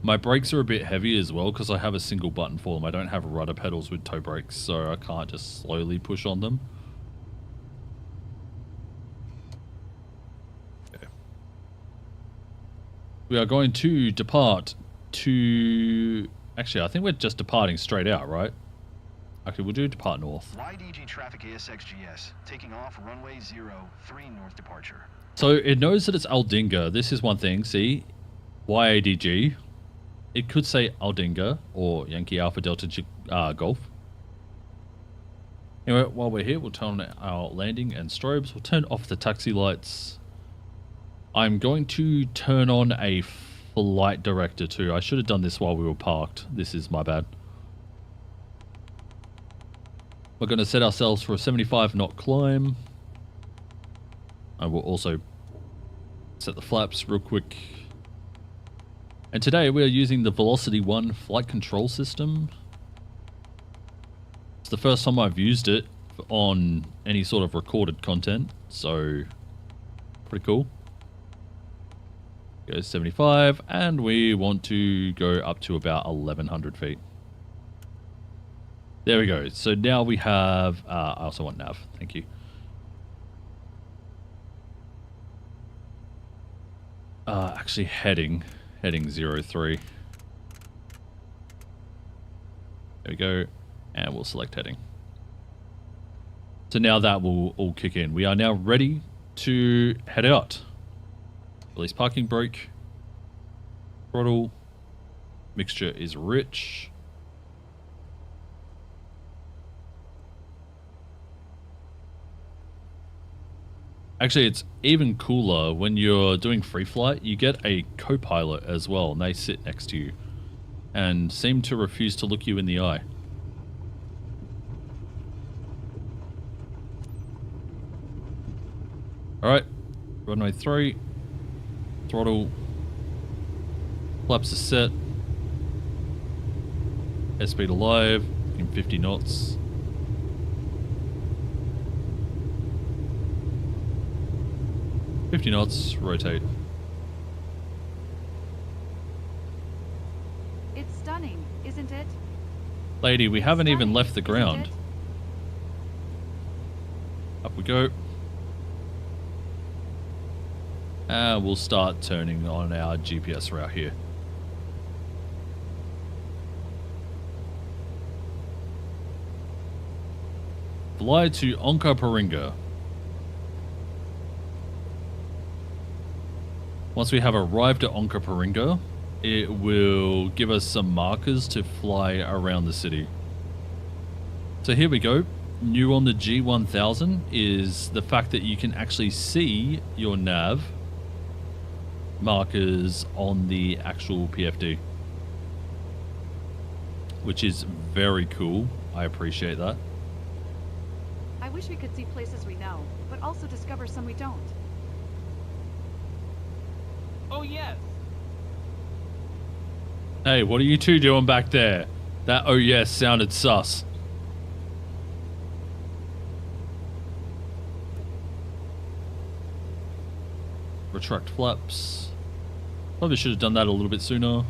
My brakes are a bit heavy as well because I have a single button for them. I don't have rudder pedals with toe brakes, so I can't just slowly push on them. Okay. We are going to depart to... Actually, I think we're just departing straight out, right? Okay, we'll do depart north. YDG traffic ASXGS, taking off runway 03 north departure. So it knows that it's Aldinga. This is one thing, see? YADG. It could say Aldinga or Yankee Alpha Delta Golf. Anyway, while we're here, we'll turn on our landing and strobes. We'll turn off the taxi lights. I'm going to turn on a flight director too. I should have done this while we were parked. This is my bad. We're going to set ourselves for a 75 knot climb. I will also set the flaps real quick. And today we are using the Velocity 1 flight control system. It's the first time I've used it on any sort of recorded content, so pretty cool. Go 75, and we want to go up to about 1100 feet. There we go. So now we have... I also want nav. Thank you. Actually heading 03. There we go. And we'll select heading. So now that will all kick in. We are now ready to head out. Release parking brake. Throttle. Mixture is rich. Actually, it's even cooler when you're doing free flight. You get a co-pilot as well, and they sit next to you and seem to refuse to look you in the eye. Alright, runway 3, throttle, flaps are set, airspeed alive, in 50 knots. Rotate. It's stunning, isn't it? Lady, we haven't even Stunning, left the isn't ground. it? Up we go. And we'll start turning on our GPS route here. Fly to Onkaparinga. Once we have arrived at Onkaparinga, it will give us some markers to fly around the city. So here we go. New on the G1000 is the fact that you can actually see your nav markers on the actual PFD, which is very cool. I appreciate that. I wish we could see places we know, but also discover some we don't. Oh, yes. Hey, what are you two doing back there? That oh yes sounded sus. Retract flaps. Probably should have done that a little bit sooner.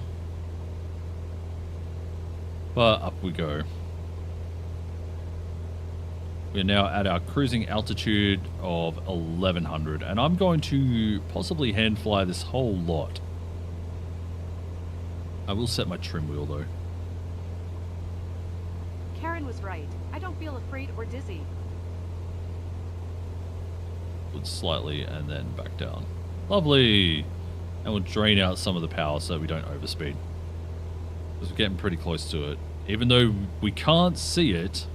But up we go. We're now at our cruising altitude of 1100, and I'm going to possibly hand fly this whole lot. I will set my trim wheel though. Karen was right. I don't feel afraid or dizzy. Would slightly and then back down. Lovely! And we'll drain out some of the power so we don't overspeed. Because we're getting pretty close to it. Even though we can't see it,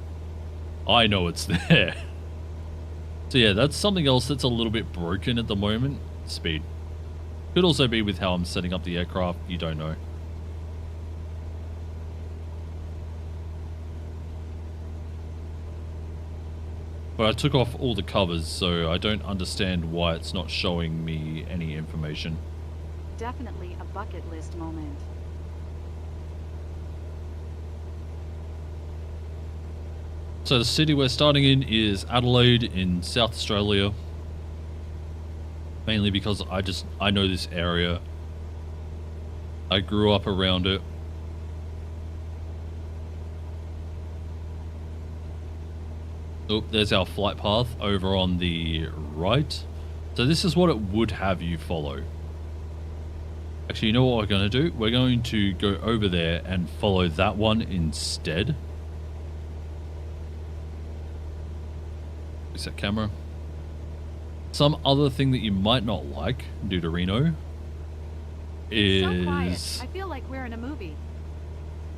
I know it's there. So yeah, that's something else that's a little bit broken at the moment. Speed. Could also be with how I'm setting up the aircraft. You don't know. But I took off all the covers, so I don't understand why it's not showing me any information. Definitely a bucket list moment. So the city we're starting in is Adelaide in South Australia. Mainly because I know this area. I grew up around it. Oh, there's our flight path over on the right. So this is what it would have you follow. Actually, you know what we're going to do? We're going to go over there and follow that one instead. Reset camera. Some other thing that you might not like, Deuterino, is So quiet. I feel like we're in a movie.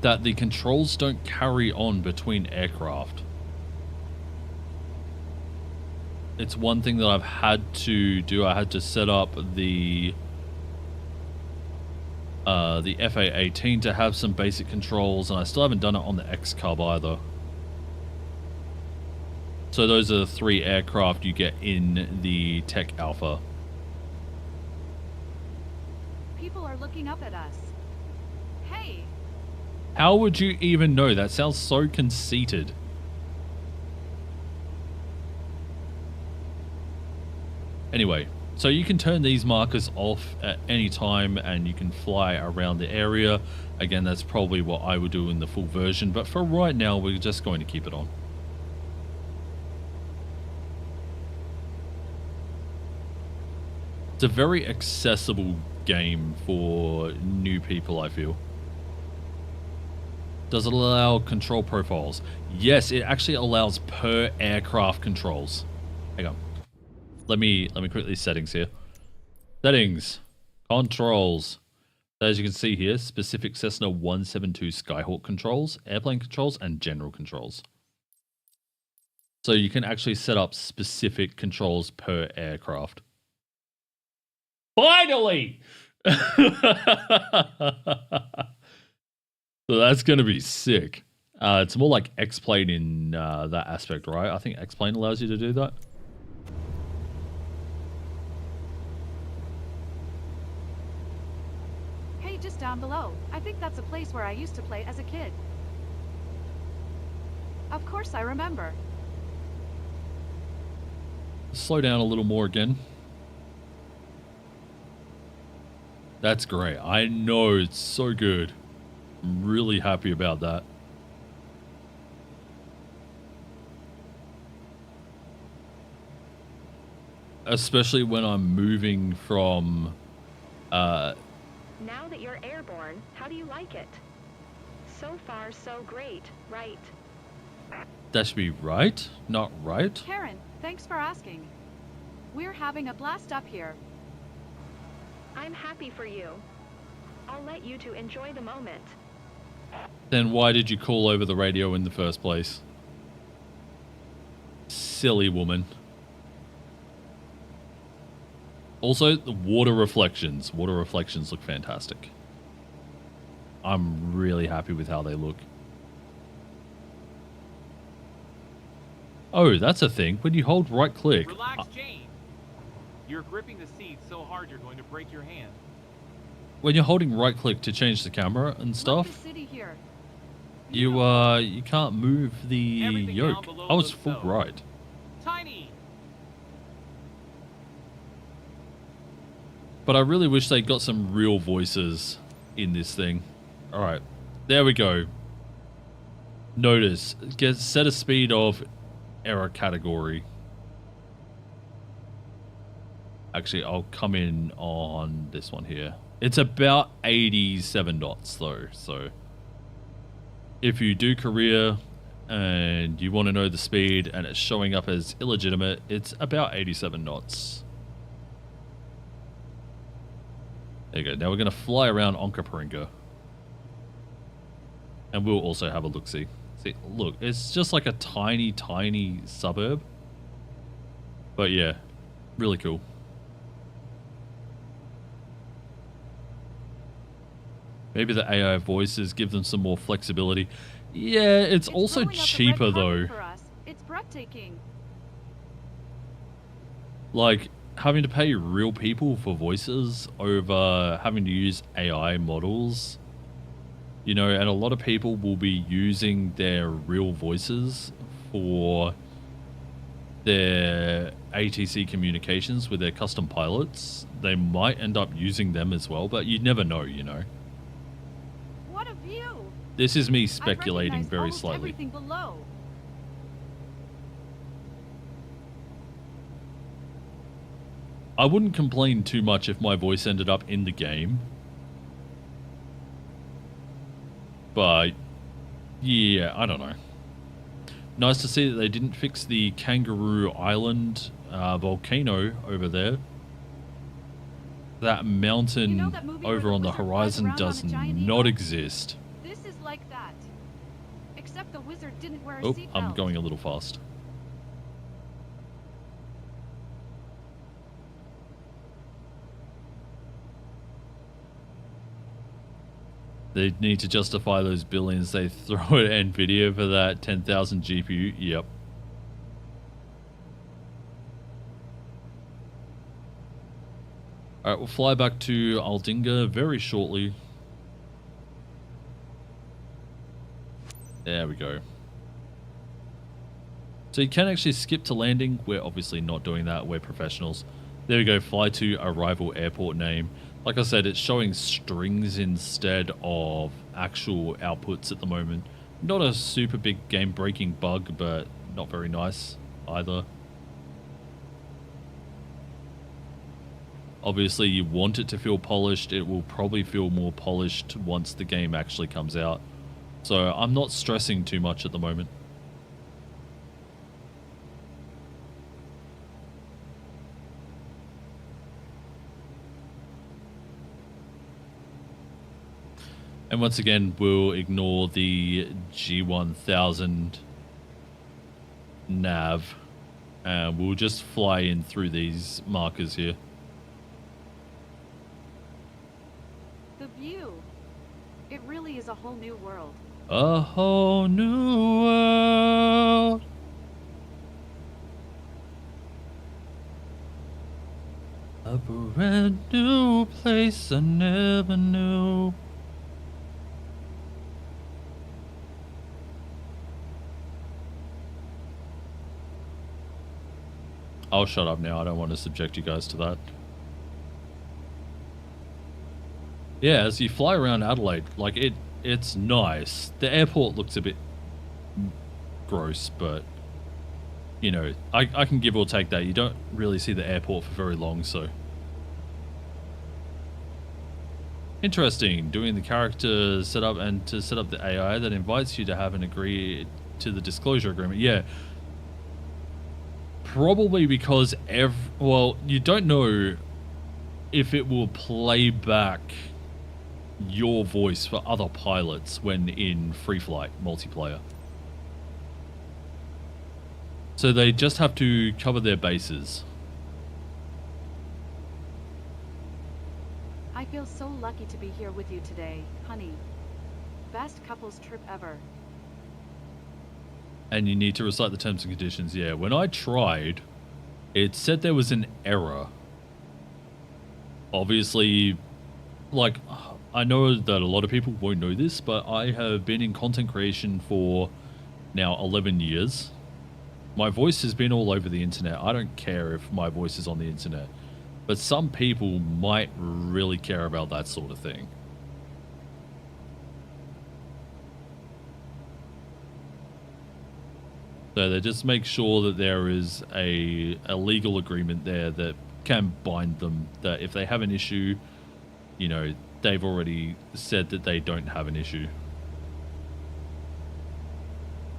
that the controls don't carry on between aircraft. It's one thing that I've had to do. I had to set up the FA-18 to have some basic controls, and I still haven't done it on the X-Cub either. So those are the 3 aircraft you get in the Tech Alpha. People are looking up at us. Hey, How would you even know? That sounds so conceited. Anyway, so you can turn these markers off at any time and you can fly around the area. Again, that's probably what I would do in the full version, but for right now, we're just going to keep it on. It's a very accessible game for new people, I feel. Does it allow control profiles? Yes, it actually allows per aircraft controls. Hang on. Let me quickly settings here. Settings. Controls. As you can see here, specific Cessna 172 Skyhawk controls, airplane controls, and general controls. So you can actually set up specific controls per aircraft. Finally! So that's going to be sick. It's more like X-Plane in that aspect, right? I think X-Plane allows you to do that. hey, just down below. I think that's a place where I used to play as a kid. Of course I remember. Slow down a little more again. That's great. I know, it's so good. I'm really happy about that. Especially when I'm moving from... Now that you're airborne, how do you like it? So far, so great, right? that should be right, not right. Karen, thanks for asking. We're having a blast up here. I'm happy for you. I'll let you two enjoy the moment. Then why did you call over the radio in the first place? Silly woman. Also, the water reflections. Water reflections look fantastic. I'm really happy with how they look. Oh, that's a thing. When you hold right click. Relax, Jane. You're gripping the seat so hard you're going to break your hand. When you're holding right click to change the camera and Look stuff, the city here. you can't move the Everything yoke. down below I was looks full so right. Tiny. But I really wish they got some real voices in this thing. All right, there we go. Notice, set a speed of error category. Actually, I'll come in on this one here. It's about 87 knots though, so if you do Korea and you want to know the speed and it's showing up as illegitimate, it's about 87 knots. There you go. Now we're going to fly around Onkaparinga. And we'll also have a look-see. See, look, it's just like a tiny, tiny suburb. But yeah, really cool. Maybe the AI voices give them some more flexibility. Yeah, it's also rolling out the red cheaper though. carpet for us. It's breathtaking. Like, having to pay real people for voices over having to use AI models. You know, and a lot of people will be using their real voices for their ATC communications with their custom pilots. They might end up using them as well, but you never know, you know. view! This is me I speculating recognize very almost slightly. everything below. I wouldn't complain too much if my voice ended up in the game. But, yeah, I don't know. Nice to see that they didn't fix the Kangaroo Island volcano over there. That mountain that movie where over the on the wizard flies horizon around on does a giant not eagle? exist. This is like that. Except the wizard didn't wear a Oh, seatbelt. I'm going a little fast. They need to justify those billions they throw at NVIDIA for that 10,000 GPU. Yep. Alright, we'll fly back to Aldinga very shortly. There we go. So you can actually skip to landing. We're obviously not doing that. We're professionals. There we go. Fly to arrival airport name. Like I said, it's showing strings instead of actual outputs at the moment. Not a super big game-breaking bug, but not very nice either. Obviously, you want it to feel polished. It will probably feel more polished once the game actually comes out. So I'm not stressing too much at the moment. And once again, we'll ignore the G1000 nav. And we'll just fly in through these markers here. The view. It really is a whole new world. A whole new world. A brand new place I never knew. I'll shut up now. I don't want to subject you guys to that. Yeah, as you fly around Adelaide, like it's nice. The airport looks a bit gross, but you know, I can give or take that. You don't really see the airport for very long, so. Interesting, doing the character setup and to set up the AI that invites you to have an agree to the disclosure agreement. Yeah. Probably because well, you don't know if it will play back your voice for other pilots when in free flight multiplayer. So they just have to cover their bases. I feel so lucky to be here with you today, honey. Best couples trip ever. And you need to recite the terms and conditions. Yeah, when I tried, it said there was an error. Obviously, like, I know that a lot of people won't know this, but I have been in content creation for now 11 years. My voice has been all over the internet. I don't care if my voice is on the internet. But some people might really care about that sort of thing. So they just make sure that there is a legal agreement there that can bind them, that if they have an issue, you know, they've already said that they don't have an issue.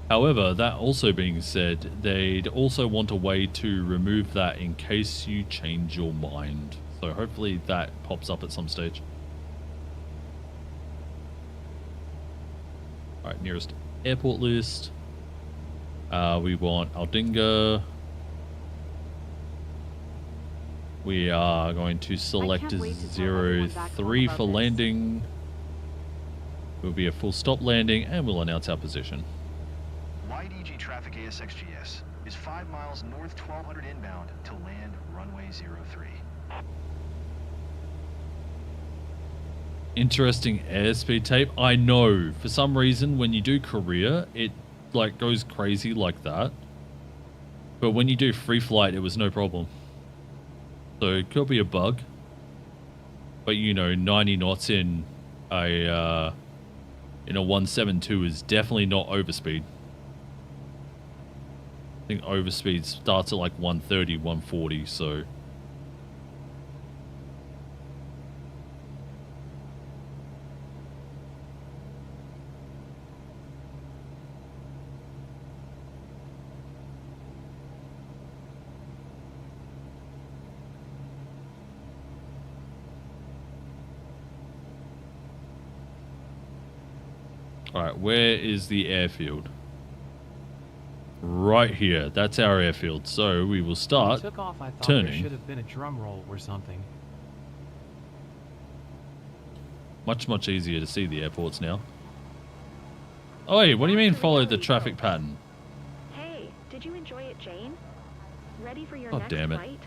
However, that also being said, they'd also want a way to remove that in case you change your mind. So hopefully that pops up at some stage. Alright, nearest airport list. We want Aldinga. We are going to select can't wait to tell everyone back home 03 about for this. landing. It will be a full stop landing, and we'll announce our position. YDG traffic ASXGS is 5 miles north 1200 inbound to land runway 03. Interesting airspeed tape. I know, for some reason, when you do Korea, it like goes crazy like that. But when you do free flight, it was no problem. So it could be a bug. But you know, 90 knots in a in a 172 is definitely not overspeed. I think overspeed starts at like 130, 140, so... Alright, where is the airfield? Right here. That's our airfield. So we will When start we took off, I thought turning. there should have been a drum roll or something. Much easier to see the airports now. Oh, wait, what do you mean follow the traffic pattern? Hey, did you enjoy it, Jane? Ready for your Oh, next damn it. flight?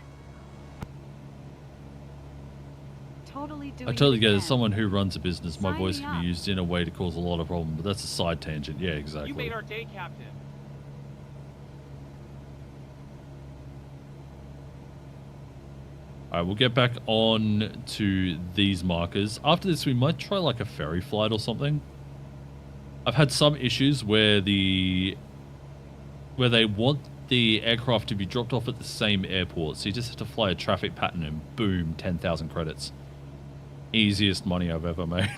Totally doing I totally get it. it As again. someone who runs a business, my Sign voice me can be up. used in a way to cause a lot of problems, but that's a side tangent. Yeah, You exactly. made our day, Captain. Alright, we'll get back on to these markers. After this, we might try like a ferry flight or something. I've had some issues where they want the aircraft to be dropped off at the same airport, so you just have to fly a traffic pattern and boom, 10,000 credits. Easiest money I've ever made.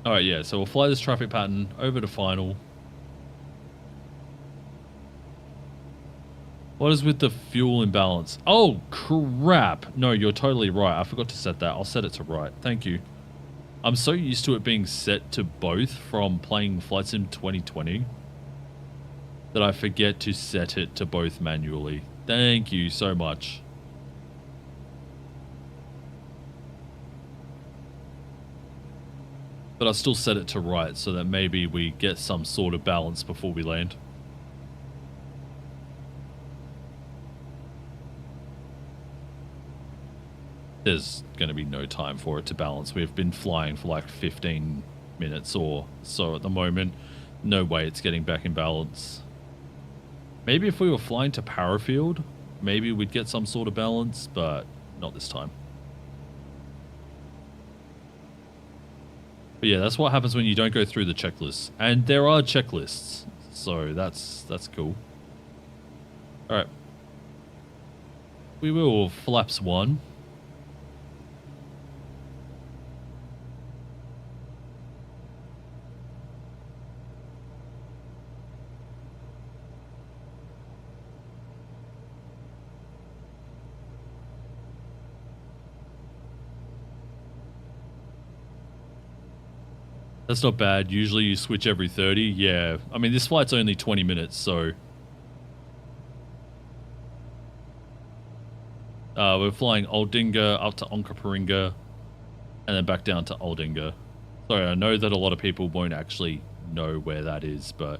Alright, yeah, so we'll fly this traffic pattern over to final. What is with the fuel imbalance? Oh, crap. No, you're totally right. I forgot to set that. I'll set it to right. Thank you. I'm so used to it being set to both from playing Flight Sim 2020 that I forget to set it to both manually. Thank you so much. But I'll still set it to right so that maybe we get some sort of balance before we land. There's going to be no time for it to balance. We've been flying for like 15 minutes or so at the moment. No way it's getting back in balance. Maybe if we were flying to Parafield, maybe we'd get some sort of balance, but not this time. But yeah, that's what happens when you don't go through the checklists. And there are checklists, so that's cool. Alright. We will flaps 1. That's not bad. Usually you switch every 30. Yeah. I mean, this flight's only 20 minutes, so... we're flying Aldinga up to Onkaparinga and then back down to Aldinga. Sorry, I know that a lot of people won't actually know where that is, but...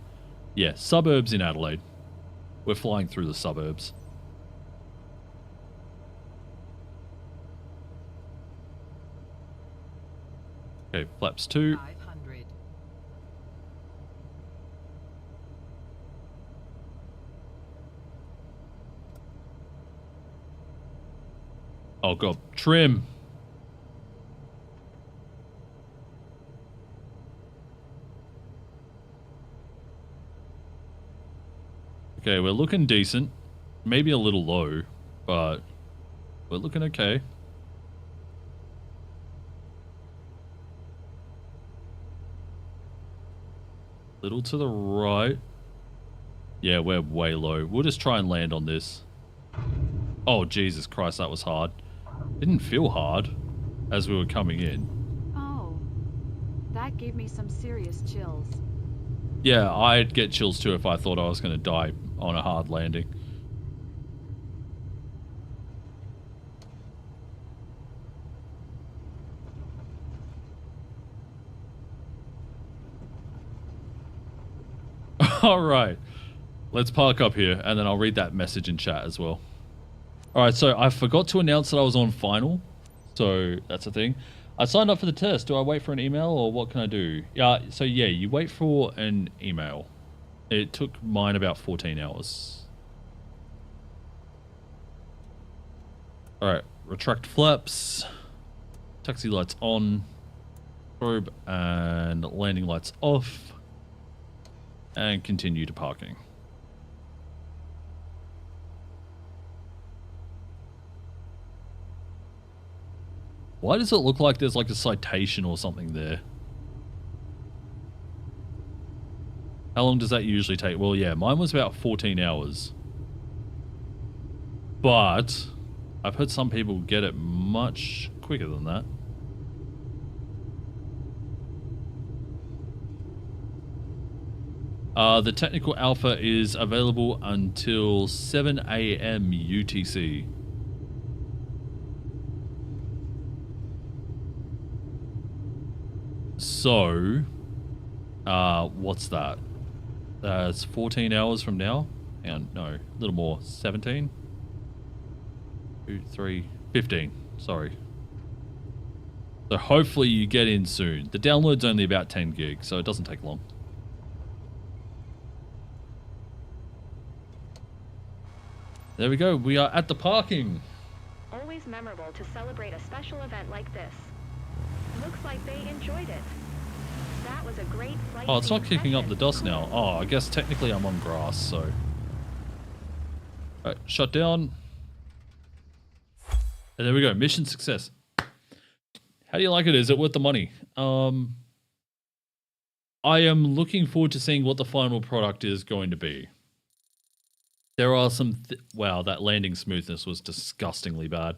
Yeah, suburbs in Adelaide. We're flying through the suburbs. Okay, flaps 2. 500. Oh god, trim. Okay, we're looking decent. Maybe a little low, but we're looking okay. Little to the right. Yeah, we're way low. We'll just try and land on this. Oh, Jesus Christ, that was hard. Didn't feel hard as we were coming in. Oh, that gave me some serious chills. Yeah, I'd get chills too if I thought I was going to die on a hard landing. All right, let's park up here and then I'll read that message in chat as well. All right, so I forgot to announce that I was on final. So that's the thing. I signed up for the test. Do I wait for an email or what can I do? Yeah, so yeah, you wait for an email. It took mine about 14 hours. All right, retract flaps, taxi lights on, probe and landing lights off, and continue to parking. Why does it look like there's like a citation or something there? How long does that usually take? Well, yeah, mine was about 14 hours. But I've heard some people get it much quicker than that. The technical alpha is available until 7 a.m. UTC. So, what's that? It's 14 hours from now. And no, a little more. 17? 2, 3, 15. Sorry. So hopefully you get in soon. The download's only about 10 gigs, so it doesn't take long. There we go. We are at the parking. Always memorable to celebrate a special event like this. Looks like they enjoyed it. That was a great flight. Oh, it's not scene kicking up the session. dust now. Oh, I guess technically I'm on grass, so. Alright, shut down. And there we go. Mission success. How do you like it? Is it worth the money? I am looking forward to seeing what the final product is going to be. There are some... wow, that landing smoothness was disgustingly bad.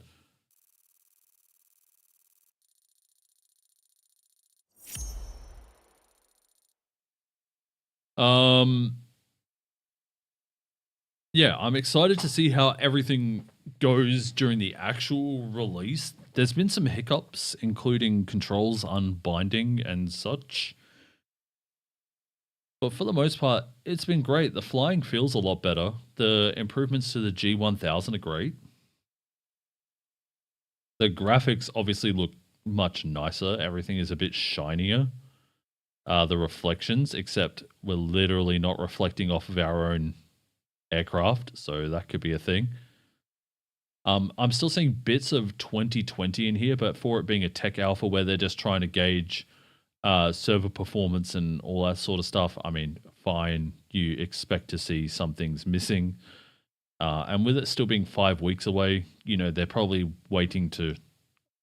Yeah, I'm excited to see how everything goes during the actual release. There's been some hiccups, including controls unbinding and such. But for the most part, it's been great. The flying feels a lot better. The improvements to the G1000 are great. The graphics obviously look much nicer. Everything is a bit shinier. The reflections, except we're literally not reflecting off of our own aircraft, so that could be a thing. I'm still seeing bits of 2020 in here, but for it being a tech alpha where they're just trying to gauge server performance and all that sort of stuff, I mean, fine, you expect to see some things missing. And with it still being 5 weeks away, you know, they're probably waiting to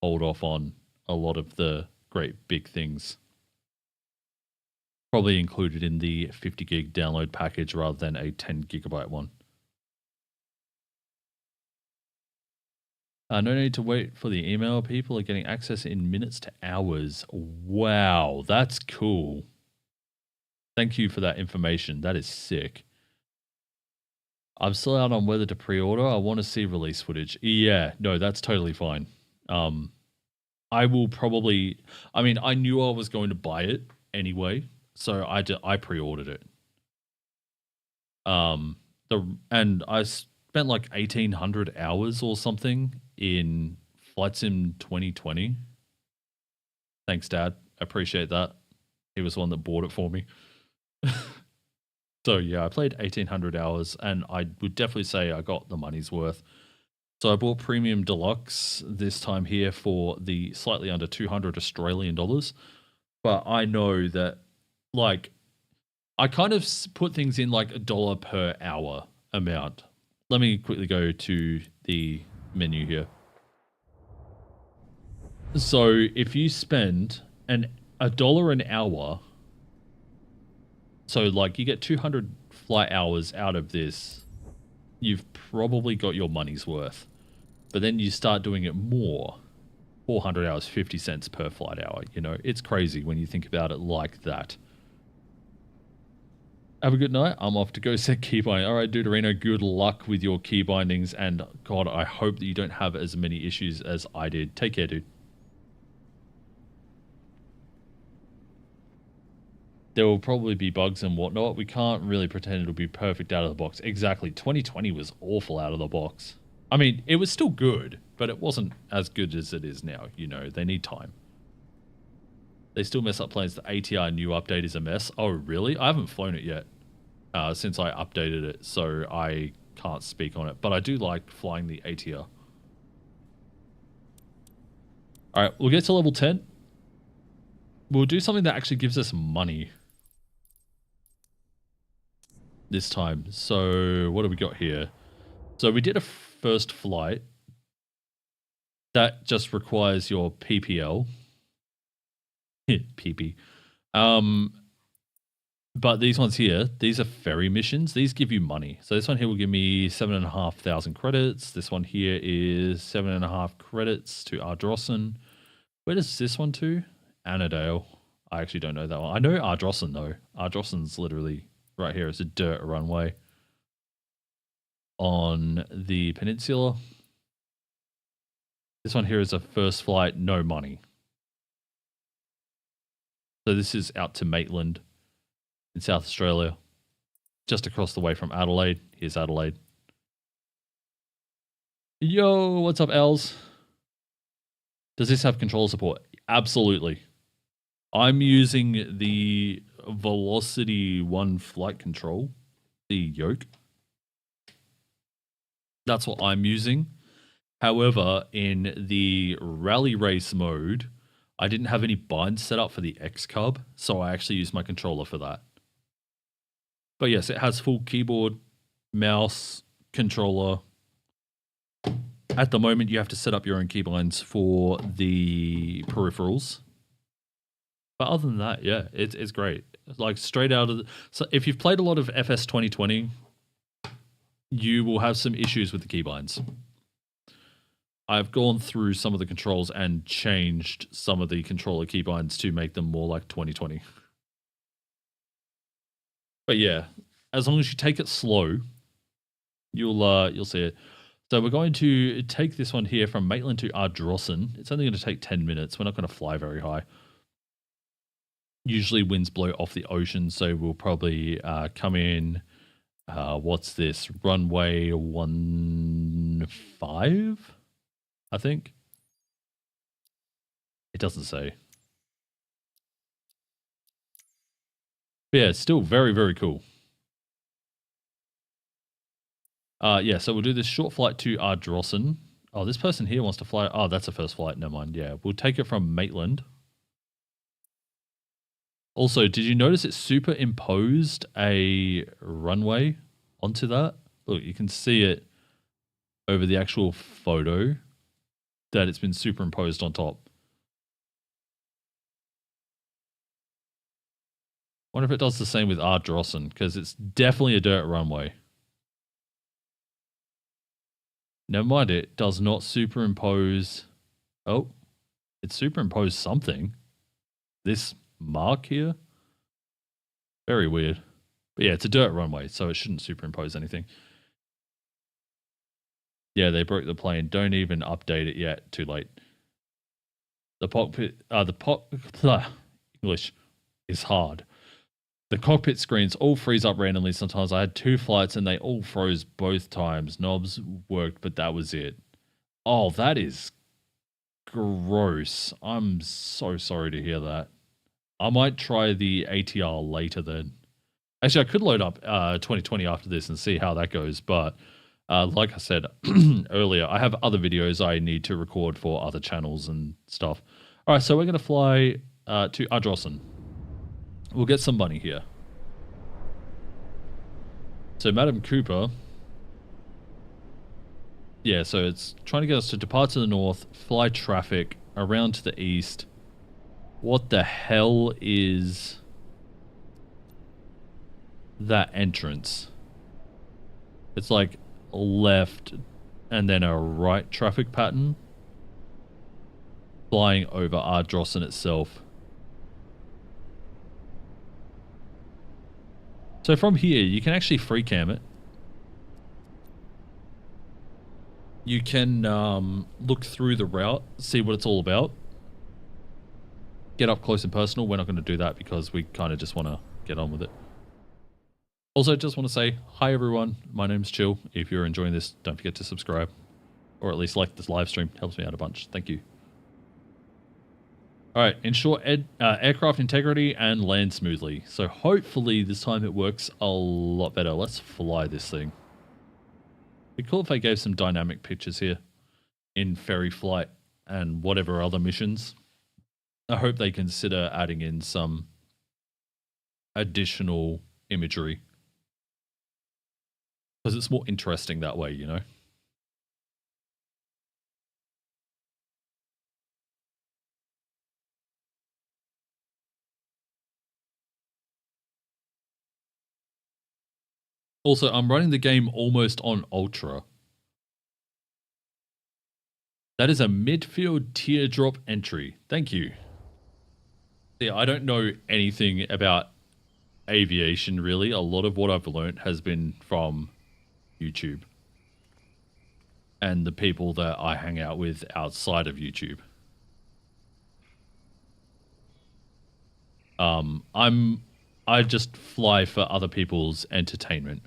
hold off on a lot of the great big things. Probably included in the 50 gig download package rather than a 10 gigabyte one. No need to wait for the email. People are getting access in minutes to hours. Wow, that's cool. Thank you for that information. That is sick. I'm still out on whether to pre-order. I want to see release footage. Yeah, no, that's totally fine. I will probably... I mean, I knew I was going to buy it anyway, so I pre-ordered it. And I spent like 1,800 hours or something in Flight Sim 2020. Thanks, Dad. I appreciate that. He was the one that bought it for me. So yeah, I played 1,800 hours, and I would definitely say I got the money's worth. So I bought Premium Deluxe this time here for the slightly under 200 Australian dollars. But I know that, like, I kind of put things in like $1 per hour amount. Let me quickly go to the menu here. So if you spend $1 an hour, so like you get 200 flight hours out of this, you've probably got your money's worth. But then you start doing it more, 400 hours, 50 cents per flight hour. You know, it's crazy when you think about it like that. Have a good night. I'm off to go set key binding. All right, Deuterino, good luck with your key bindings. And God, I hope that you don't have as many issues as I did. Take care, dude. There will probably be bugs and whatnot. We can't really pretend it'll be perfect out of the box. Exactly. 2020 was awful out of the box. I mean, it was still good, but it wasn't as good as it is now. You know, they need time. They still mess up planes. The ATR new update is a mess. Oh, really? I haven't flown it yet since I updated it, so I can't speak on it. But I do like flying the ATR. All right, we'll get to level 10. We'll do something that actually gives us money this time. So what do we got here? So we did a first flight. That just requires your PPL. PP. But these ones here, these are ferry missions. These give you money. So this one here will give me 7,500 credits. This one here is 7.5 credits to Ardrossan. Where does this one to? Annandale. I actually don't know that one. I know Ardrossan though. Ardrossan's literally right here. It's a dirt runway on the peninsula. This one here is a first flight, no money. So this is out to Maitland in South Australia, just across the way from Adelaide. Here's Adelaide. Yo, what's up, Els? Does this have controller support? Absolutely. I'm using the Velocity 1 flight control, the yoke. That's what I'm using. However, in the rally race mode, I didn't have any binds set up for the X Cub, so I actually used my controller for that. But yes, it has full keyboard, mouse, controller. At the moment, you have to set up your own keybinds for the peripherals. But other than that, yeah, it's great. Like straight out of the... So if you've played a lot of FS 2020, you will have some issues with the keybinds. I've gone through some of the controls and changed some of the controller keybinds to make them more like 2020. But yeah, as long as you take it slow, you'll see it. So we're going to take this one here from Maitland to Ardrossan. It's only going to take 10 minutes. We're not going to fly very high. Usually winds blow off the ocean, so we'll probably come in. What's this? Runway 15, I think. It doesn't say. But yeah, it's still very, very cool. Yeah, so we'll do this short flight to Ardrossan. Oh, this person here wants to fly. Oh, that's a first flight. Never mind. Yeah, we'll take it from Maitland. Also, did you notice it superimposed a runway onto that? Look, you can see it over the actual photo that it's been superimposed on top. Wonder if it does the same with Ardrossan, because it's definitely a dirt runway. Never mind, it does not superimpose... Oh, it superimposed something. This mark here? Very weird. But yeah, it's a dirt runway, so it shouldn't superimpose anything. Yeah, they broke the plane. Don't even update it yet. Too late. English is hard. The cockpit screens all freeze up randomly sometimes. I had 2 flights and they all froze both times. Knobs worked, but that was it. Oh, that is gross. I'm so sorry to hear that. I might try the ATR later then. Actually, I could load up 2020 after this and see how that goes. But like I said earlier, I have other videos I need to record for other channels and stuff. All right, so we're going to fly to Ardrossan. We'll get some money here. So Madam Cooper. Yeah, so it's trying to get us to depart to the north, fly traffic around to the east. What the hell is that entrance? It's like left and then a right traffic pattern flying over Ardrossan itself. So from here, you can actually free cam it. You can look through the route, see what it's all about. Get up close and personal. We're not going to do that because we kind of just want to get on with it. Also, just want to say, hi everyone. My name's Chill. If you're enjoying this, don't forget to subscribe. Or at least like this live stream. Helps me out a bunch. Thank you. Alright, ensure aircraft integrity and land smoothly. So hopefully this time it works a lot better. Let's fly this thing. It'd be cool if I gave some dynamic pictures here in ferry flight. and whatever other missions, I hope they consider adding in some additional imagery. Because it's more interesting that way, you know? Also, I'm running the game almost on Ultra. That is a midfield teardrop entry. Thank you. Yeah, I don't know anything about aviation, really. A lot of what I've learned has been from YouTube and the people that I hang out with outside of YouTube. I just fly for other people's entertainment.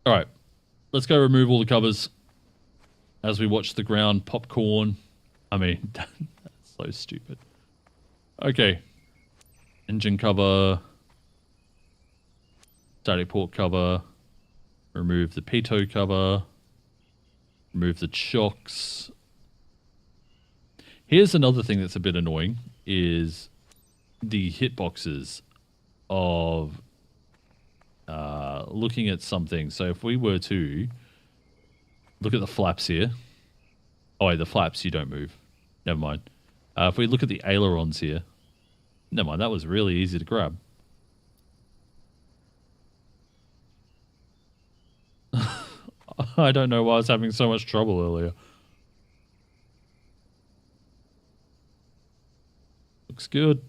All right, let's go remove all the covers as we watch the ground popcorn. I mean, that's so stupid. Okay. Engine cover. Static port cover. Remove the pitot cover. Remove the chocks. Here's another thing that's a bit annoying is the hitboxes of looking at something. So if we were to look at the flaps here. Oh, wait, the flaps, you don't move. Never mind. If we look at the ailerons here. Never mind, that was really easy to grab. I don't know why I was having so much trouble earlier. Looks good.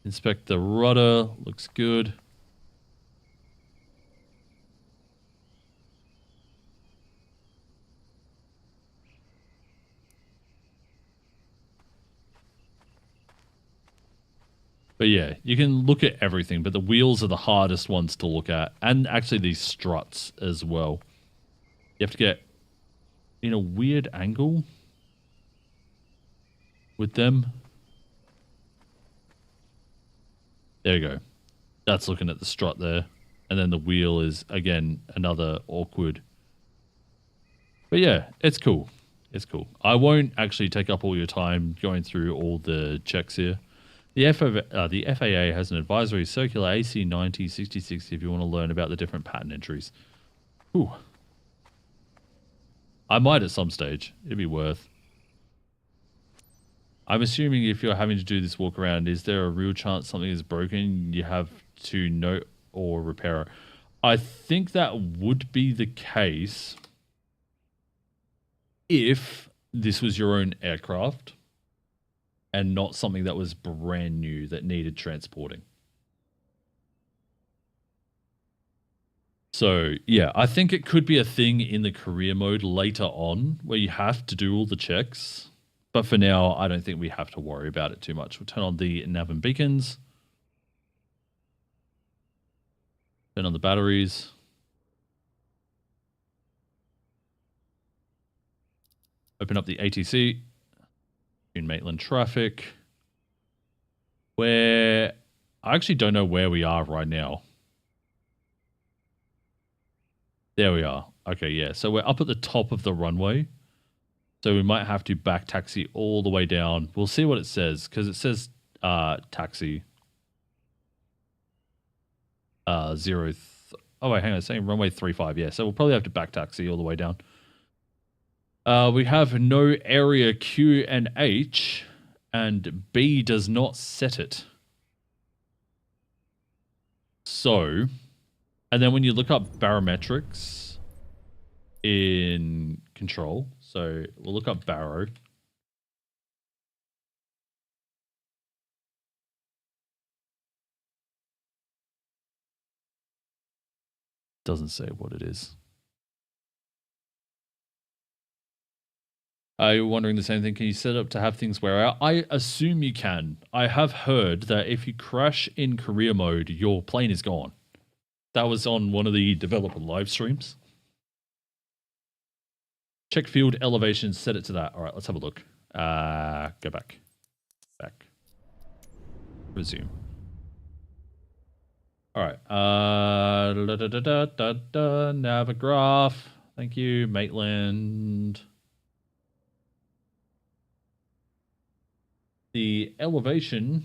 Inspect the rudder. Looks good. But yeah, you can look at everything, but the wheels are the hardest ones to look at. And actually these struts as well. You have to get in a weird angle with them. There you go. That's looking at the strut there. And then the wheel is, again, another awkward. But yeah, it's cool. It's cool. I won't actually take up all your time going through all the checks here. The FAA has an advisory circular AC 9066 if you want to learn about the different pattern entries. Ooh. I might at some stage. It'd be worth. I'm assuming if you're having to do this walk around, is there a real chance something is broken? You have to note or repair it. I think that would be the case if this was your own aircraft and not something that was brand new that needed transporting. So, yeah, I think it could be a thing in the career mode later on where you have to do all the checks. But for now, I don't think we have to worry about it too much. We'll turn on the nav and beacons. Turn on the batteries. Open up the ATC. In Maitland traffic. Where I actually don't know where we are right now. There we are. Okay, yeah. So we're up at the top of the runway. So we might have to back taxi all the way down. We'll see what it says, because it says taxi. Oh, wait, hang on. It's saying runway 35. Yeah, so we'll probably have to back taxi all the way down. We have no area Q and H, and B does not set it. So, and then when you look up barometrics in control, so we'll look up baro. Doesn't say what it is. Are you wondering the same thing? Can you set up to have things wear out? I assume you can. I have heard that if you crash in career mode, your plane is gone. That was on one of the developer live streams. Check field elevation, set it to that. All right, let's have a look. Go back. Back. Resume. All right. Navigraph. Thank you. Maitland. The elevation,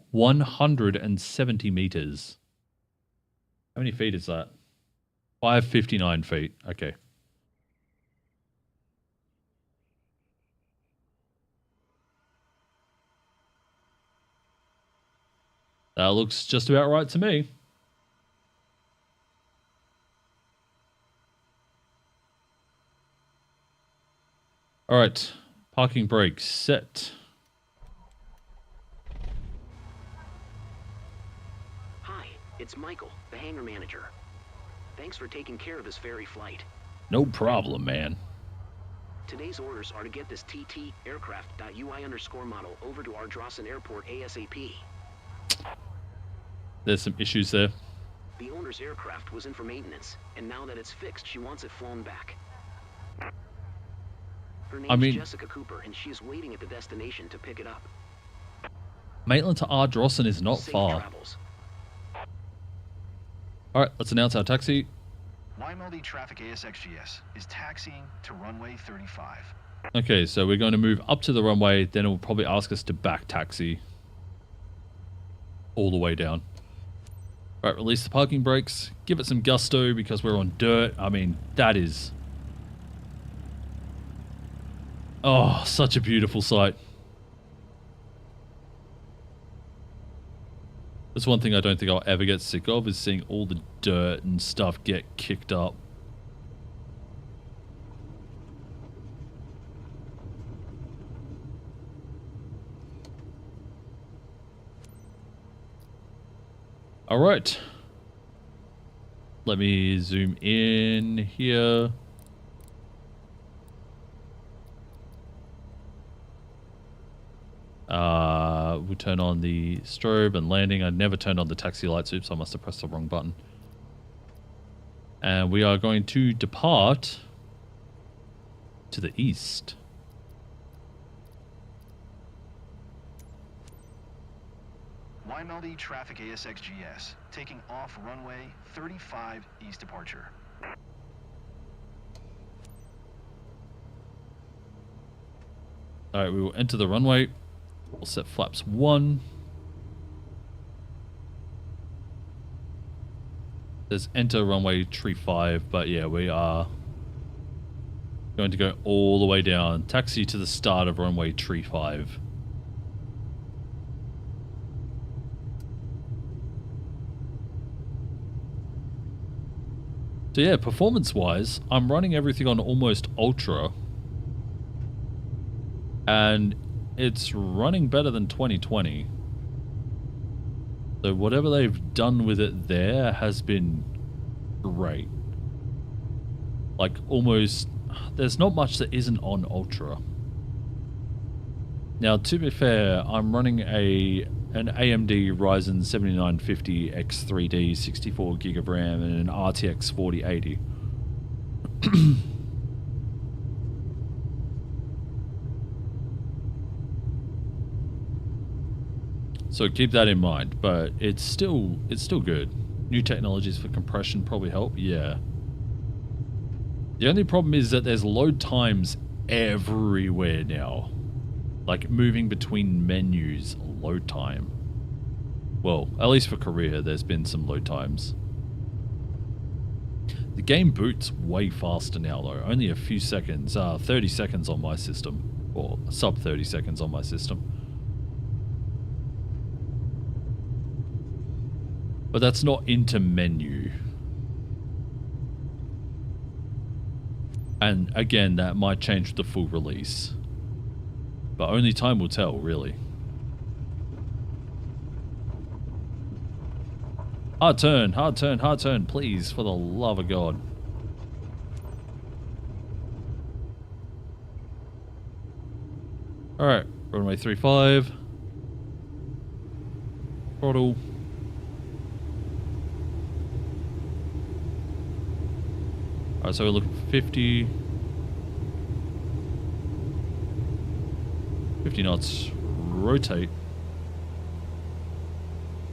170 meters. How many feet is that? 559 feet. Okay. That looks just about right to me. All right. Parking brakes set. Hi, it's Michael, the hangar manager. Thanks for taking care of this ferry flight. No problem, man. Today's orders are to get this TT aircraft.UI_ model over to Ardrossan Airport ASAP. There's some issues there. The owner's aircraft was in for maintenance, and now that it's fixed, she wants it flown back. Her name's Jessica Cooper, and she's waiting at the destination to pick it up. Maitland to Ardrossan is not Safe far. travels. All right, let's announce our taxi. YMLD Traffic ASXGS is taxiing to runway 35. Okay, so we're going to move up to the runway, then it will probably ask us to back taxi all the way down. All right, release the parking brakes. Give it some gusto because we're on dirt. I mean, that is... Oh, such a beautiful sight. That's one thing I don't think I'll ever get sick of, is seeing all the dirt and stuff get kicked up. All right. Let me zoom in here. We'll turn on the strobe and landing. I never turned on the taxi lights. Oops, I must have pressed the wrong button. And we are going to depart to the east. YMLD Traffic ASXGS, taking off runway 35 east departure. Alright, we will enter the runway. We'll set flaps 1. There's enter runway 35, but yeah, we are going to go all the way down. Taxi to the start of runway 35. So yeah, performance-wise, I'm running everything on almost ultra. And it's running better than 2020. So whatever they've done with it there has been great. Like almost, there's not much that isn't on ultra. Now to be fair, I'm running an AMD Ryzen 7950 X3D 64 gig of RAM and an RTX 4080. So keep that in mind, but it's still good. New technologies for compression probably help, yeah. The only problem is that there's load times everywhere now. Like moving between menus, load time. Well, at least for Korea, there's been some load times. The game boots way faster now though, only a few seconds, 30 seconds on my system, or sub 30 seconds on my system. But that's not into menu. And again, that might change with the full release. But only time will tell, really. Hard turn, hard turn, hard turn, please, for the love of God. Alright, runway 35. Throttle. Alright, so we're looking for 50. 50 knots. Rotate.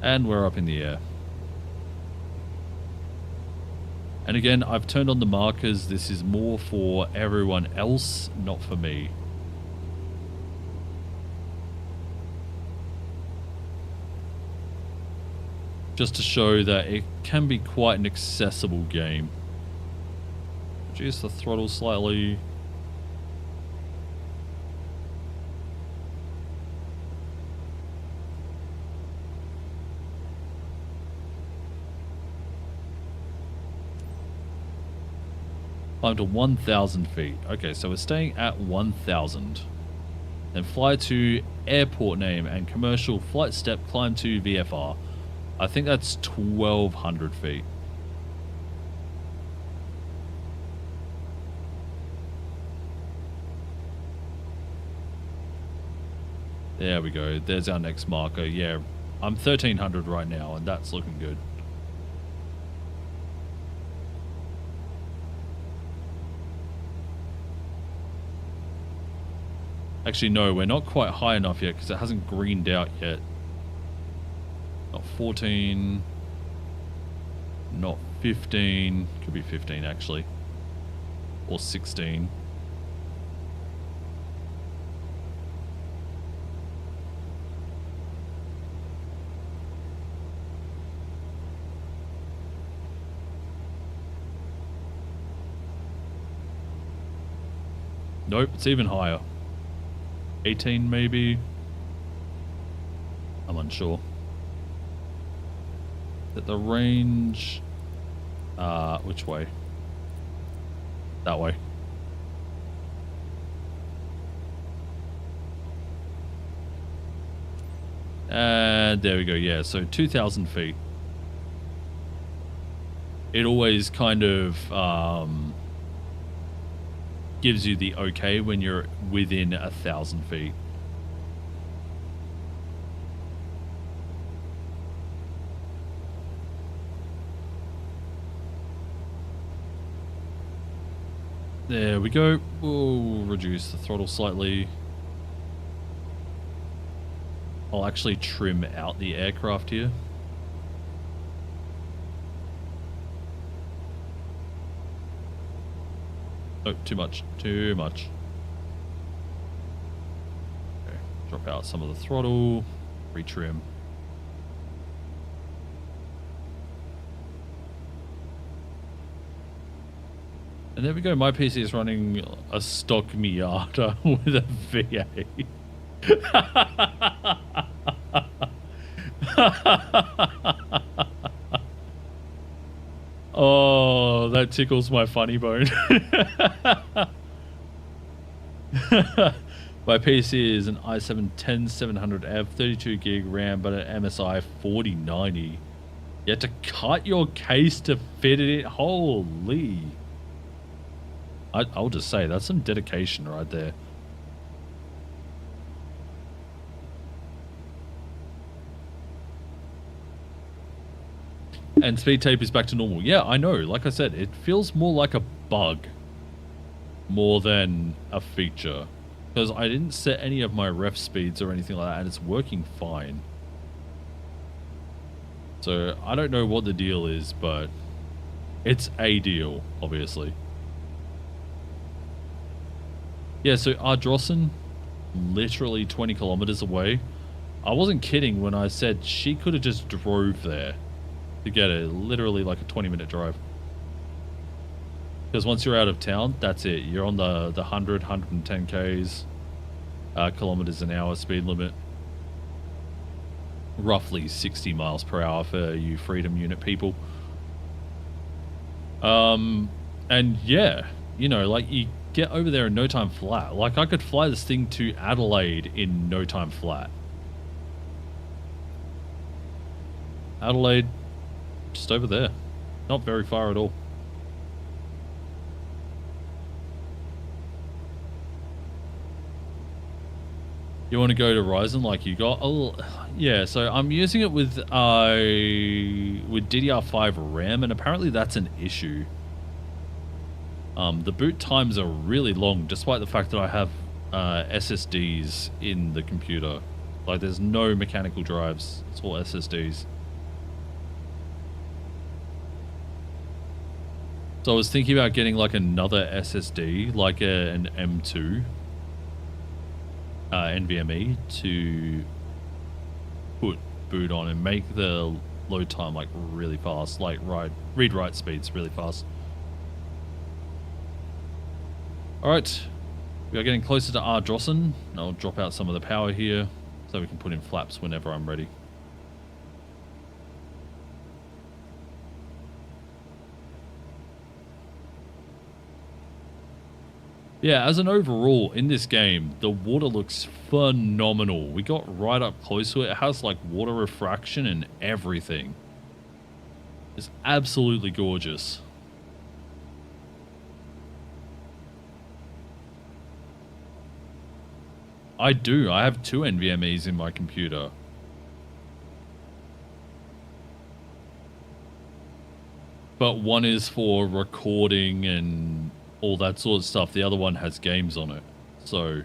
And we're up in the air. And again, I've turned on the markers. This is more for everyone else, not for me. Just to show that it can be quite an accessible game. Reduce the throttle slightly. Climb to 1,000 feet. Okay, so we're staying at 1,000. Then fly to airport name and commercial flight step, climb to VFR. I think that's 1,200 feet. There we go. There's our next marker. Yeah, I'm 1,300 right now, and that's looking good. Actually, no, we're not quite high enough yet because it hasn't greened out yet. Not 14. Not 15. Could be 15, actually. Or 16. Nope, it's even higher. 18 maybe. I'm unsure. At the range, which way? That way. And there we go. Yeah, so 2,000 feet. It always kind of gives you the okay when you're within 1,000 feet. There we go. We'll reduce the throttle slightly. I'll actually trim out the aircraft here. Oh, too much. Too much. Okay, drop out some of the throttle. Retrim. And there we go. My PC is running a stock Miata with a V8. Oh, that tickles my funny bone. My PC is an i7-10700F, 32 gig RAM, but an MSI 4090. You had to cut your case to fit it in. Holy. I'll just say, that's some dedication right there. And speed tape is back to normal. Yeah, I know. Like I said, it feels more like a bug more than a feature. Because I didn't set any of my ref speeds or anything like that, and it's working fine. So, I don't know what the deal is, but it's a deal, obviously. Yeah, so Ardrossan, literally 20 kilometers away. I wasn't kidding when I said she could have just drove there to get it. Literally like a 20-minute drive. Because once you're out of town, that's it. You're on the 100, 110 Ks, kilometers an hour speed limit. Roughly 60 miles per hour for you Freedom Unit people. And yeah, you know, like you get over there in no time flat. Like I could fly this thing to Adelaide in no time flat. Adelaide, just over there. Not very far at all. You want to go to Ryzen like you got? Oh, yeah, so I'm using it with DDR5 RAM, and apparently that's an issue. The boot times are really long, despite the fact that I have SSDs in the computer. Like, there's no mechanical drives. It's all SSDs. So I was thinking about getting like another SSD, like an M2 NVMe to put boot on and make the load time like really fast, like read-write speeds really fast. All right, we are getting closer to Ardrossan. I'll drop out some of the power here so we can put in flaps whenever I'm ready. Yeah, as an overall, in this game, the water looks phenomenal. We got right up close to it. It has like water refraction and everything. It's absolutely gorgeous. I do. I have 2 NVMEs in my computer. But one is for recording and all that sort of stuff. The other one has games on it. So,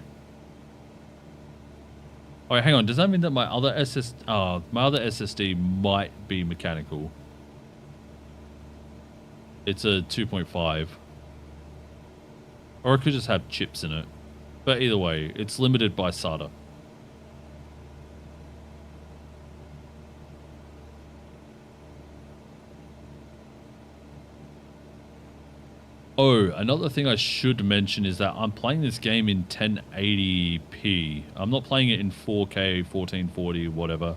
oh, hang on. Does that mean that my other SSD might be mechanical? It's a 2.5. Or it could just have chips in it. But either way, it's limited by SATA. Oh, another thing I should mention is that I'm playing this game in 1080p. I'm not playing it in 4K, 1440, whatever.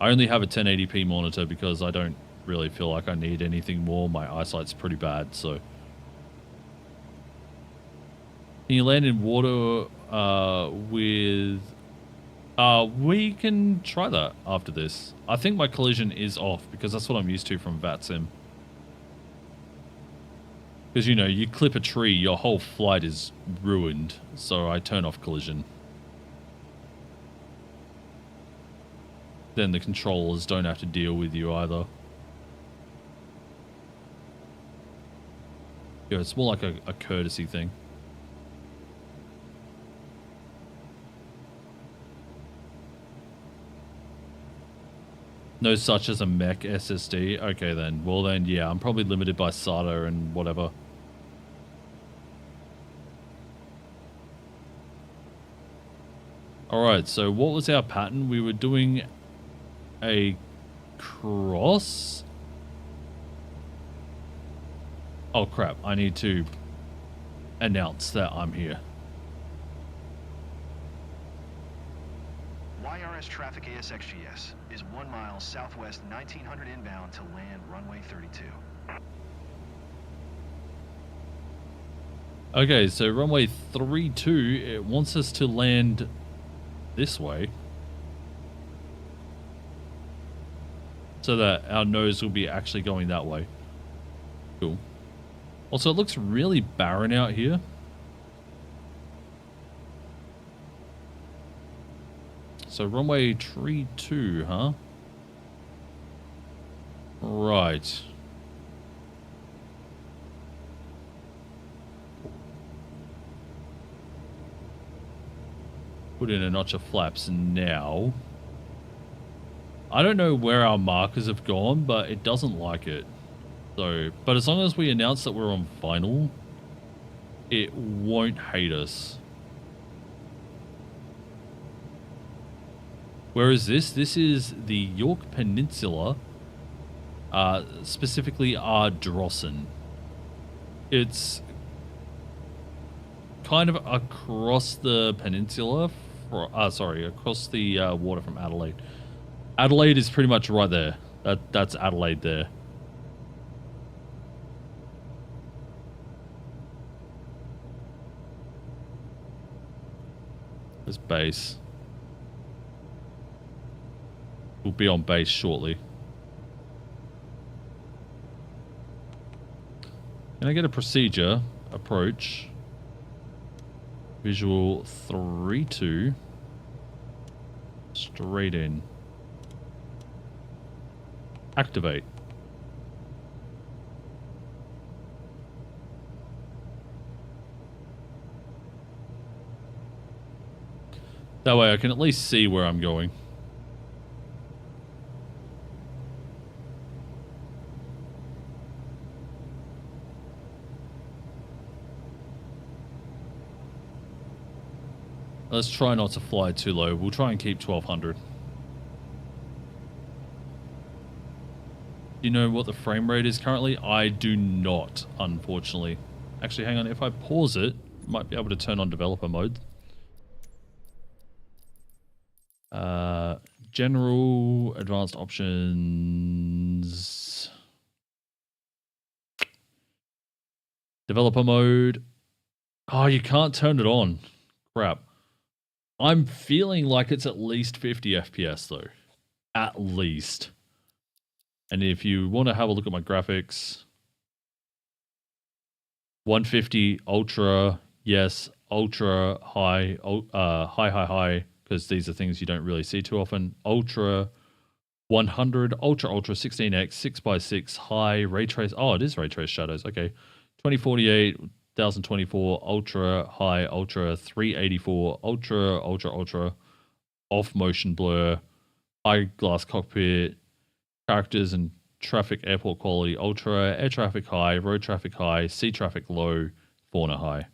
I only have a 1080p monitor because I don't really feel like I need anything more. My eyesight's pretty bad, so. Can you land in water with... we can try that after this. I think my collision is off because that's what I'm used to from VATSIM. Because, you know, you clip a tree, your whole flight is ruined. So I turn off collision. Then the controllers don't have to deal with you either. Yeah, it's more like a courtesy thing. No such as a mech SSD. Okay then. Well then, yeah, I'm probably limited by SATA and whatever. Alright, so what was our pattern? We were doing a cross. Oh crap, I need to announce that I'm here. YRS traffic ASXGS is 1 mile southwest 1900 inbound to land runway 32. Okay, so runway 32, it wants us to land this way. So that our nose will be actually going that way. Cool. Also, it looks really barren out here. So runway 32, huh? Right. Put in a notch of flaps now. I don't know where our markers have gone, but it doesn't like it. So, but as long as we announce that we're on final, it won't hate us. Where is this? This is the York Peninsula, specifically Ardrossan. It's kind of across the peninsula, across the water from Adelaide. Adelaide is pretty much right there. That's Adelaide there. There's base. We'll be on base shortly. Can I get a procedure? Approach. Visual 3-2. Straight in. Activate. That way I can at least see where I'm going. Let's try not to fly too low. We'll try and keep 1200. Do you know what the frame rate is currently? I do not, unfortunately. Actually, hang on. If I pause it, I might be able to turn on developer mode. General, advanced options, developer mode. Oh, you can't turn it on. Crap. I'm feeling like it's at least 50 FPS though. At least. And if you want to have a look at my graphics, 150 ultra, yes, ultra high, high, because these are things you don't really see too often. Ultra 100, ultra 16x, 6x6, high, ray trace. Oh, it is ray trace shadows. Okay. 2048, 1024, ultra, high, ultra, 384, ultra, off motion blur, high glass cockpit, characters and traffic airport quality, ultra, air traffic high, road traffic high, sea traffic low, fauna high.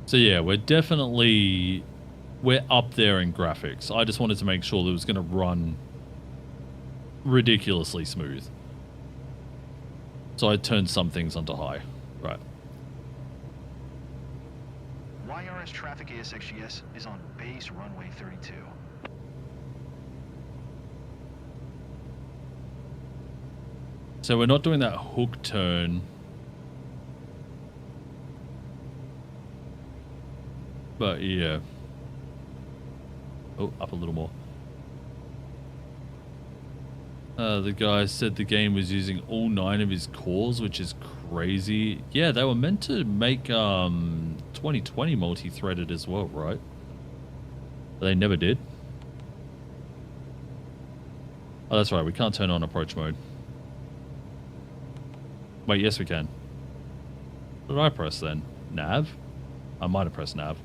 So yeah, we're up there in graphics. I just wanted to make sure that it was going to run ridiculously smooth. So I turned some things onto high. Right. YRS traffic ASXGS is on base runway 32. So we're not doing that hook turn. But yeah. Oh, up a little more. The guy said the game was using all 9 of his cores, which is crazy. Yeah, they were meant to make 2020 multi-threaded as well, right? But they never did. Oh, that's right. We can't turn on approach mode. Wait, yes we can. What did I press then? Nav? I might have pressed nav.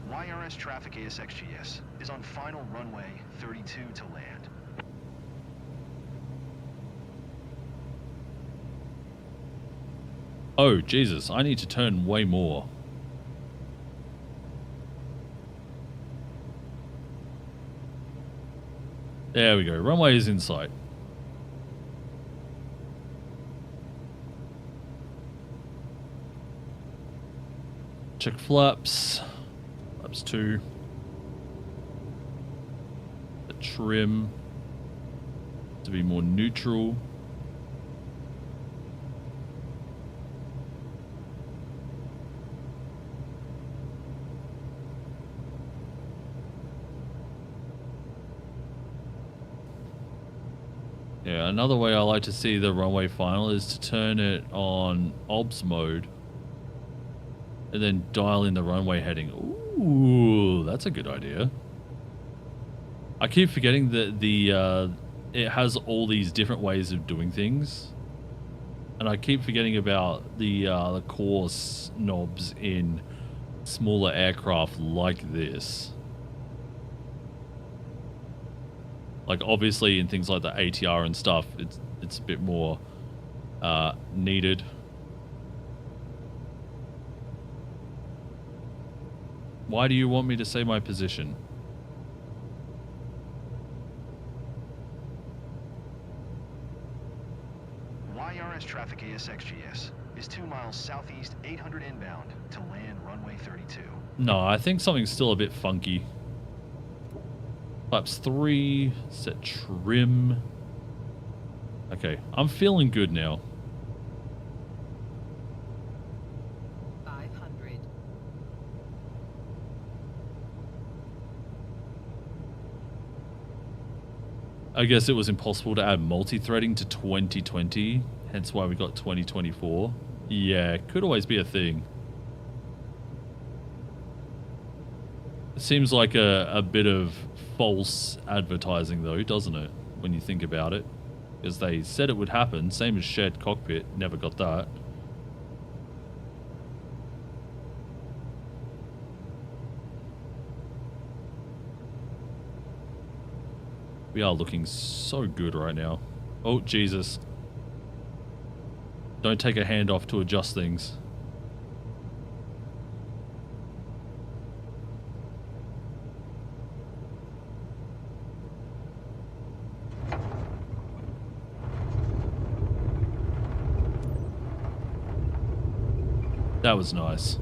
YRS traffic ASXGS is on final runway 32 to land. Oh, Jesus. I need to turn way more. There we go. Runway is in sight. Check flaps. Flaps 2. The trim to be more neutral. Yeah, another way I like to see the runway final is to turn it on OBS mode and then dial in the runway heading. Ooh, that's a good idea. I keep forgetting that it has all these different ways of doing things, and I keep forgetting about the course knobs in smaller aircraft like this. Like obviously in things like the ATR and stuff, it's a bit more needed. Why do you want me to say my position? YRS traffic ASXGS is 2 miles southeast 800 inbound to land runway 32. No, I think something's still a bit funky. Flaps 3, set trim. Okay, I'm feeling good now. 500. I guess it was impossible to add multi-threading to 2020, hence why we got 2024. Yeah, could always be a thing. It seems like a bit of false advertising though, doesn't it? When you think about it. Because they said it would happen, same as shared cockpit, never got that. We are looking so good right now. Oh, Jesus. Don't take a hand off to adjust things. That was nice.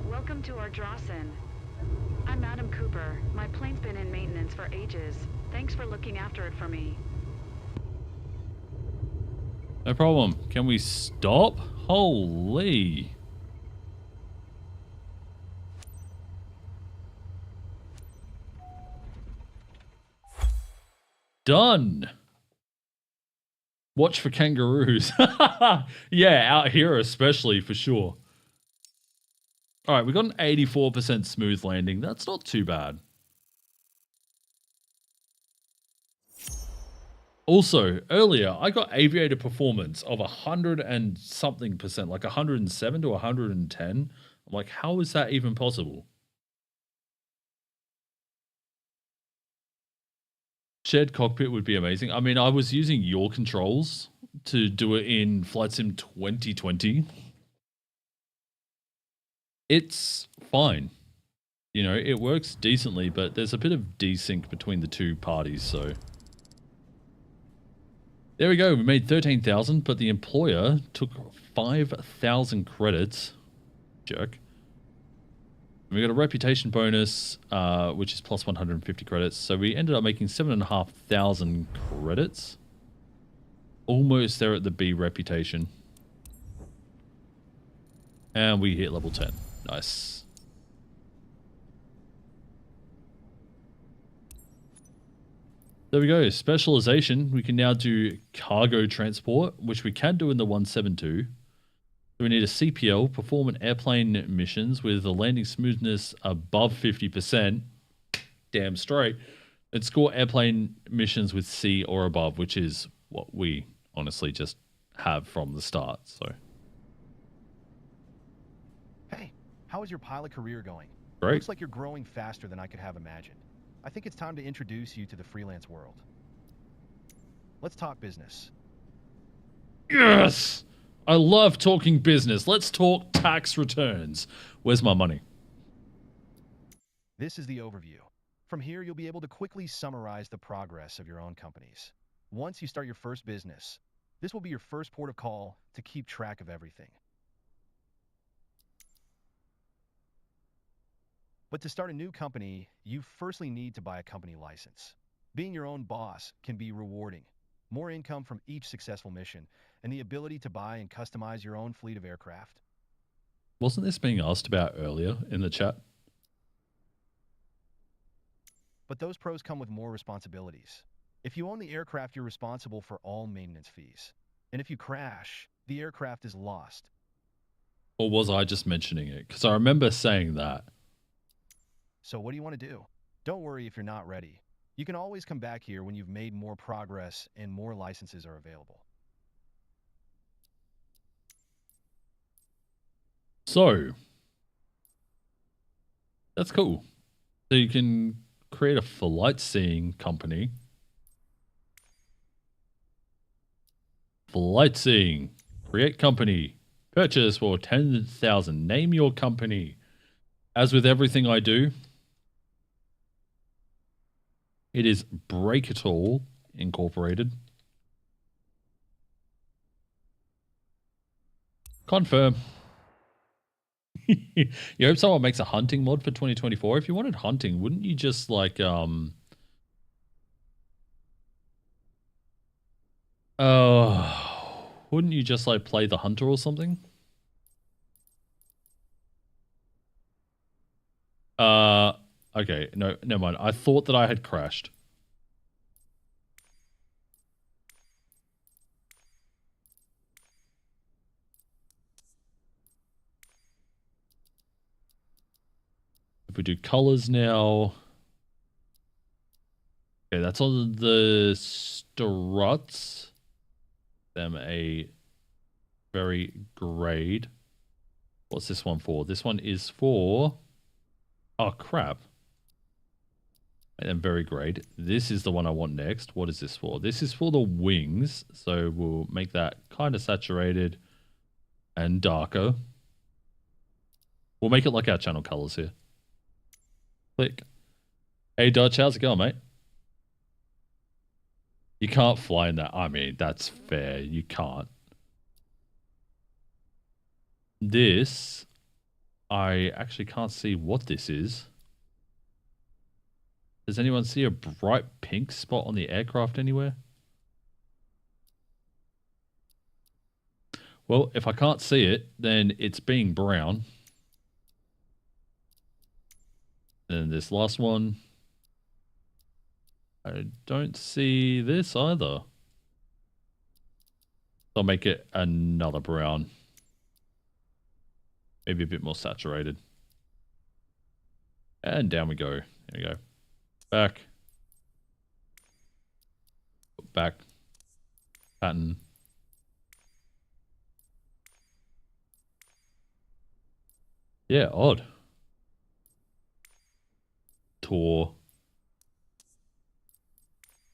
Welcome to Ardrossan. I'm Madam Cooper. My plane's been in maintenance for ages. Thanks for looking after it for me. No problem. Can we stop? Holy. Done. Watch for kangaroos. Yeah, out here especially for sure. All right, we got an 84% smooth landing. That's not too bad. Also, earlier, I got aviator performance of 100 and something percent, like 107 to 110. I'm like, how is that even possible? Shared cockpit would be amazing. I mean, I was using your controls to do it in Flight Sim 2020. It's fine. You know, it works decently, but there's a bit of desync between the two parties, so... There we go, we made 13,000, but the employer took 5,000 credits. Jerk. We got a reputation bonus, which is plus 150 credits. So we ended up making 7,500 credits. Almost there at the B reputation. And we hit level 10. Nice. There we go. Specialization. We can now do cargo transport, which we can do in the 172. So we need a CPL, perform an airplane missions with a landing smoothness above 50%. Damn straight. And score airplane missions with C or above, which is what we honestly just have from the start. So, hey, how is your pilot career going? great. Looks like you're growing faster than I could have imagined. I think it's time to introduce you to the freelance world. Let's talk business. Yes! I love talking business. Let's talk tax returns. Where's my money? This is the overview. From here, you'll be able to quickly summarize the progress of your own companies. Once you start your first business, this will be your first port of call to keep track of everything. But to start a new company, you firstly need to buy a company license. Being your own boss can be rewarding. More income from each successful mission, and the ability to buy and customize your own fleet of aircraft. Wasn't this being asked about earlier in the chat? But those pros come with more responsibilities. If you own the aircraft, you're responsible for all maintenance fees. And if you crash, the aircraft is lost. Or was I just mentioning it? Because I remember saying that. So what do you want to do? Don't worry if you're not ready. You can always come back here when you've made more progress and more licenses are available. So, that's cool. So you can create a flight seeing company. Flight seeing. Create company. Purchase for 10,000. Name your company. As with everything I do, it is Break It All Incorporated. Confirm. You hope someone makes a hunting mod for 2024. If you wanted hunting, wouldn't you just like oh, couldn't you just like play the hunter or something? Okay, no, never mind. I thought that I had crashed. If we do colors now. Okay, that's on the struts. Them a very grade. What's this one for? This one is for... Oh, crap. And then very grade. This is the one I want next. What is this for? This is for the wings. So we'll make that kind of saturated and darker. We'll make it like our channel colors here. Click. Hey, Dodge, how's it going, mate? You can't fly in that. I mean, that's fair. You can't. This, I actually can't see what this is. Does anyone see a bright pink spot on the aircraft anywhere? Well, if I can't see it, then it's being brown. And this last one, I don't see this either. I'll make it another brown. Maybe a bit more saturated. And down we go. There we go. Back. Back. Pattern. Yeah, odd. Tour.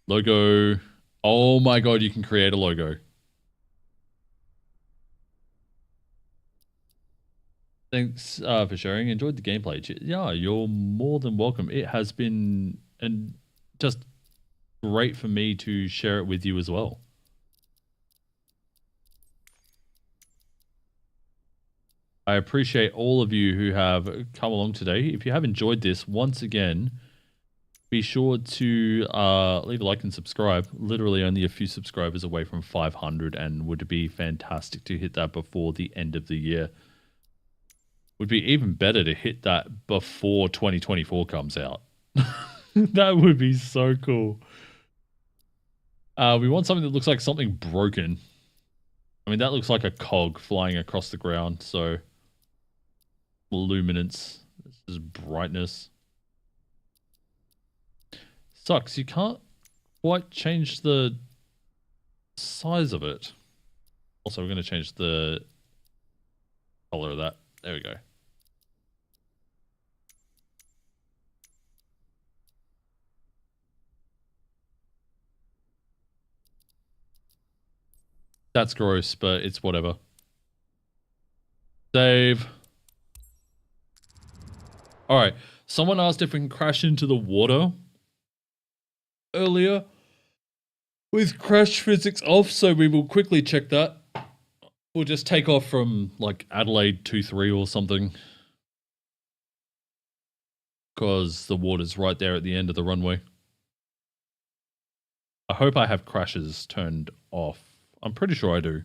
Logo. Oh my god, you can create a logo. Thanks for sharing. Enjoyed the gameplay. Yeah, you're more than welcome. It has been and just great for me to share it with you as well. I appreciate all of you who have come along today. If you have enjoyed this, once again, be sure to leave a like and subscribe. Literally only a few subscribers away from 500, and would be fantastic to hit that before the end of the year. Would be even better to hit that before 2024 comes out. That would be so cool. We want something that looks like something broken. I mean, that looks like a cog flying across the ground, so... Luminance. This is brightness. Sucks. You can't quite change the size of it. Also, we're going to change the color of that. There we go. That's gross, but it's whatever. Save. Alright, someone asked if we can crash into the water earlier with crash physics off, so we will quickly check that. We'll just take off from like Adelaide 2-3 or something, because the water's right there at the end of the runway. I hope I have crashes turned off. I'm pretty sure I do.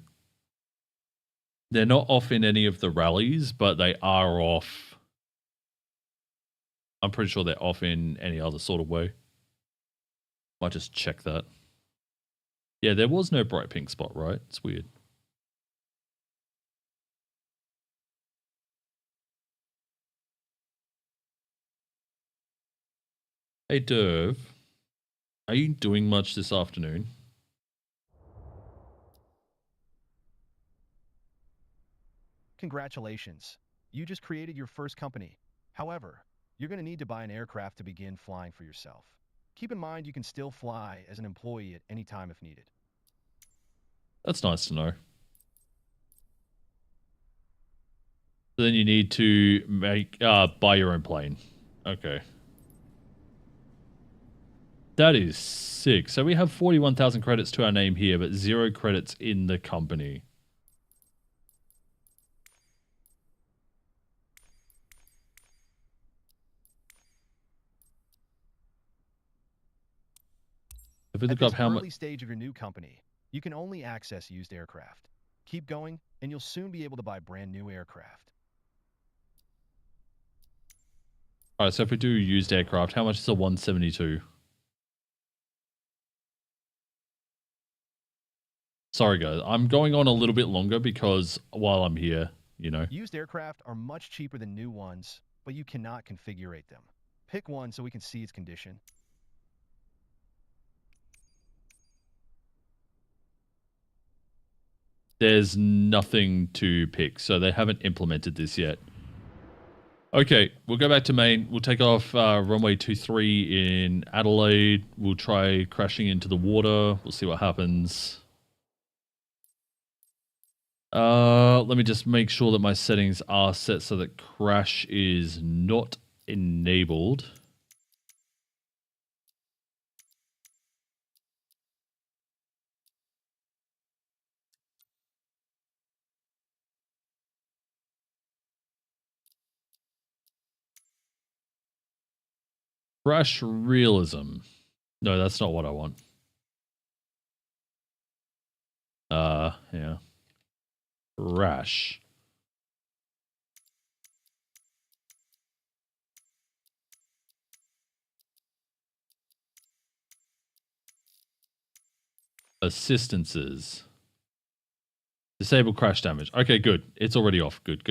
They're not off in any of the rallies, but they are off. I'm pretty sure they're off in any other sort of way. Might just check that. Yeah, there was no bright pink spot, right? It's weird. Hey, Derv. Are you doing much this afternoon? Congratulations. You just created your first company. However, you're going to need to buy an aircraft to begin flying for yourself. Keep in mind you can still fly as an employee at any time if needed. That's nice to know. So then you need to make buy your own plane. Okay. That is sick. So we have 41,000 credits to our name here, but 0 credits in the company. If we look up how much... At this early stage of your new company, you can only access used aircraft. Keep going, and you'll soon be able to buy brand new aircraft. All right, so if we do used aircraft, how much is a 172? Sorry, guys. I'm going on a little bit longer because while I'm here, you know. Used aircraft are much cheaper than new ones, but you cannot configure them. Pick one so we can see its condition. There's nothing to pick, so they haven't implemented this yet. Okay, we'll go back to main. We'll take off runway 23 in Adelaide. We'll try crashing into the water. We'll see what happens. Let me just make sure that my settings are set so that crash is not enabled. Crash realism. No, that's not what I want. Yeah. Crash. Assistances. Disable crash damage. Okay, good. It's already off. Good.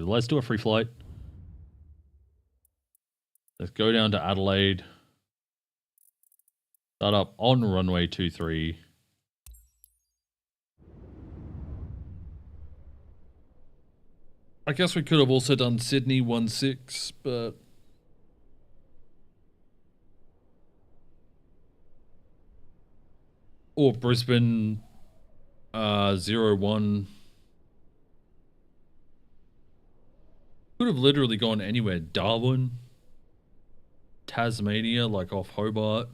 Let's do a free flight. Let's go down to Adelaide. Start up on runway 23. I guess we could have also done Sydney 16, but or Brisbane 01. Could have literally gone anywhere. Darwin, Tasmania, like off Hobart.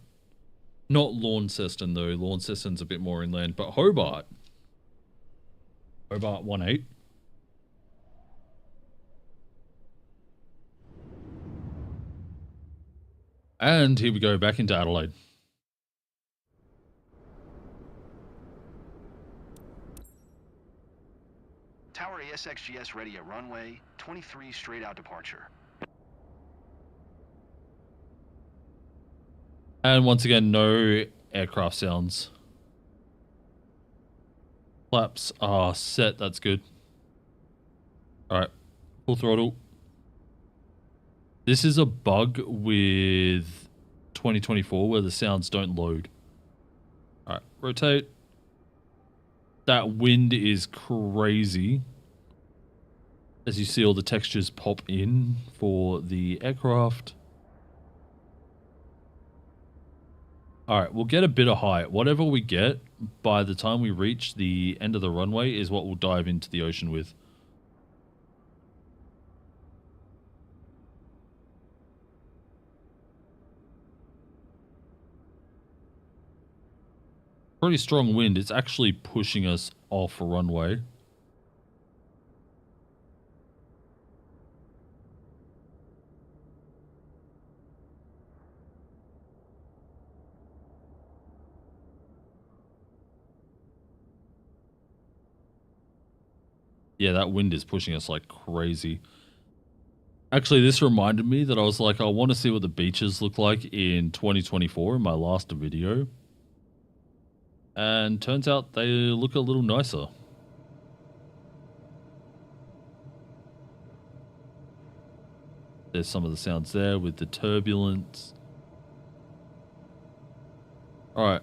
Not Launceston though. Launceston's a bit more inland, but Hobart. Hobart 18. And here we go, back into Adelaide. Tower ASXGS ready at runway 23 straight out departure. And once again, no aircraft sounds. Flaps are set, that's good. Alright, full throttle. This is a bug with 2024 where the sounds don't load. Alright, rotate. That wind is crazy. As you see all the textures pop in for the aircraft. Alright, we'll get a bit of height. Whatever we get, by the time we reach the end of the runway is what we'll dive into the ocean with. Pretty strong wind. It's actually pushing us off a runway. Yeah, that wind is pushing us like crazy. Actually, this reminded me that I was like, I want to see what the beaches look like in 2024 in my last video. And turns out they look a little nicer. There's some of the sounds there with the turbulence. Alright.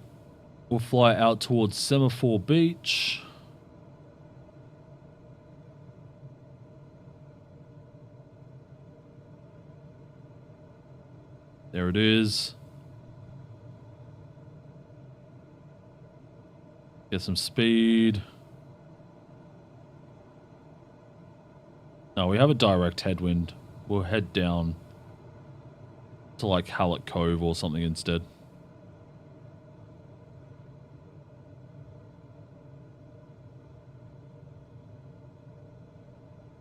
We'll fly out towards Semaphore Beach. There it is. Get some speed. No, we have a direct headwind. We'll head down to like Hallett Cove or something instead.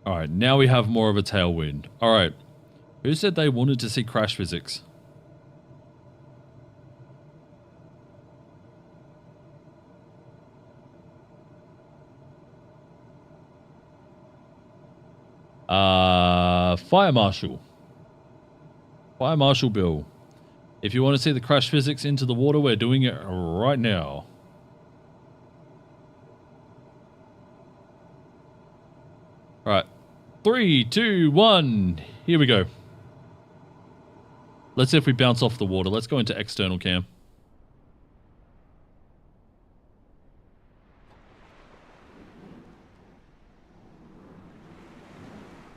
Alright, now we have more of a tailwind. Alright. Who said they wanted to see crash physics? Fire Marshal. Fire Marshal Bill. If you want to see the crash physics into the water, we're doing it right now. All right. 3, 2, 1. Here we go. Let's see if we bounce off the water. Let's go into external cam.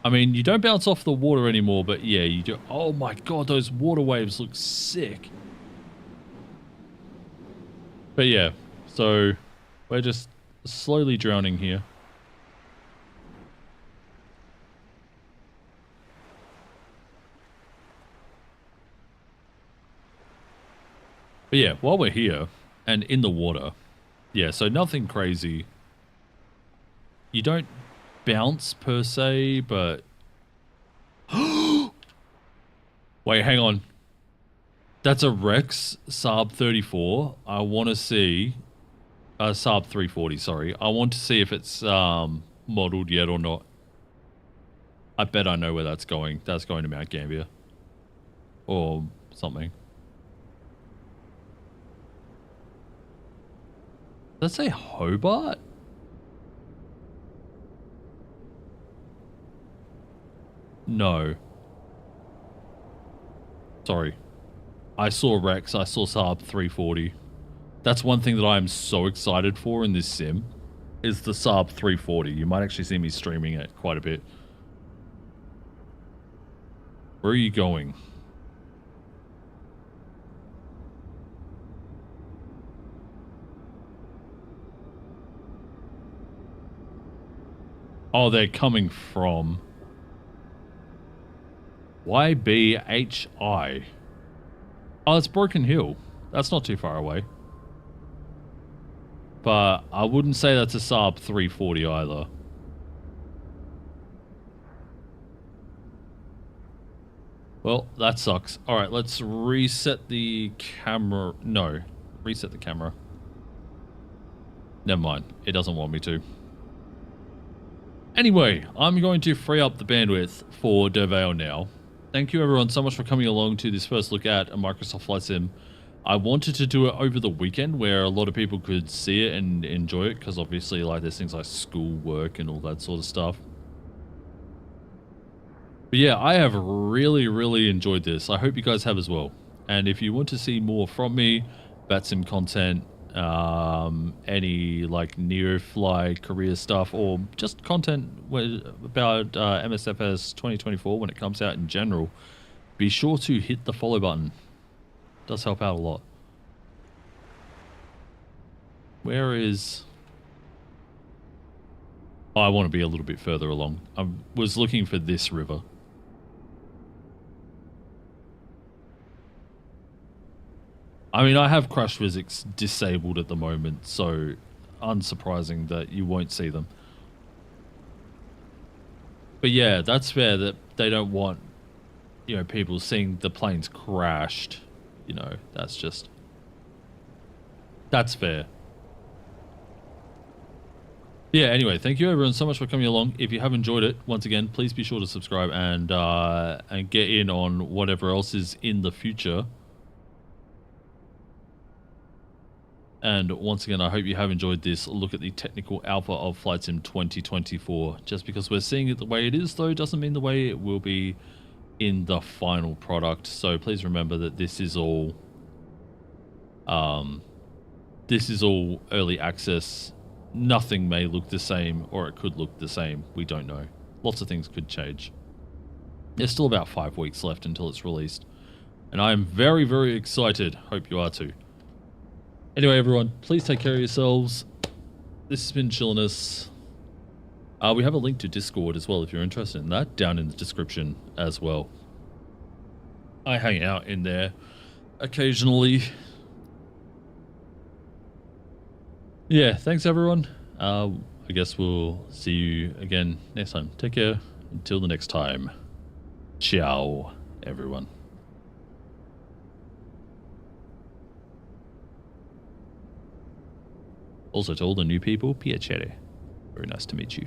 I mean, you don't bounce off the water anymore, but yeah, you do. Oh my god, those water waves look sick. But yeah, so we're just slowly drowning here. But yeah, while we're here and in the water, yeah, so nothing crazy. You don't bounce per se, but wait, hang on. That's a Rex Saab 34. I want to see Saab 340, sorry. I want to see if it's modeled yet or not. I bet I know where that's going. That's going to Mount Gambier or something. Does that say Hobart? No. Sorry. I saw Rex. I saw Saab 340. That's one thing that I am so excited for in this sim. Is the Saab 340. You might actually see me streaming it quite a bit. Where are you going? Oh, they're coming from YBHI. Oh, it's Broken Hill. That's not too far away. But I wouldn't say that's a Saab 340 either. Well, that sucks. Alright, let's reset the camera. No, reset the camera. Never mind. It doesn't want me to. Anyway, I'm going to free up the bandwidth for Dervale now. Thank you everyone so much for coming along to this first look at a Microsoft Flight Sim. I wanted to do it over the weekend where a lot of people could see it and enjoy it because obviously like there's things like school, work and all that sort of stuff. But yeah, I have really enjoyed this. I hope you guys have as well. And if you want to see more from me, Batsim content, any like Neofly career stuff or just content about MSFS 2024 when it comes out in general, be sure to hit the follow button. It does help out a lot. Where is... Oh, I want to be a little bit further along. I was looking for this river. I mean, I have crash physics disabled at the moment, so unsurprising that you won't see them. But yeah, that's fair that they don't want, you know, people seeing the planes crashed. You know, that's just... That's fair. Yeah, anyway, thank you everyone so much for coming along. If you have enjoyed it, once again, please be sure to subscribe and get in on whatever else is in the future. And once again, I hope you have enjoyed this look at the technical alpha of Flight Sim 2024. Just because we're seeing it the way it is, though, doesn't mean the way it will be in the final product. So please remember that this is all early access. Nothing may look the same, or it could look the same. We don't know. Lots of things could change. There's still about 5 weeks left until it's released. And I am very excited. Hope you are too. Anyway, everyone, please take care of yourselves. This has been Chilliness. We have a link to Discord as well if you're interested in that down in the description as well. I hang out in there occasionally. Yeah, thanks everyone. I guess we'll see you again next time. Take care. Until the next time. Ciao, everyone. Also to all the new people, piacere. Very nice to meet you.